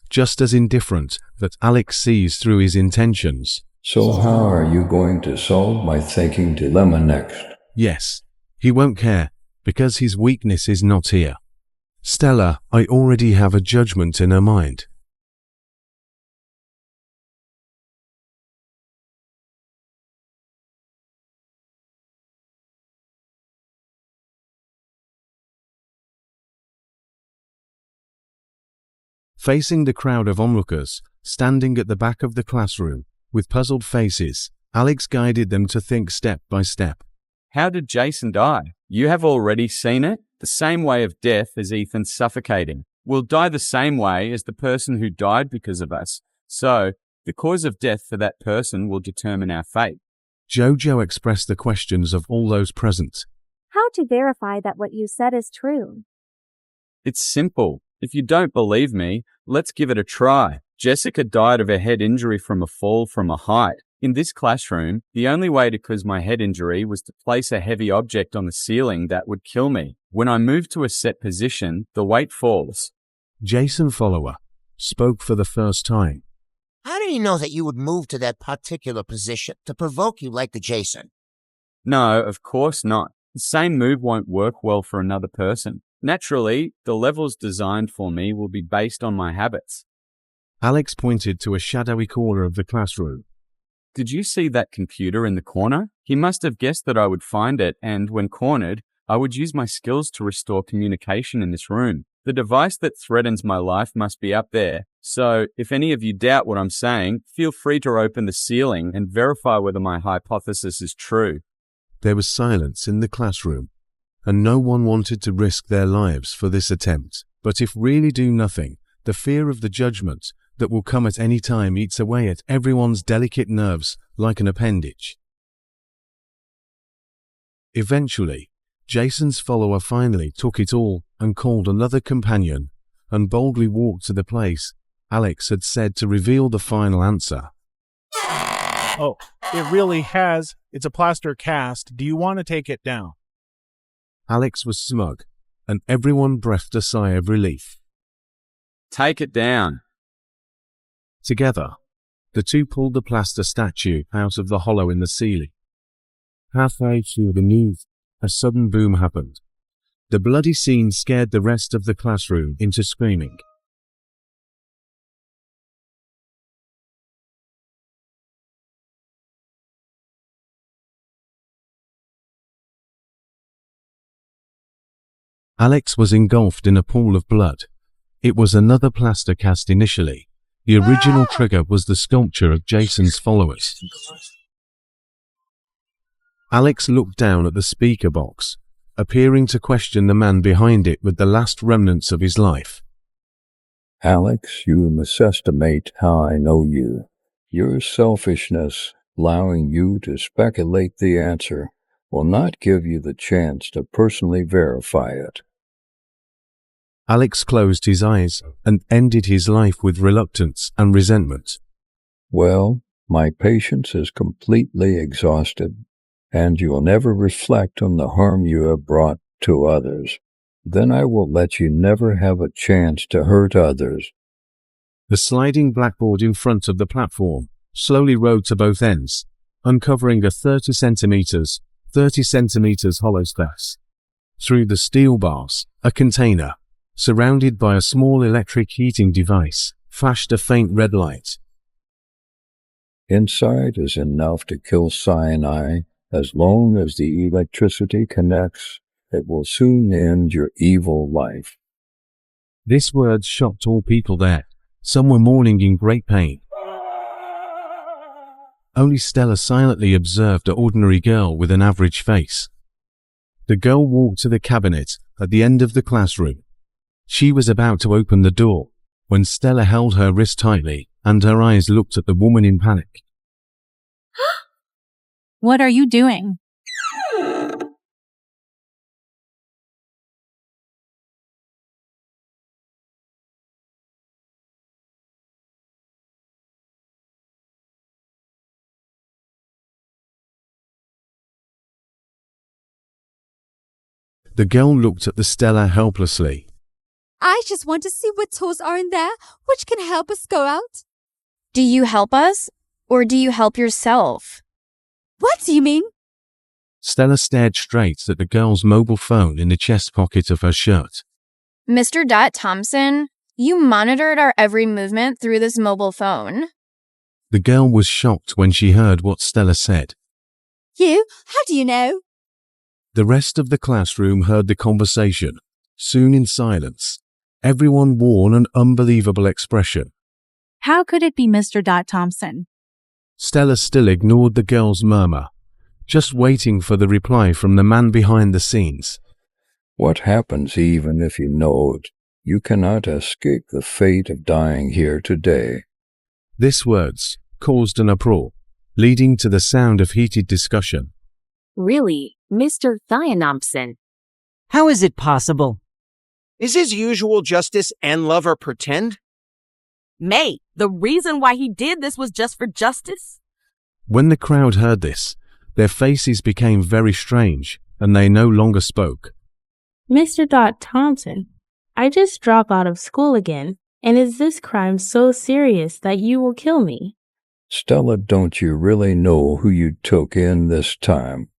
just as indifferent that Alex sees through his intentions. So how are you going to solve my thinking dilemma next? Yes, he won't care, because his weakness is not here. Stella, I already have a judgment in her mind. Facing the crowd of onlookers, standing at the back of the classroom, with puzzled faces, Alex guided them to think step by step. How did Jason die? You have already seen it. The same way of death as Ethan suffocating. We'll die the same way as the person who died because of us. So, the cause of death for that person will determine our fate. Jojo expressed the questions of all those present. How to verify that what you said is true? It's simple. If you don't believe me, let's give it a try. Jessica died of a head injury from a fall from a height. In this classroom, the only way to cause my head injury was to place a heavy object on the ceiling that would kill me. When I move to a set position, the weight falls. Jason Follower spoke for the first time. How did he know that you would move to that particular position to provoke you like the Jason? No, of course not. The same move won't work well for another person. Naturally, the levels designed for me will be based on my habits. Alex pointed to a shadowy corner of the classroom. Did you see that computer in the corner? He must have guessed that I would find it, and when cornered, I would use my skills to restore communication in this room. The device that threatens my life must be up there. So, if any of you doubt what I'm saying, feel free to open the ceiling and verify whether my hypothesis is true. There was silence in the classroom, and no one wanted to risk their lives for this attempt. But if really do nothing, the fear of the judgment that will come at any time eats away at everyone's delicate nerves like an appendage. Eventually, Jason's follower finally took it all and called another companion and boldly walked to the place Alex had said to reveal the final answer. Oh, it really has. It's a plaster cast. Do you want to take it down? Alex was smug, and everyone breathed a sigh of relief. Take it down. Together, the two pulled the plaster statue out of the hollow in the ceiling. Halfway through the move, a sudden boom happened. The bloody scene scared the rest of the classroom into screaming. Alex was engulfed in a pool of blood. It was another plaster cast initially. The original trigger was the sculpture of Jason's followers. Alex looked down at the speaker box, appearing to question the man behind it with the last remnants of his life. Alex, you misestimate how I know you. Your selfishness, allowing you to speculate the answer, will not give you the chance to personally verify it. Alex closed his eyes and ended his life with reluctance and resentment. Well, my patience is completely exhausted, and you will never reflect on the harm you have brought to others. Then I will let you never have a chance to hurt others. The sliding blackboard in front of the platform slowly rode to both ends, uncovering a 30 centimeters hollow space. Through the steel bars, a container, surrounded by a small electric heating device, flashed a faint red light. Inside is enough to kill Sinai. As long as the electricity connects, it will soon end your evil life. This word shocked all people there. Some were mourning in great pain. Only Stella silently observed an ordinary girl with an average face. The girl walked to the cabinet at the end of the classroom. She was about to open the door when Stella held her wrist tightly and her eyes looked at the woman in panic. What are you doing? The girl looked at the Stella helplessly. I just want to see what tools are in there which can help us go out. Do you help us, or do you help yourself? What do you mean? Stella stared straight at the girl's mobile phone in the chest pocket of her shirt. Mr. Thompson, you monitored our every movement through this mobile phone. The girl was shocked when she heard what Stella said. You? How do you know? The rest of the classroom heard the conversation, soon in silence. Everyone wore an unbelievable expression. How could it be Mr. Thompson? Stella still ignored the girl's murmur, just waiting for the reply from the man behind the scenes. What happens even if you know it? You cannot escape the fate of dying here today. These words caused an uproar, leading to the sound of heated discussion. Really, Mr. Thompson? How is it possible? Is his usual justice and lover pretend? May, the reason why he did this was just for justice? When the crowd heard this, their faces became very strange, and they no longer spoke. Mr. Thompson, I just dropped out of school again, and is this crime so serious that you will kill me? Stella, don't you really know who you took in this time?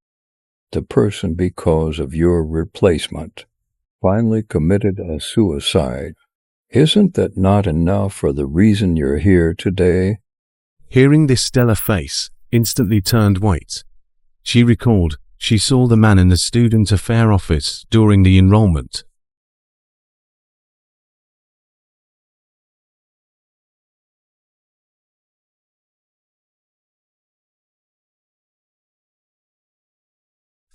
The person because of your replacement finally committed a suicide. Isn't that not enough for the reason you're here today? Hearing this, Stella's face instantly turned white. She recalled she saw the man in the student affair office during the enrollment.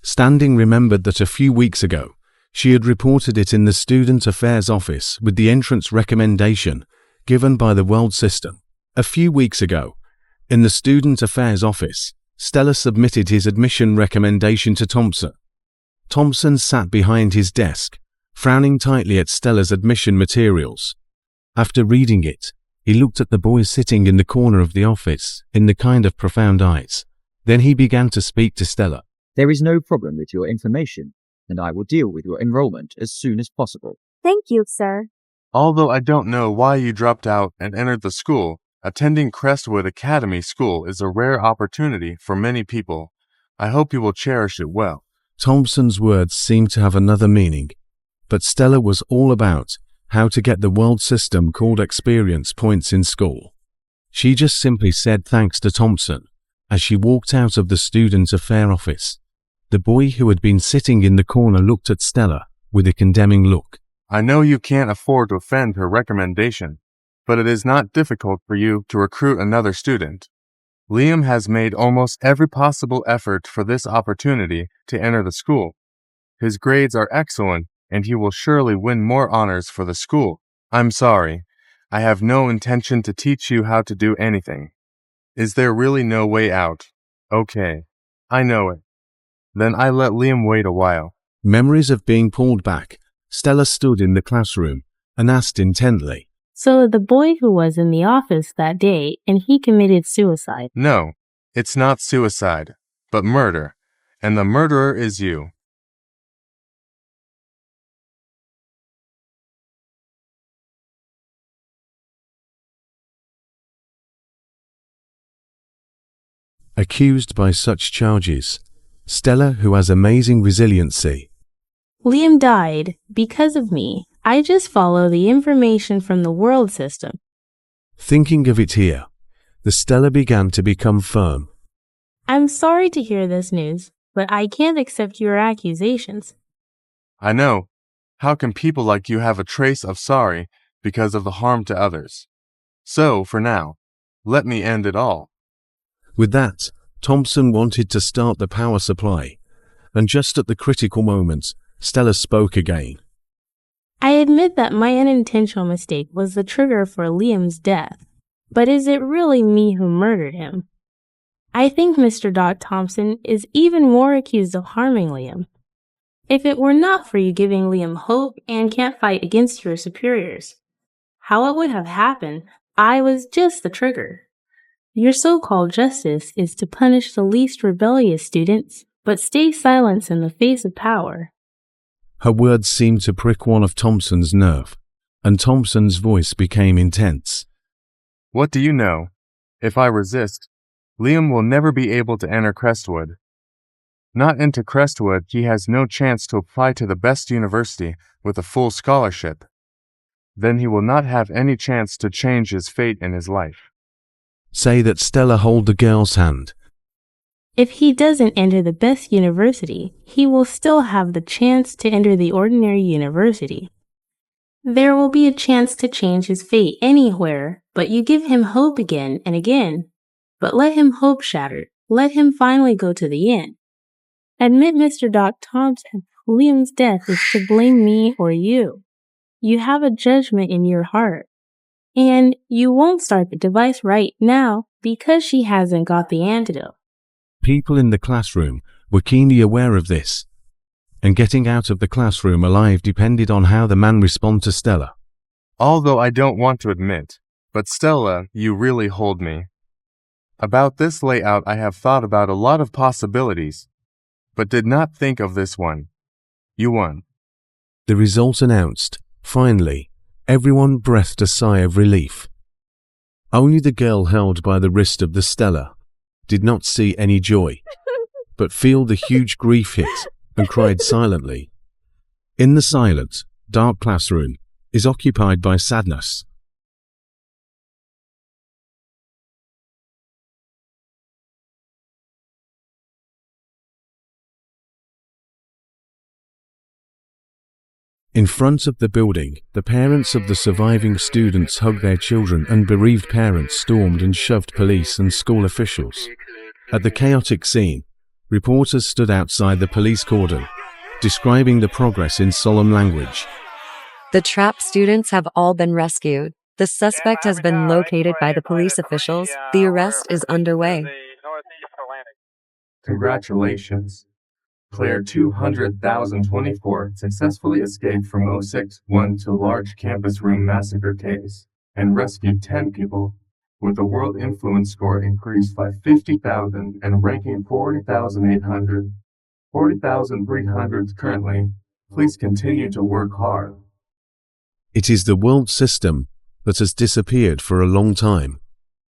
Standing remembered that a few weeks ago, she had reported it in the Student Affairs Office with the entrance recommendation given by the world system. A few weeks ago, in the Student Affairs Office, Stella submitted his admission recommendation to Thompson. Thompson sat behind his desk, frowning tightly at Stella's admission materials. After reading it, he looked at the boy sitting in the corner of the office in the kind of profound eyes. Then he began to speak to Stella. There is no problem with your information, and I will deal with your enrollment as soon as possible. Thank you, sir. Although I don't know why you dropped out and entered the school, attending Crestwood Academy School is a rare opportunity for many people. I hope you will cherish it well. Thompson's words seemed to have another meaning, but Stella was all about how to get the world system called experience points in school. She just simply said thanks to Thompson as she walked out of the Student Affair Office. The boy who had been sitting in the corner looked at Stella with a condemning look. I know you can't afford to offend her recommendation, but it is not difficult for you to recruit another student. Liam has made almost every possible effort for this opportunity to enter the school. His grades are excellent, and he will surely win more honors for the school. I'm sorry. I have no intention to teach you how to do anything. Is there really no way out? Okay. I know it. Then I let Liam wait a while. Memories of being pulled back Stella stood in the classroom and asked intently. So the boy who was in the office that day and he committed suicide. No, it's not suicide, but murder, and the murderer is you. Accused by such charges, Stella, who has amazing resiliency. Liam died because of me. I just follow the information from the world system. Thinking of it here, the Stella began to become firm. I'm sorry to hear this news, but I can't accept your accusations. I know. How can people like you have a trace of sorry because of the harm to others? So, for now, let me end it all. With that, Thompson wanted to start the power supply, and just at the critical moment, Stella spoke again. I admit that my unintentional mistake was the trigger for Liam's death, but is it really me who murdered him? I think Mr. Thompson is even more accused of harming Liam. If it were not for you giving Liam hope and can't fight against your superiors, how it would have happened, I was just the trigger. Your so-called justice is to punish the least rebellious students, but stay silent in the face of power. Her words seemed to prick one of Thompson's nerve, and Thompson's voice became intense. What do you know? If I resist, Liam will never be able to enter Crestwood. Not into Crestwood, he has no chance to apply to the best university with a full scholarship. Then he will not have any chance to change his fate in his life. Say that Stella hold the girl's hand. If he doesn't enter the best university, he will still have the chance to enter the ordinary university. There will be a chance to change his fate anywhere, but you give him hope again and again. But let him hope shattered. Let him finally go to the end. Admit, Mr. Thompson, Liam's death is to blame me or you. You have a judgment in your heart. And you won't start the device right now because she hasn't got the antidote. People in the classroom were keenly aware of this, and getting out of the classroom alive depended on how the man responded to Stella. Although I don't want to admit, but Stella, you really hold me. About this layout I have thought about a lot of possibilities, but did not think of this one. You won. The result announced, finally, everyone breathed a sigh of relief. Only the girl held by the wrist of the Stella did not see any joy, but feel the huge grief hit and cried silently. In the silent, dark classroom is occupied by sadness. In front of the building, the parents of the surviving students hugged their children and bereaved parents stormed and shoved police and school officials. At the chaotic scene, reporters stood outside the police cordon, describing the progress in solemn language. The trapped students have all been rescued. The suspect has been located by the police officials. The arrest is underway. Congratulations. Player 200,024 successfully escaped from 061 large campus room massacre case and rescued 10 people, with the world influence score increased by 50,000 and ranking 40,800. 40,300 currently. Please continue to work hard. It is the world system that has disappeared for a long time.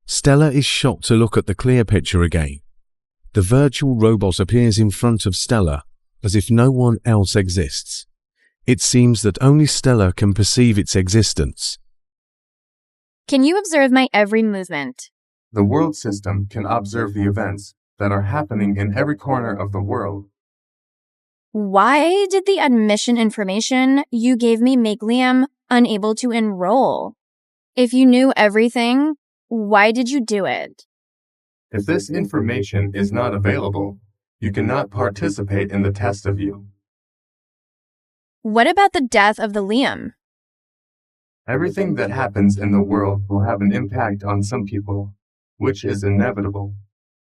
Stella is shocked to look at the clear picture again. The virtual robot appears in front of Stella, as if no one else exists. It seems that only Stella can perceive its existence. Can you observe my every movement? The world system can observe the events that are happening in every corner of the world. Why did the admission information you gave me make Liam unable to enroll? If you knew everything, why did you do it? If this information is not available, you cannot participate in the test of you. What about the death of the Liam? Everything that happens in the world will have an impact on some people, which is inevitable.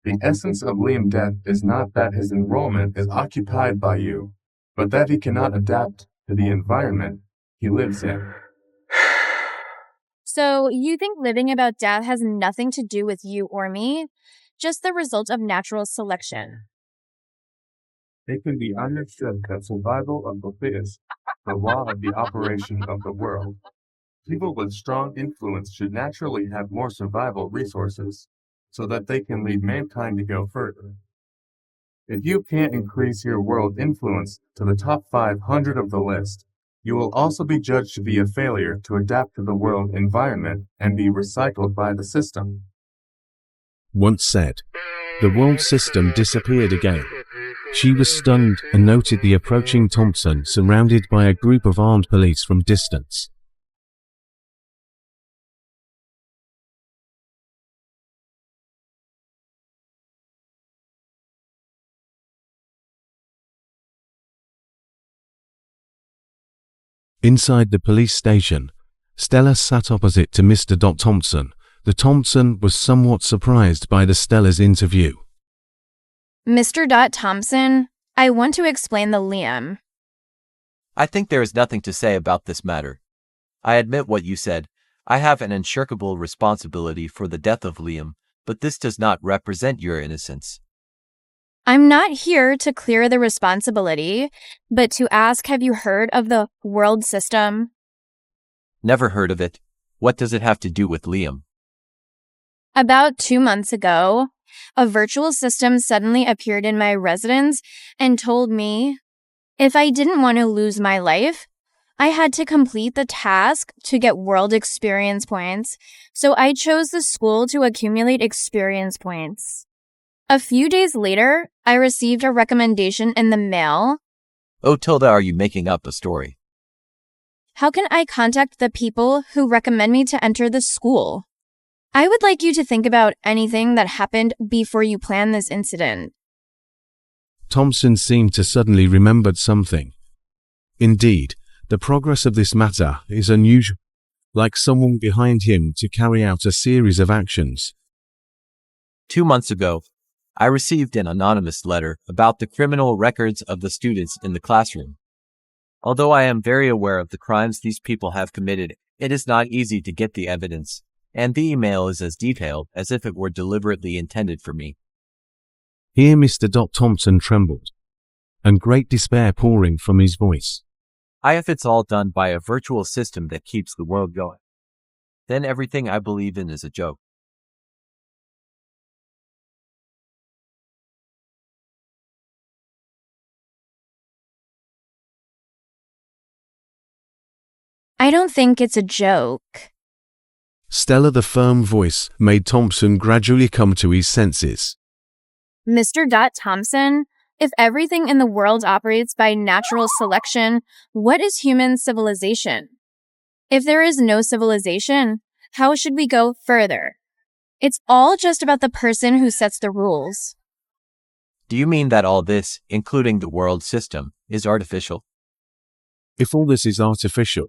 The essence of Liam's death is not that his enrollment is occupied by you, but that he cannot adapt to the environment he lives in. So, you think living about death has nothing to do with you or me? Just the result of natural selection. It can be understood that survival of the fittest, the law of the operation of the world. People with strong influence should naturally have more survival resources, so that they can lead mankind to go further. If you can't increase your world influence to the top 500 of the list, you will also be judged to be a failure to adapt to the world environment and be recycled by the system. Once said, the world system disappeared again. She was stunned and noted the approaching Thompson surrounded by a group of armed police from distance. Inside the police station, Stella sat opposite to Mr. Thompson. The Thompson was somewhat surprised by the Stella's interview. Mr. Thompson, I want to explain the Liam. I think there is nothing to say about this matter. I admit what you said. I have an unshakable responsibility for the death of Liam, but this does not represent your innocence. I'm not here to clear the responsibility, but to ask, have you heard of the world system? Never heard of it. What does it have to do with Liam? About 2 months ago, a virtual system suddenly appeared in my residence and told me if I didn't want to lose my life, I had to complete the task to get world experience points, so I chose the school to accumulate experience points. A few days later, I received a recommendation in the mail. Oh, Tilda, are you making up a story? How can I contact the people who recommend me to enter the school? I would like you to think about anything that happened before you plan this incident. Thompson seemed to suddenly remembered something. Indeed, the progress of this matter is unusual, like someone behind him to carry out a series of actions. 2 months ago, I received an anonymous letter about the criminal records of the students in the classroom. Although I am very aware of the crimes these people have committed, it is not easy to get the evidence, and the email is as detailed as if it were deliberately intended for me. Here Mr. Thompson trembled, and great despair pouring from his voice. If it's all done by a virtual system that keeps the world going, then everything I believe in is a joke. I don't think it's a joke. Stella, the firm voice, made Thompson gradually come to his senses. Mr. Thompson, if everything in the world operates by natural selection, what is human civilization? If there is no civilization, how should we go further? It's all just about the person who sets the rules. Do you mean that all this, including the world system, is artificial? If all this is artificial,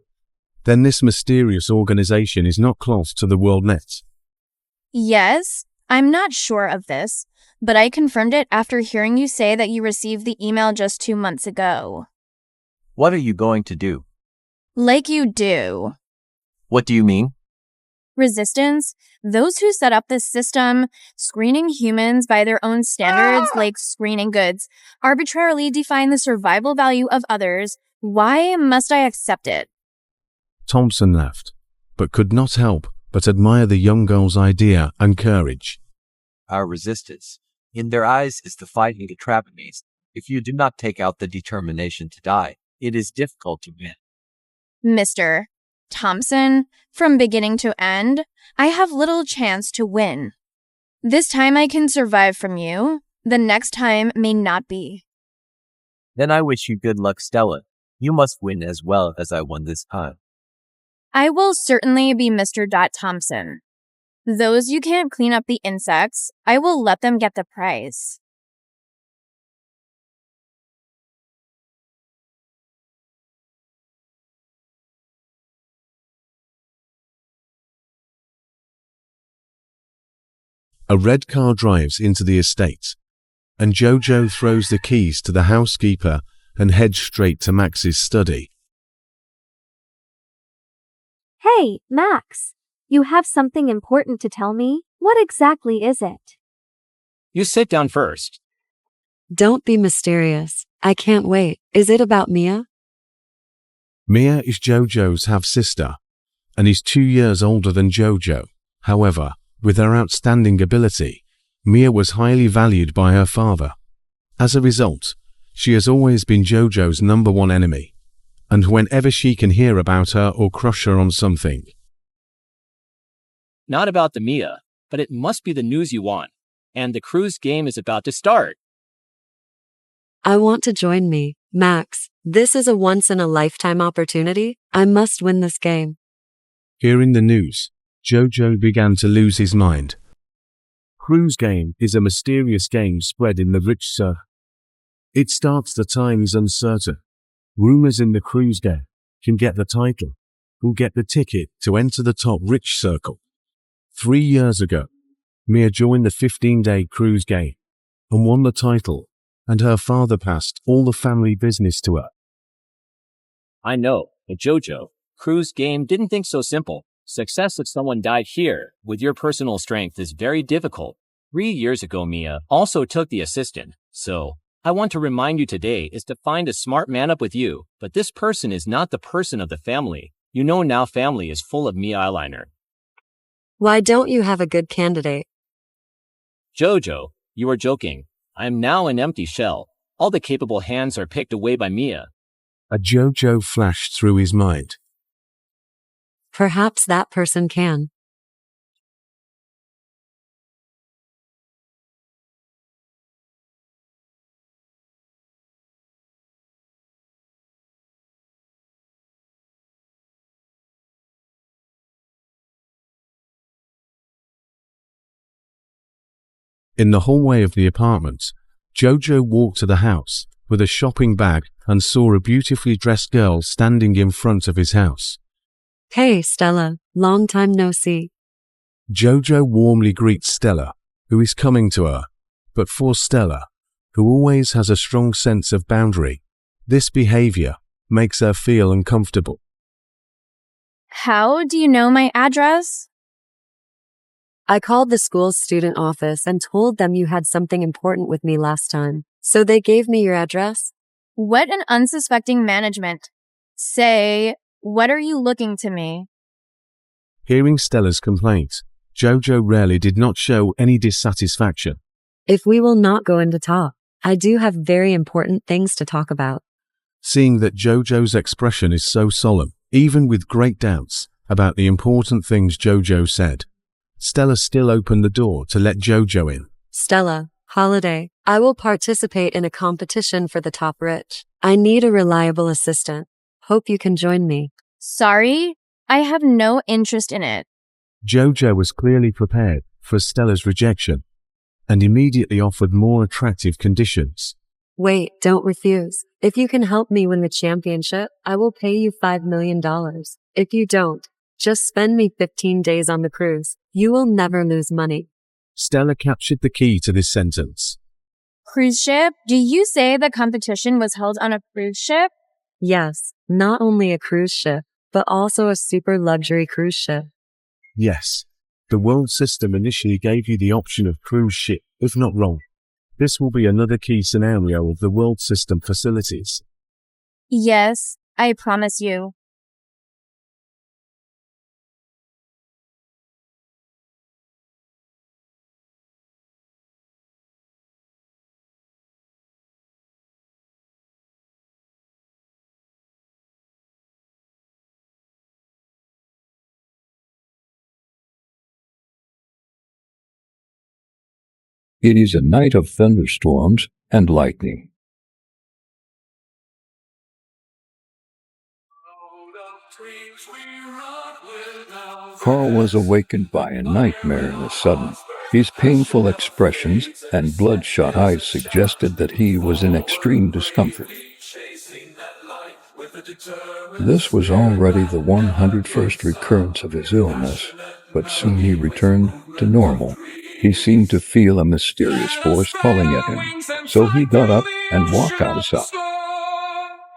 then this mysterious organization is not close to the world net. Yes, I'm not sure of this, but I confirmed it after hearing you say that you received the email just 2 months ago. What are you going to do? Like you do. What do you mean? Resistance, those who set up this system, screening humans by their own standards like screening goods, arbitrarily define the survival value of others. Why must I accept it? Thompson laughed, but could not help but admire the young girl's idea and courage. Our resistance, in their eyes, is the fighting to trap me. If you do not take out the determination to die, it is difficult to win. Mr. Thompson, from beginning to end, I have little chance to win. This time I can survive from you, the next time may not be. Then I wish you good luck, Stella. You must win as well as I won this time. I will certainly be Mr. Thompson. Those you can't clean up the insects, I will let them get the prize. A red car drives into the estate, and Jojo throws the keys to the housekeeper and heads straight to Max's study. Hey, Max. You have something important to tell me? What exactly is it? You sit down first. Don't be mysterious. I can't wait. Is it about Mia? Mia is Jojo's half-sister, and is 2 years older than Jojo. However, with her outstanding ability, Mia was highly valued by her father. As a result, she has always been Jojo's #1 enemy, and whenever she can hear about her or crush her on something. Not about the Mia, but it must be the news you want. And the cruise game is about to start. I want to join me, Max. This is a once-in-a-lifetime opportunity. I must win this game. Hearing the news, Jojo began to lose his mind. Cruise game is a mysterious game spread in the rich circle. It starts the time is uncertain. Rumors in the cruise game can get the title, will get the ticket to enter the top rich circle. 3 years ago, Mia joined the 15-day cruise game and won the title, and her father passed all the family business to her. I know, but Jojo, cruise game didn't think so simple. Success if someone died here with your personal strength is very difficult. 3 years ago, Mia also took the assistant, so I want to remind you today is to find a smart man up with you, but this person is not the person of the family. You know now family is full of Mia eyeliner. Why don't you have a good candidate? Jojo, you are joking. I am now an empty shell. All the capable hands are picked away by Mia. A Jojo flashed through his mind. Perhaps that person can. In the hallway of the apartment, Jojo walked to the house with a shopping bag and saw a beautifully dressed girl standing in front of his house. Hey, Stella. Long time no see. Jojo warmly greets Stella, who is coming to her. But for Stella, who always has a strong sense of boundary, this behavior makes her feel uncomfortable. How do you know my address? I called the school's student office and told them you had something important with me last time, so they gave me your address. What an unsuspecting management. Say, what are you looking to me? Hearing Stella's complaint, Jojo rarely did not show any dissatisfaction. If we will not go into talk, I do have very important things to talk about. Seeing that Jojo's expression is so solemn, even with great doubts about the important things Jojo said, Stella still opened the door to let Jojo in. Stella, Holiday, I will participate in a competition for the top rich. I need a reliable assistant. Hope you can join me. Sorry, I have no interest in it. Jojo was clearly prepared for Stella's rejection and immediately offered more attractive conditions. Wait, don't refuse. If you can help me win the championship, I will pay you $5 million. If you don't, just spend me 15 days on the cruise. You will never lose money. Stella captured the key to this sentence. Cruise ship? Do you say the competition was held on a cruise ship? Yes, not only a cruise ship, but also a super luxury cruise ship. Yes, the world system initially gave you the option of cruise ship, if not wrong. This will be another key scenario of the world system facilities. Yes, I promise you. It is a night of thunderstorms and lightning. Carl was awakened by a nightmare in the sudden. His painful expressions and bloodshot eyes suggested that he was in extreme discomfort. This was already the 101st recurrence of his illness, but soon he returned to normal. He seemed to feel a mysterious force calling at him, so he got up and walked outside.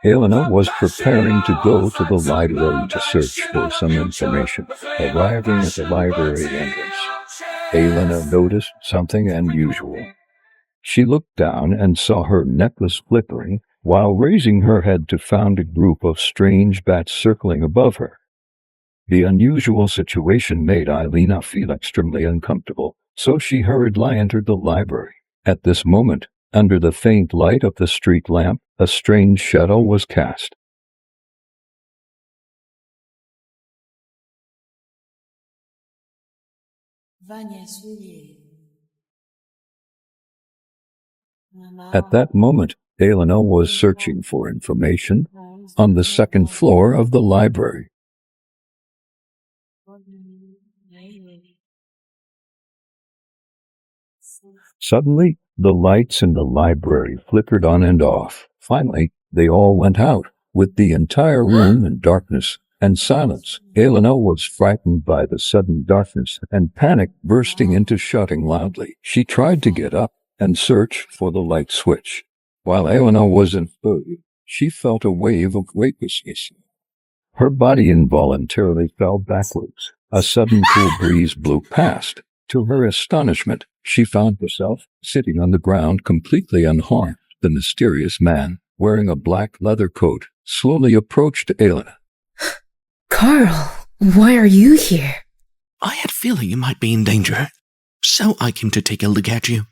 Elena was preparing to go to the library to search for some information. Arriving at the library entrance, Elena noticed something unusual. She looked down and saw her necklace flickering, while raising her head to find a group of strange bats circling above her. The unusual situation made Elena feel extremely uncomfortable, so she hurriedly entered the library. At this moment, under the faint light of the street lamp, a strange shadow was cast. At that moment, Elena was searching for information on the second floor of the library. Suddenly, the lights in the library flickered on and off. Finally, they all went out, with the entire room in darkness and silence. Elena was frightened by the sudden darkness, and panic bursting into shouting loudly. She tried to get up and search for the light switch. While Elena was in fury, she felt a wave of weightlessness. Her body involuntarily fell backwards. A sudden cool breeze blew past. To her astonishment, she found herself sitting on the ground completely unharmed. The mysterious man, wearing a black leather coat, slowly approached Elena. Carl, why are you here? I had a feeling you might be in danger, so I came to take a look at you.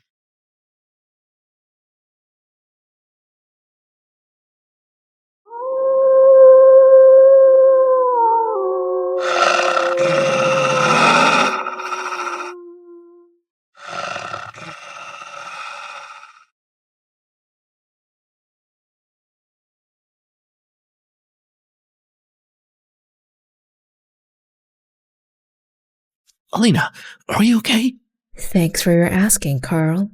Elena, are you okay? Thanks for your asking, Carl.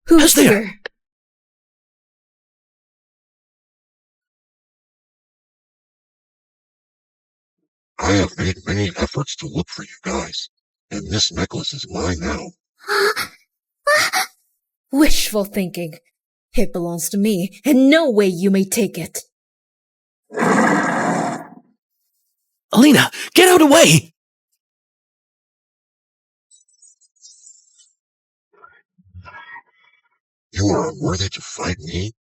Who's there? I have made many efforts to look for you guys, and this necklace is mine now. Wishful thinking. It belongs to me, and no way you may take it. Elena, get out of the way! You are unworthy to fight me?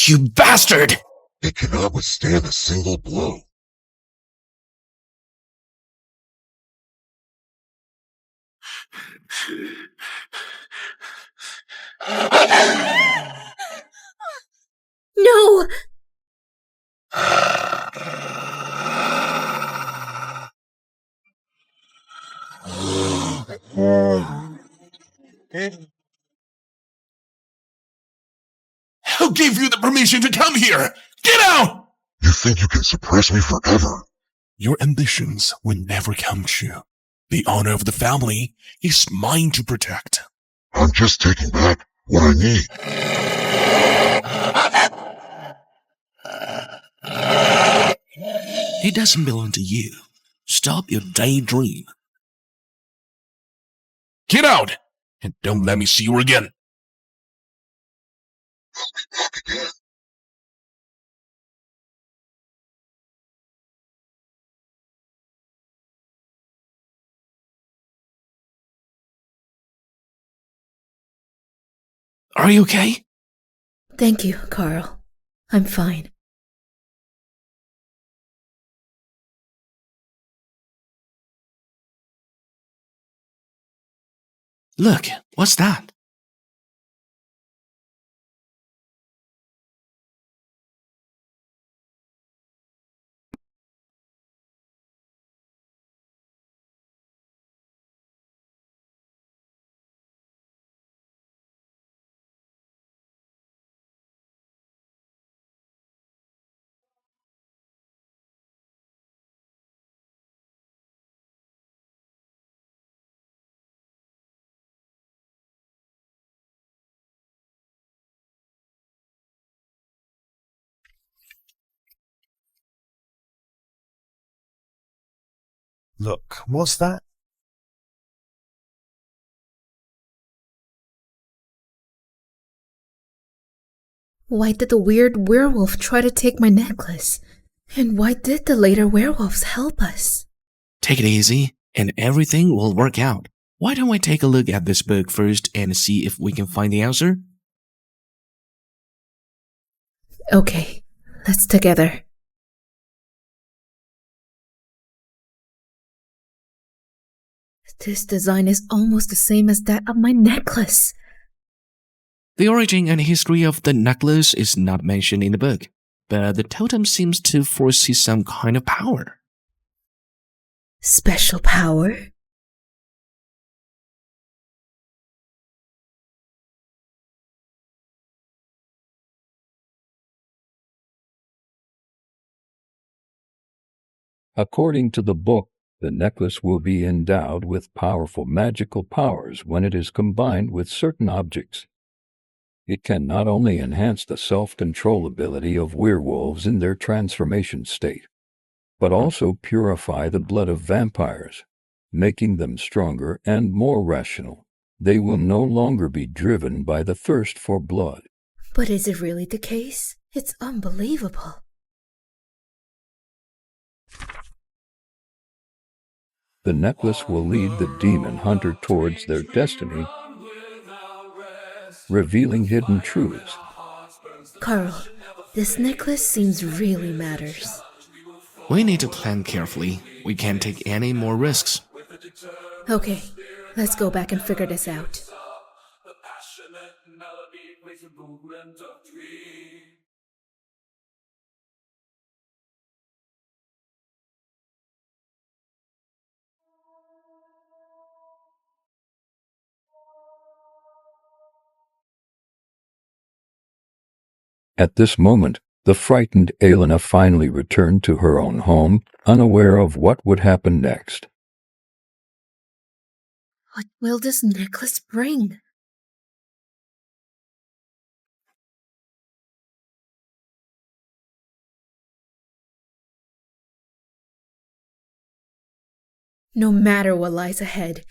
You bastard! It cannot withstand a single blow. No! Who gave you the permission to come here? Get out! You think you can suppress me forever? Your ambitions will never come true. The honor of the family is mine to protect. I'm just taking back what I need. It doesn't belong to you. Stop your daydream. Get out! And don't let me see you again. Are you okay? Thank you, Carl. I'm fine. Look, what's that? Look, what's that? Why did the weird werewolf try to take my necklace? And why did the later werewolves help us? Take it easy, and everything will work out. Why don't we take a look at this book first and see if we can find the answer? Okay, let's together. This design is almost the same as that of my necklace. The origin and history of the necklace is not mentioned in the book, but the totem seems to foresee some kind of power. Special power? According to the book, the necklace will be endowed with powerful magical powers when it is combined with certain objects. It can not only enhance the self-control ability of werewolves in their transformation state, but also purify the blood of vampires, making them stronger and more rational. They will no longer be driven by the thirst for blood. But is it really the case? It's unbelievable. The necklace will lead the demon hunter towards their destiny, revealing hidden truths. Carl, this necklace seems really matters. We need to plan carefully. We can't take any more risks. Okay, let's go back and figure this out. At this moment, the frightened Elena finally returned to her own home, unaware of what would happen next. What will this necklace bring? No matter what lies ahead,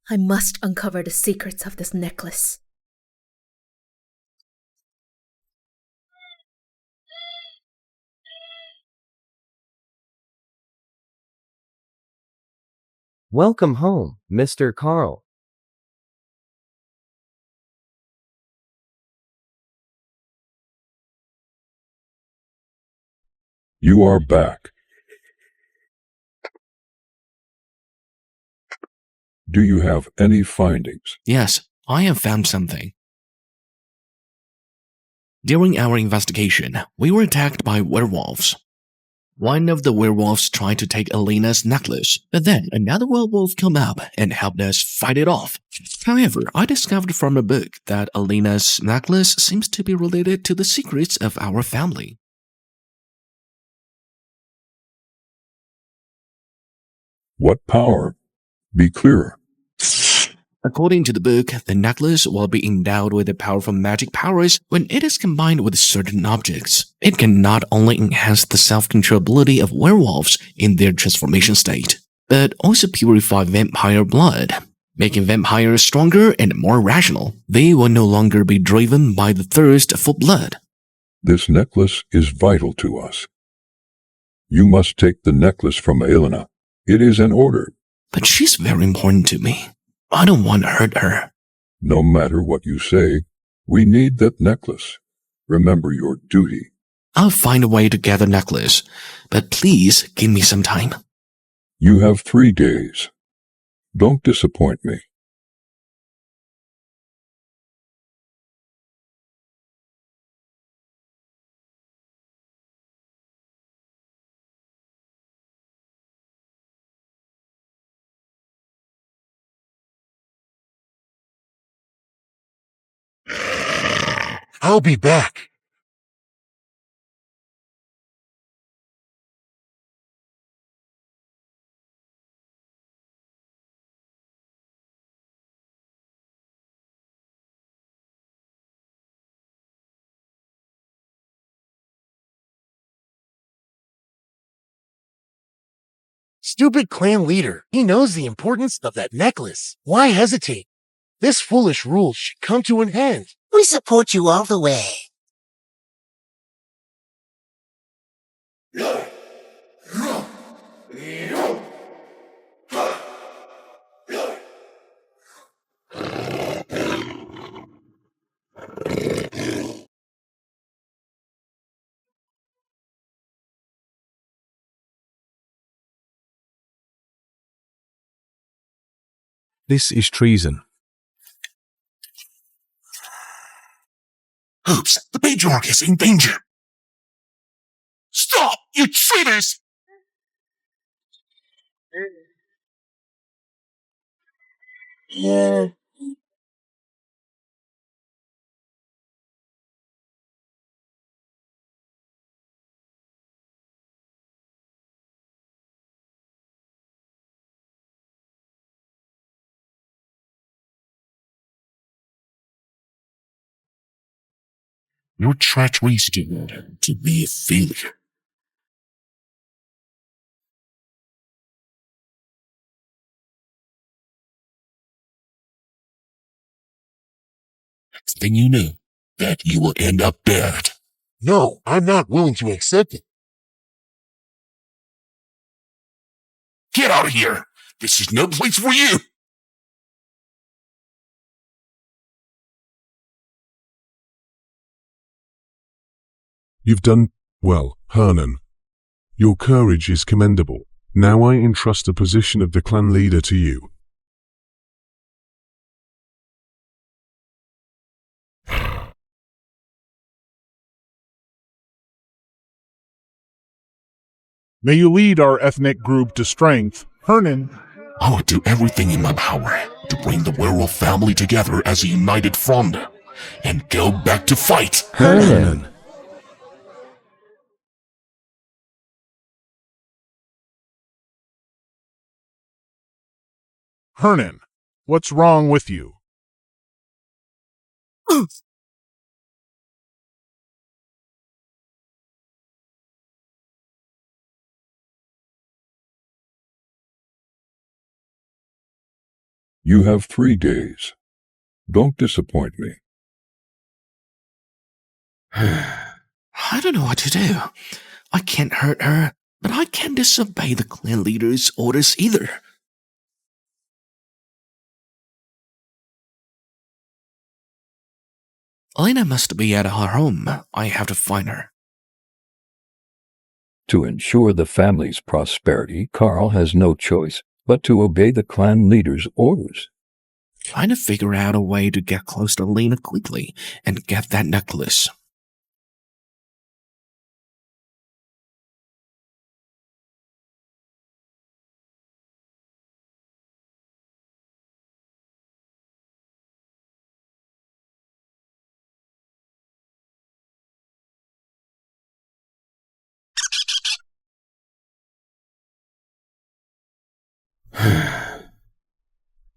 I must uncover the secrets of this necklace. Welcome home, Mr. Carl. You are back. Do you have any findings? Yes, I have found something. During our investigation, we were attacked by werewolves. One of the werewolves tried to take Elena's necklace, but then another werewolf came up and helped us fight it off. However, I discovered from a book that Elena's necklace seems to be related to the secrets of our family. What power? Be clearer. According to the book, the necklace will be endowed with the powerful magic powers when it is combined with certain objects. It can not only enhance the self-control ability of werewolves in their transformation state, but also purify vampire blood, making vampires stronger and more rational. They will no longer be driven by the thirst for blood. This necklace is vital to us. You must take the necklace from Elena. It is an order. But she's very important to me. I don't want to hurt her. No matter what you say, we need that necklace. Remember your duty. I'll find a way to get the necklace, but please give me some time. You have 3 days. Don't disappoint me. I'll be back. Stupid clan leader. He knows the importance of that necklace. Why hesitate? This foolish rule should come to an end. We support you all the way. This is treason. Oops, the patriarch is in danger. Stop, you traitors! Yeah. Your treachery is doomed to be a failure. Then you know that you will end up dead. No, I'm not willing to accept it. Get out of here! This is no place for you! You've done well, Hernan. Your courage is commendable. Now I entrust the position of the clan leader to you. May you lead our ethnic group to strength, Hernan. I will do everything in my power to bring the werewolf family together as a united front and go back to fight. Hernan. Hernan, what's wrong with you? You have 3 days. Don't disappoint me. I don't know what to do. I can't hurt her, but I can't disobey the clan leader's orders either. Elena must be at her home. I have to find her. To ensure the family's prosperity, Carl has no choice but to obey the clan leader's orders. Trying to figure out a way to get close to Elena quickly and get that necklace.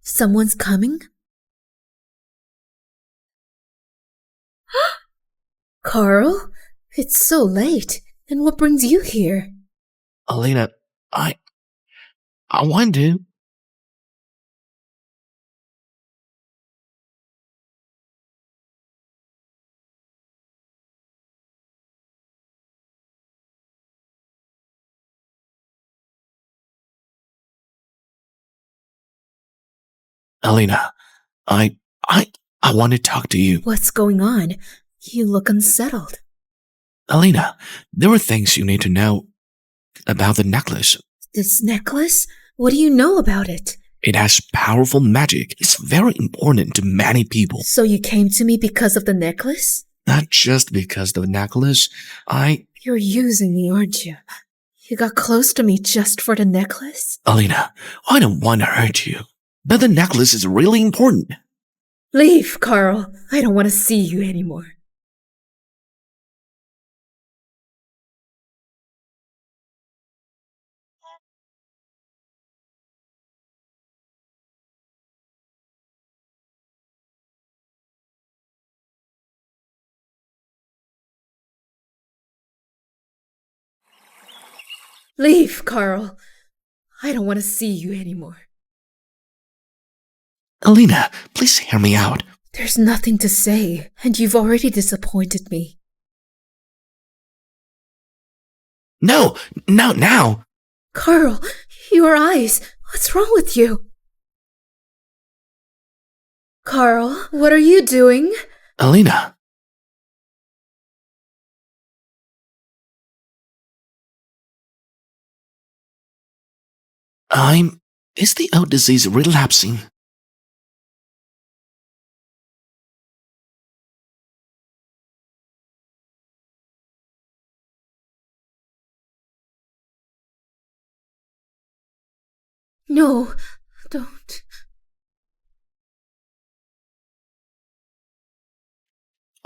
Someone's coming? Carl? It's so late. And what brings you here? Elena, I want to. Elena, I want to talk to you. What's going on? You look unsettled. Elena, there are things you need to know about the necklace. This necklace? What do you know about it? It has powerful magic. It's very important to many people. So you came to me because of the necklace? Not just because of the necklace. You're using me, aren't you? You got close to me just for the necklace? Elena, I don't want to hurt you. But the necklace is really important. Leave, Carl. I don't want to see you anymore. Leave, Carl. I don't want to see you anymore. Alina, please hear me out. There's nothing to say, and you've already disappointed me. No, not now. Carl, your eyes. What's wrong with you? Carl, what are you doing? Alina. Is the old disease relapsing? No, don't.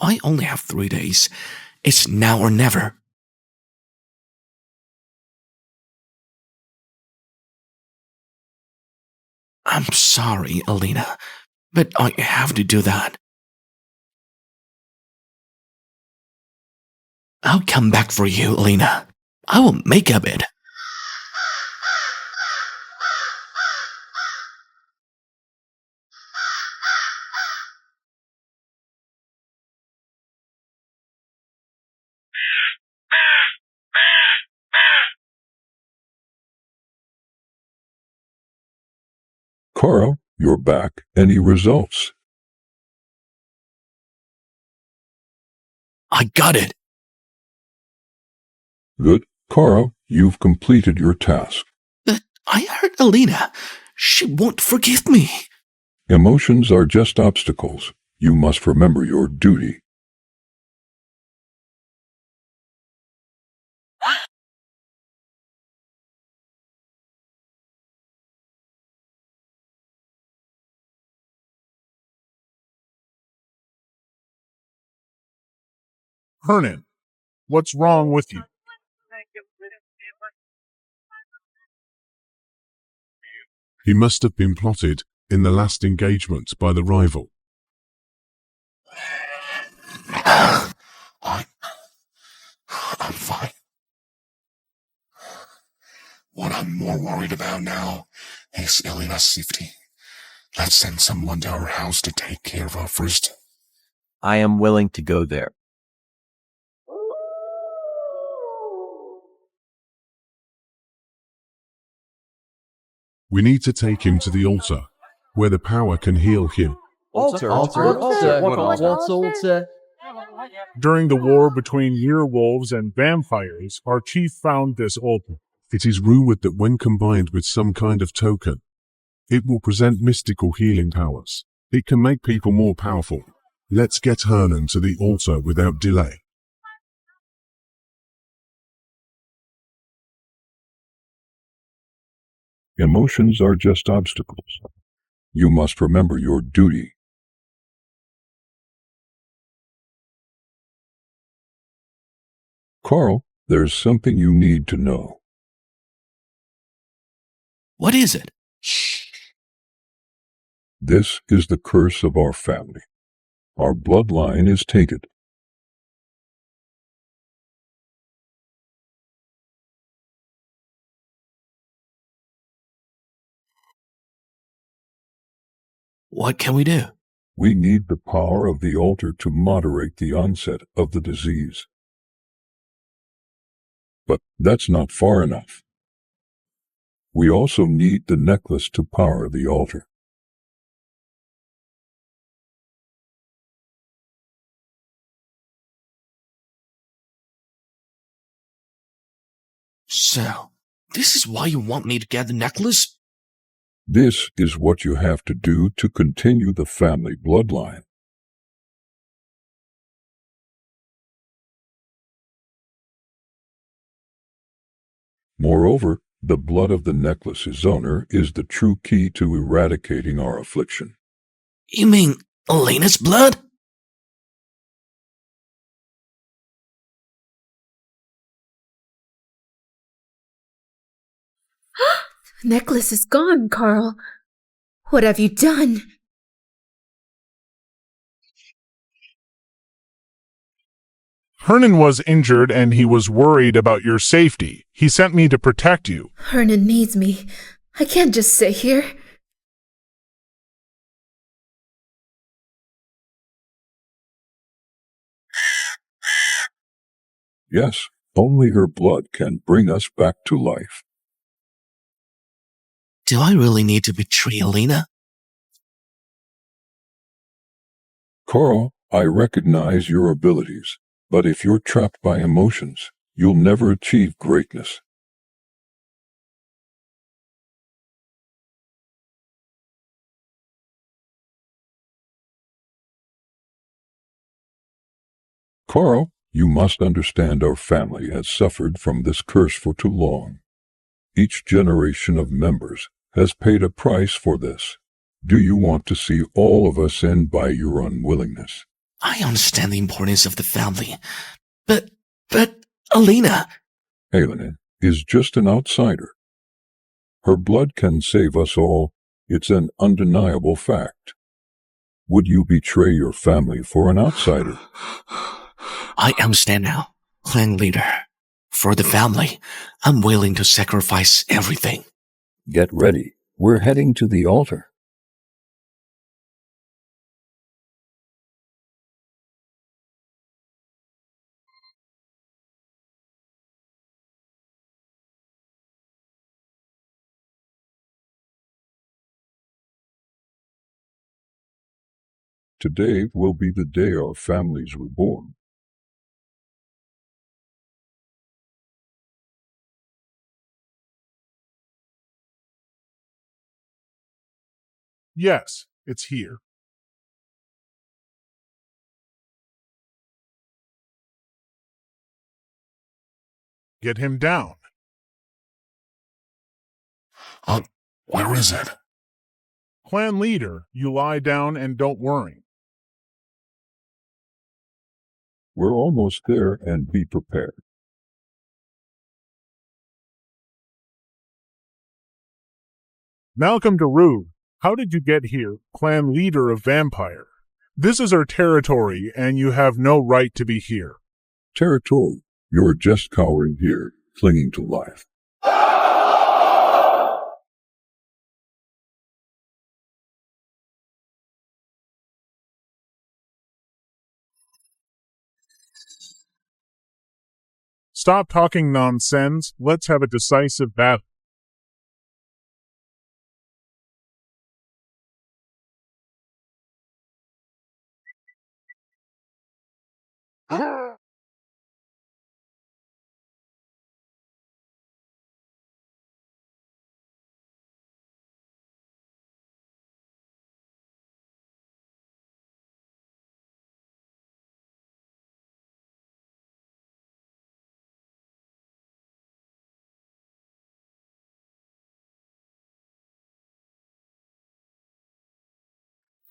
I only have 3 days. It's now or never. I'm sorry, Alina, but I have to do that. I'll come back for you, Alina. I will make up it. Carl, you're back. Any results? I got it. Good. Carl, you've completed your task. But I heard Alina. She won't forgive me. Emotions are just obstacles. You must remember your duty. Hernan, what's wrong with you? He must have been plotted in the last engagement by the rival. I'm fine. What I'm more worried about now is Elena's safety. Let's send someone to her house to take care of her first. I am willing to go there. We need to take him to the altar, where the power can heal him. Altar. During the war between werewolves and vampires, our chief found this altar. It is rumored that when combined with some kind of token, it will present mystical healing powers. It can make people more powerful. Let's get Hernan to the altar without delay. Emotions are just obstacles. You must remember your duty. Carl, there's something you need to know. What is it? This is the curse of our family. Our bloodline is tainted. What can we do? We need the power of the altar to moderate the onset of the disease. But that's not far enough. We also need the necklace to power the altar. So, this is why you want me to get the necklace? This is what you have to do to continue the family bloodline. Moreover, the blood of the necklace's owner is the true key to eradicating our affliction. You mean Elena's blood? The necklace is gone, Carl. What have you done? Hernan was injured and he was worried about your safety. He sent me to protect you. Hernan needs me. I can't just sit here. Yes, only her blood can bring us back to life. Do I really need to betray Alina? Carl, I recognize your abilities, but if you're trapped by emotions, you'll never achieve greatness. Carl, you must understand our family has suffered from this curse for too long. Each generation of members has paid a price for this. Do you want to see all of us end by your unwillingness? I understand the importance of the family, but Alina... Alina is just an outsider. Her blood can save us all. It's an undeniable fact. Would you betray your family for an outsider? I understand now, clan leader. For the family, I'm willing to sacrifice everything. Get ready. We're heading to the altar. Today will be the day our families were born. Yes, it's here. Get him down. Where is it? Clan leader, you lie down and don't worry. We're almost there, and be prepared. Malcolm Daru, how did you get here, clan leader of Vampire? This is our territory, and you have no right to be here. Territory, you're just cowering here, clinging to life. Stop talking nonsense. Let's have a decisive battle.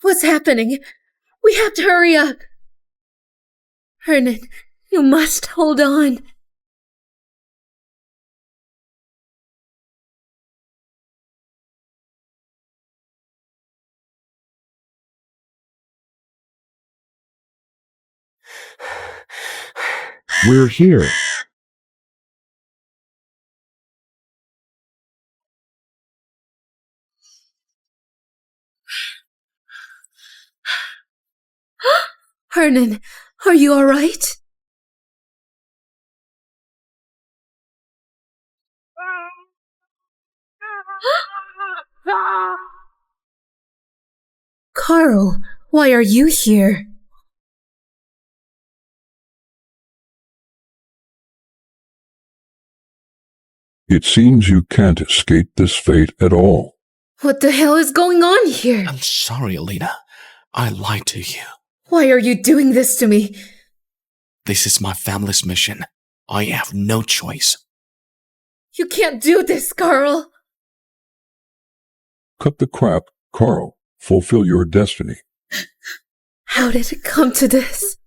What's happening? We have to hurry up. Hernan, you must hold on. We're here. Hernan, are you all right? Carl, why are you here? It seems you can't escape this fate at all. What the hell is going on here? I'm sorry, Alina. I lied to you. Why are you doing this to me? This is my family's mission. I have no choice. You can't do this, Carl. Cut the crap, Carl. Fulfill your destiny. How did it come to this?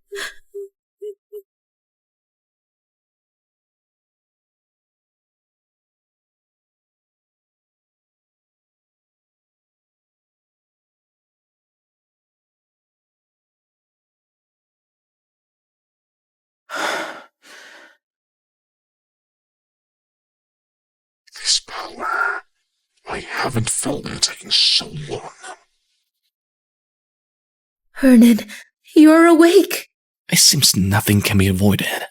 This power. I haven't felt it in so long. Hernan, you're awake. It seems nothing can be avoided.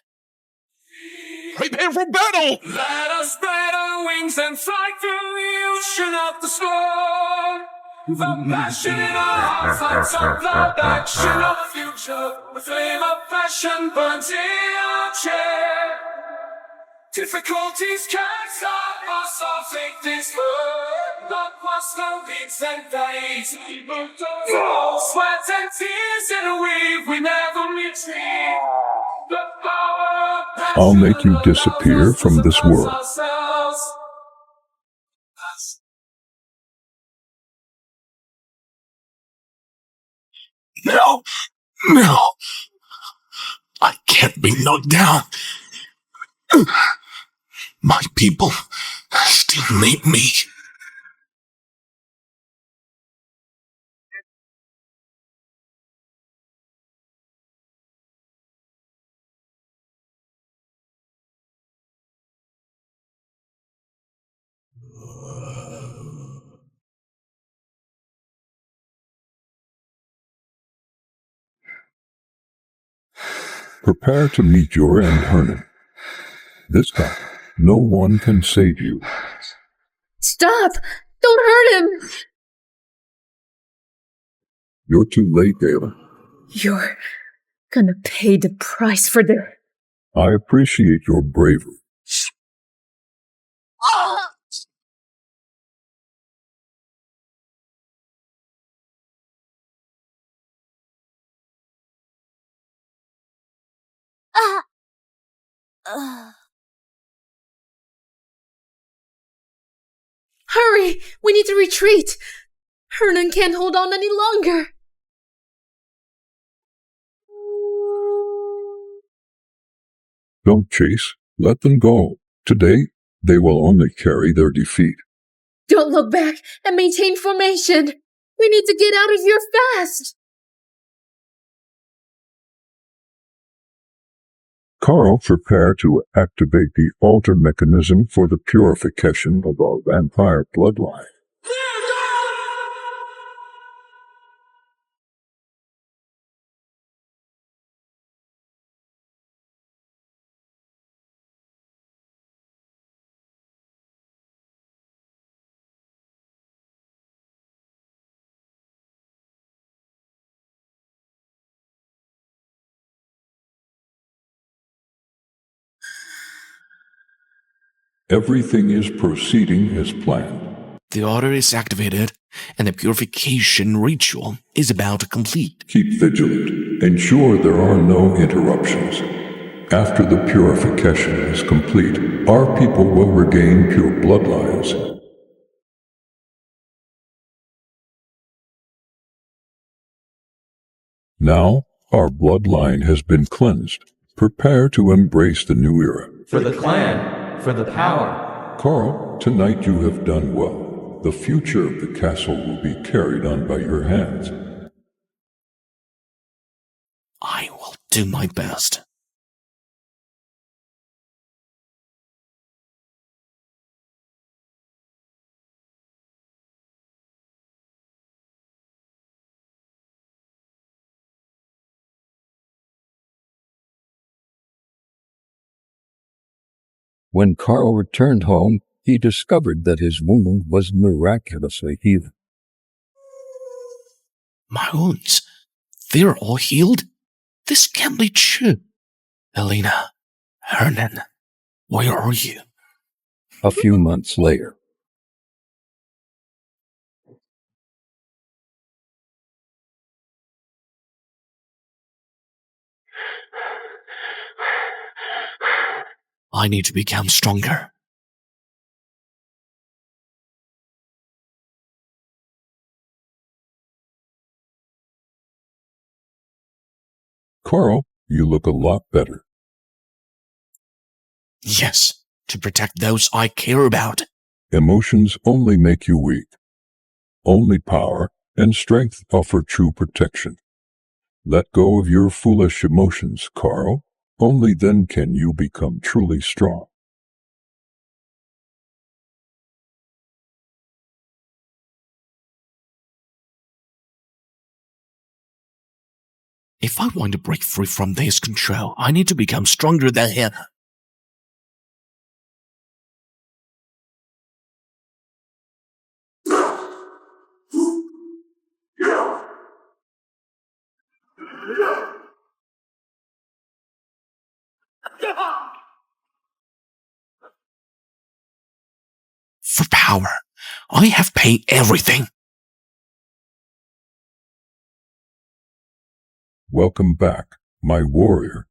Prepare for battle! Let us spread our wings and fly through the ocean of the storm. The passion in our hearts, lights of blood, action of the future. The flame of passion burns in our chair. Difficulties can't stop us, our faith is firm. Not past the peaks and valleys, we moved on. Sweat and tears in a weave, we never retreat. The power of passion. I'll make you disappear from this world. No! No! I can't be knocked down. My people still need me. Prepare to meet your end, Hernan. This time, no one can save you. Stop! Don't hurt him! You're too late, Galen. You're gonna pay the price for this. I appreciate your bravery. Hurry! We need to retreat! Hernan can't hold on any longer! Don't chase. Let them go. Today, they will only carry their defeat. Don't look back and maintain formation! We need to get out of here fast! Carl, prepare to activate the altar mechanism for the purification of our vampire bloodline. Everything is proceeding as planned. The order is activated, and the purification ritual is about to complete. Keep vigilant. Ensure there are no interruptions. After the purification is complete, our people will regain pure bloodlines. Now, our bloodline has been cleansed. Prepare to embrace the new era. For the clan, for the power. Carl, tonight you have done well. The future of the castle will be carried on by your hands. I will do my best. When Carl returned home, he discovered that his wound was miraculously healed. My wounds, they're all healed? This can't be true. Elena, Hernan, where are you? A few months later. I need to become stronger. Carl, you look a lot better. Yes, to protect those I care about. Emotions only make you weak. Only power and strength offer true protection. Let go of your foolish emotions, Carl. Only then can you become truly strong. If I want to break free from this control, I need to become stronger than him. For power, I have paid everything. Welcome back, my warrior.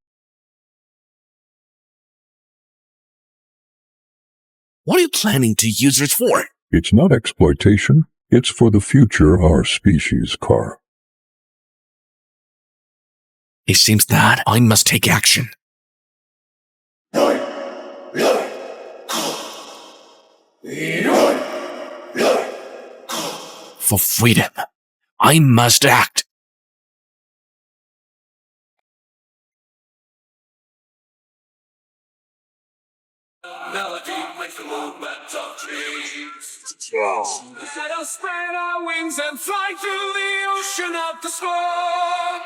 What are you planning to use it for? It's not exploitation. It's for the future of our species, Carl. It seems that I must take action. For freedom, I must act. Melody makes the movement of dreams. Let us spread our wings and fly through the ocean of the storm.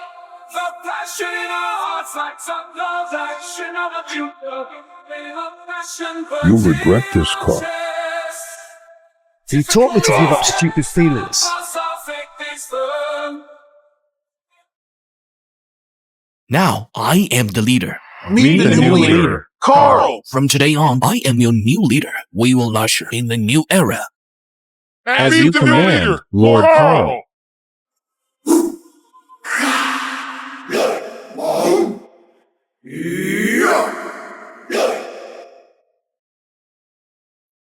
The passion in our hearts lights up love's action of the future. You'll regret this, Carl. He taught me to give up stupid feelings. Now I am the leader. Meet the new leader, Carl. From today on, I am your new leader. We will usher in the new era. As you command, Lord Carl.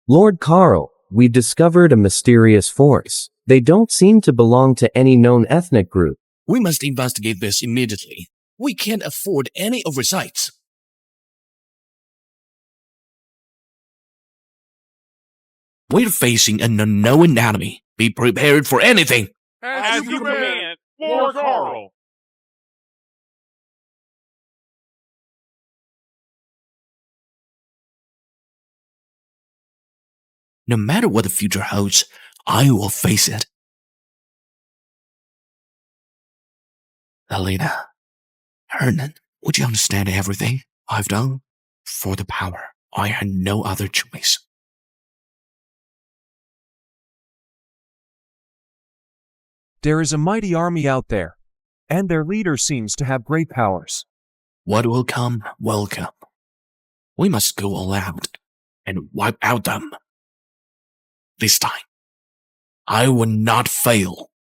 Lord Carl, we discovered a mysterious force. They don't seem to belong to any known ethnic group. We must investigate this immediately. We can't afford any oversights. We're facing an unknown enemy. Be prepared for anything. As you command, Lord Carl. No matter what the future holds, I will face it. Alina, Hernan, would you understand everything I've done? For the power, I had no other choice. There is a mighty army out there, and their leader seems to have great powers. What will come, will come. We must go all out and wipe out them. This time, I will not fail.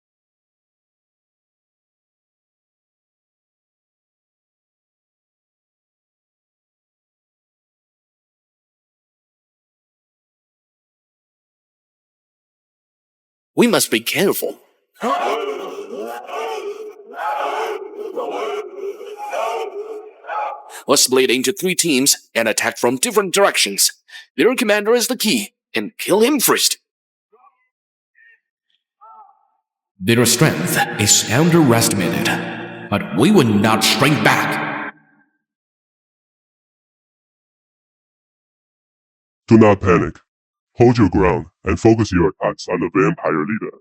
We must be careful. Let's split into 3 teams and attack from different directions. Their commander is the key, and kill him first. Their strength is underestimated, but we will not shrink back. Do not panic. Hold your ground and focus your attacks on the vampire leader.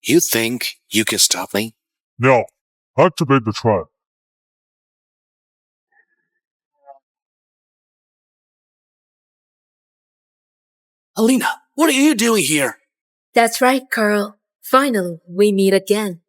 You think you can stop me? Now, activate the trap. Alina, what are you doing here? That's right, Carl. Finally, we meet again.